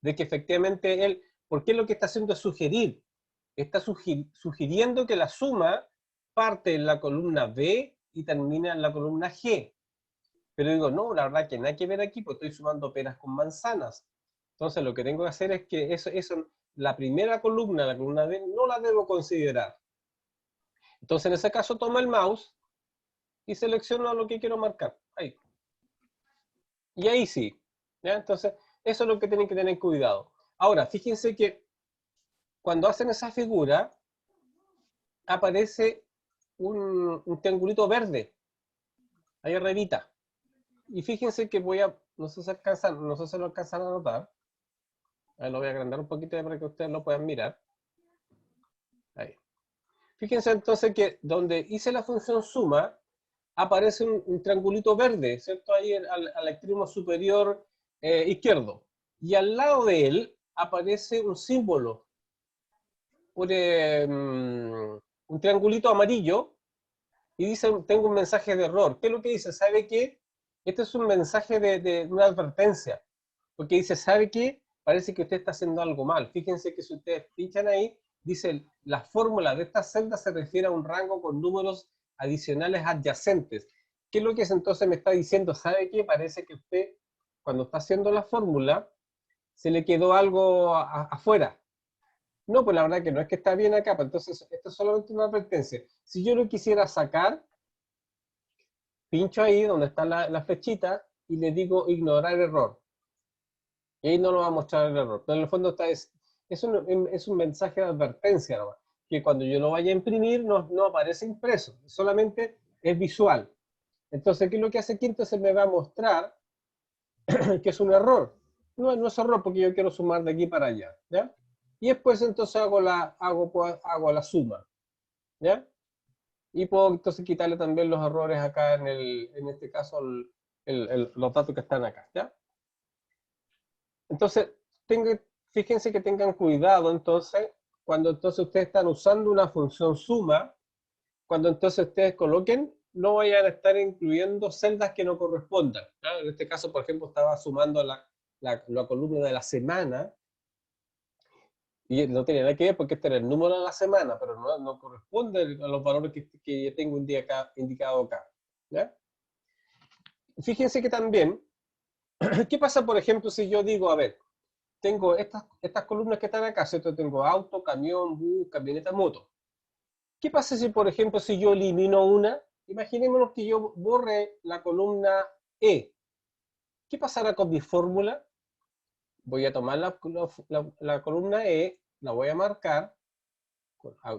De que efectivamente él, porque lo que está haciendo es sugerir. Está sugiriendo que la suma parte en la columna B y termina en la columna G. Pero digo, no, la verdad que nada que ver aquí, porque estoy sumando peras con manzanas. Entonces lo que tengo que hacer es que la primera columna, la columna B, no la debo considerar. Entonces en ese caso tomo el mouse y selecciono lo que quiero marcar. Ahí. Y ahí sí. ¿Ya? Entonces eso es lo que tienen que tener cuidado. Ahora, fíjense que cuando hacen esa figura, aparece un triangulito verde, ahí arribita. Y fíjense que no sé si lo alcanzan a notar. Ahí lo voy a agrandar un poquito para que ustedes lo puedan mirar. Ahí. Fíjense entonces que donde hice la función suma, aparece un triangulito verde, ¿cierto? Ahí al extremo superior izquierdo. Y al lado de él aparece un símbolo, un triangulito amarillo, y dice, tengo un mensaje de error. ¿Qué es lo que dice? ¿Sabe qué? Este es un mensaje de una advertencia, porque dice, ¿sabe qué? Parece que usted está haciendo algo mal. Fíjense que si ustedes pinchan ahí, dice, la fórmula de esta celda se refiere a un rango con números adicionales adyacentes. ¿Qué es lo que entonces me está diciendo? ¿Sabe qué? Parece que usted, cuando está haciendo la fórmula, se le quedó algo afuera. No, pues la verdad que no es que está bien acá, pero entonces esto es solamente una advertencia. Si yo lo quisiera sacar, pincho ahí donde está la flechita y le digo ignorar error. Y ahí no nos va a mostrar el error. Pero en el fondo es un mensaje de advertencia, ¿no? Que cuando yo lo vaya a imprimir no aparece impreso, solamente es visual. Entonces, ¿qué es lo que hace aquí? Entonces me va a mostrar que es un error. No es error porque yo quiero sumar de aquí para allá, ¿ya? Y después entonces hago la suma, ¿ya? y puedo entonces quitarle también los errores acá en este caso los datos que están acá, ¿ya? Entonces, fíjense que tengan cuidado entonces, cuando entonces ustedes están usando una función suma, cuando entonces ustedes coloquen, no vayan a estar incluyendo celdas que no correspondan, ¿ya? En este caso, por ejemplo, estaba sumando la columna de la semana, y no tiene nada que ver porque este era el número de la semana, pero no corresponde a los valores que tengo indicado acá, ¿ya? Fíjense que también, ¿qué pasa, por ejemplo, si yo digo, a ver, tengo estas columnas que están acá, ¿cierto? Tengo auto, camión, bus, camioneta, moto. ¿Qué pasa si, por ejemplo, si yo elimino una? Imaginémonos que yo borre la columna E. ¿Qué pasará con mi fórmula? Voy a tomar la columna E, la voy a marcar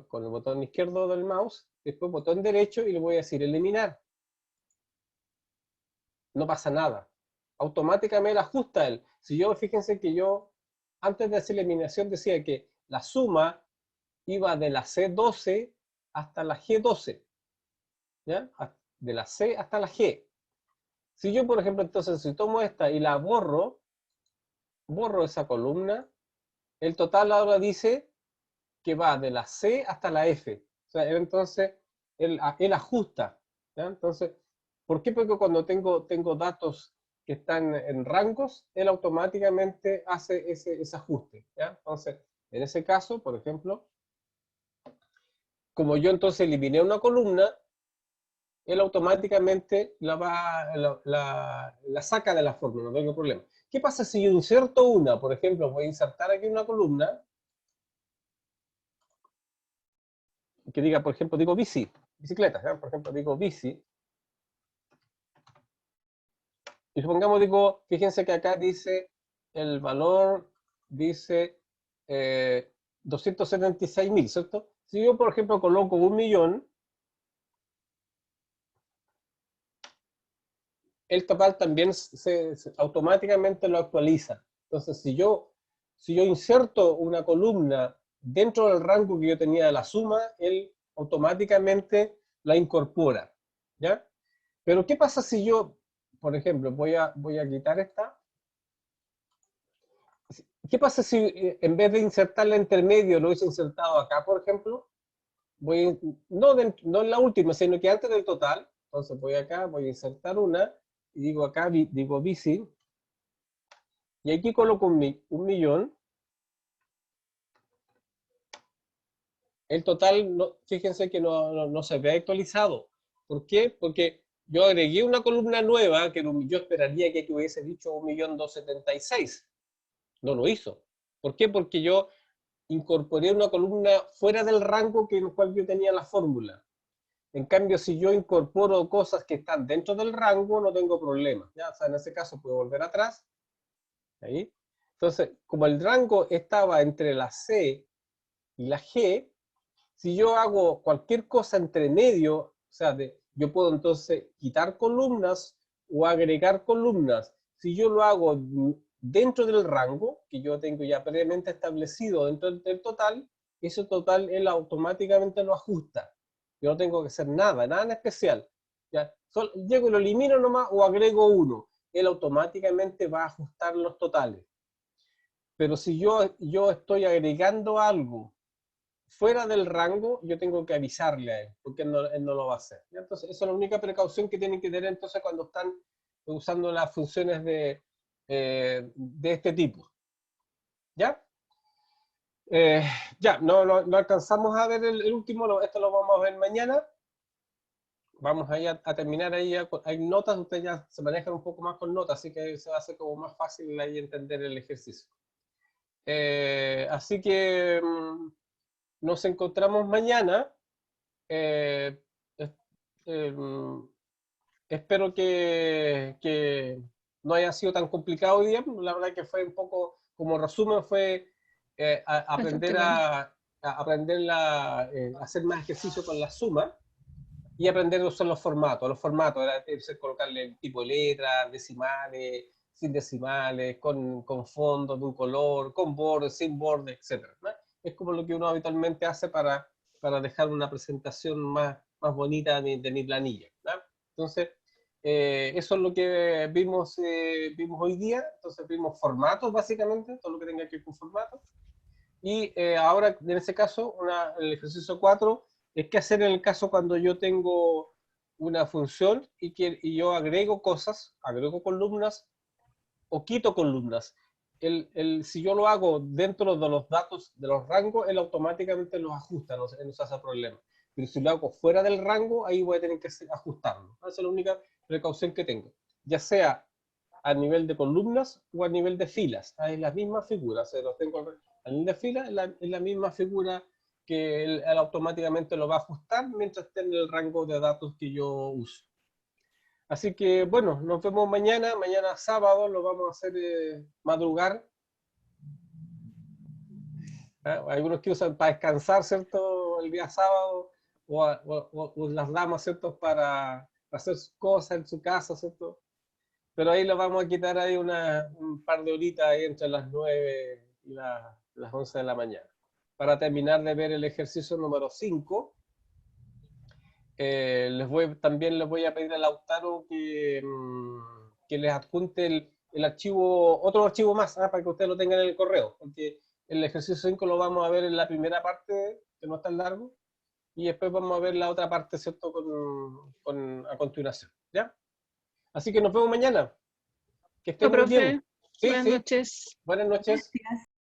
con el botón izquierdo del mouse, después botón derecho y le voy a decir eliminar. No pasa nada. Automáticamente ajusta él. Si yo, fíjense que yo, antes de hacer la eliminación, decía que la suma iba de la C12 hasta la G12. ¿Ya? De la C hasta la G. Si yo, por ejemplo, entonces, si tomo esta y la borro esa columna, el total ahora dice que va de la C hasta la F. O sea, entonces, él ajusta. ¿Ya? Entonces, ¿por qué? Porque cuando tengo datos que están en rangos, él automáticamente hace ese ajuste. ¿Ya? Entonces, en ese caso, por ejemplo, como yo entonces eliminé una columna, él automáticamente la saca de la fórmula, no tengo problema. ¿Qué pasa si yo inserto una? Por ejemplo, voy a insertar aquí una columna que diga, por ejemplo, digo bicicletas, ¿ya? Por ejemplo, digo bici. Y supongamos, digo, fíjense que acá dice, el valor dice 276.000, ¿cierto? Si yo, por ejemplo, coloco 1.000.000, el total también automáticamente lo actualiza. Entonces, si yo inserto una columna dentro del rango que yo tenía de la suma, él automáticamente la incorpora, ¿ya? Pero ¿qué pasa si yo, por ejemplo, voy a quitar esta? ¿Qué pasa si en vez de insertarla entre medio lo hubiese insertado acá, por ejemplo? No en la última, sino que antes del total. Entonces voy acá, voy a insertar una, y digo acá, digo bici, y aquí coloco 1.000.000. El total, fíjense que no se ve actualizado. ¿Por qué? Porque yo agregué una columna nueva que yo esperaría que hubiese dicho 1.276.000. No lo hizo. ¿Por qué? Porque yo incorporé una columna fuera del rango en el cual yo tenía la fórmula. En cambio, si yo incorporo cosas que están dentro del rango, no tengo problema. ¿Ya? O sea, en ese caso puedo volver atrás. Ahí. Entonces, como el rango estaba entre la C y la G, si yo hago cualquier cosa entre medio, o sea, yo puedo entonces quitar columnas o agregar columnas. Si yo lo hago dentro del rango que yo tengo ya previamente establecido dentro del total, ese total él automáticamente lo ajusta. Yo no tengo que hacer nada en especial. ¿Ya? Llego y lo elimino nomás o agrego uno. Él automáticamente va a ajustar los totales. Pero si yo estoy agregando algo fuera del rango, yo tengo que avisarle a él, porque él no lo va a hacer. ¿Ya? Entonces, esa es la única precaución que tienen que tener entonces cuando están usando las funciones de este tipo. ¿Ya? Ya, no alcanzamos a ver el último, esto lo vamos a ver mañana. Vamos ahí a terminar ahí, hay notas, ustedes ya se manejan un poco más con notas, así que se va a hacer como más fácil ahí entender el ejercicio. Así que nos encontramos mañana. Espero que no haya sido tan complicado hoy día. La verdad que fue un poco, como resumen, fue aprender a hacer más ejercicio con la suma y aprender a usar los formatos. Los formatos, colocarle el tipo de letras, decimales, sin decimales, con fondos de un color, con bordes, sin bordes, etc. ¿no? Es como lo que uno habitualmente hace para dejar una presentación más más bonita de mi planilla, ¿verdad? Entonces, eso es lo que vimos hoy día. Entonces vimos formatos básicamente, todo lo que tenga que ver con formatos. Y ahora, en ese caso, el ejercicio 4 es qué hacer en el caso cuando yo tengo una función y yo agrego cosas, agrego columnas o quito columnas. Si yo lo hago dentro de los datos, de los rangos, él automáticamente los ajusta, no se hace problema. Pero si lo hago fuera del rango, ahí voy a tener que ajustarlo. Esa es la única precaución que tengo. Ya sea a nivel de columnas o a nivel de filas. Es la misma figura. Se los tengo a nivel de fila, es la misma figura que él automáticamente lo va a ajustar mientras esté en el rango de datos que yo uso. Así que, bueno, nos vemos mañana. Mañana sábado lo vamos a hacer madrugar. Algunos que usan para descansar, ¿cierto? El día sábado, o las damas, ¿cierto? Para hacer sus cosas en su casa, ¿cierto? Pero ahí lo vamos a quitar ahí un par de horitas ahí entre las 9 y las 11 de la mañana. Para terminar de ver el ejercicio número 5. También les voy a pedir a Lautaro que les adjunte el archivo, otro archivo más, para que ustedes lo tengan en el correo, porque el ejercicio 5 lo vamos a ver en la primera parte, que no es tan largo, y después vamos a ver la otra parte, ¿cierto? A continuación, ¿ya? Así que nos vemos mañana. Que estén muy bien. Profe, Sí, buenas sí. noches. Buenas noches. Gracias.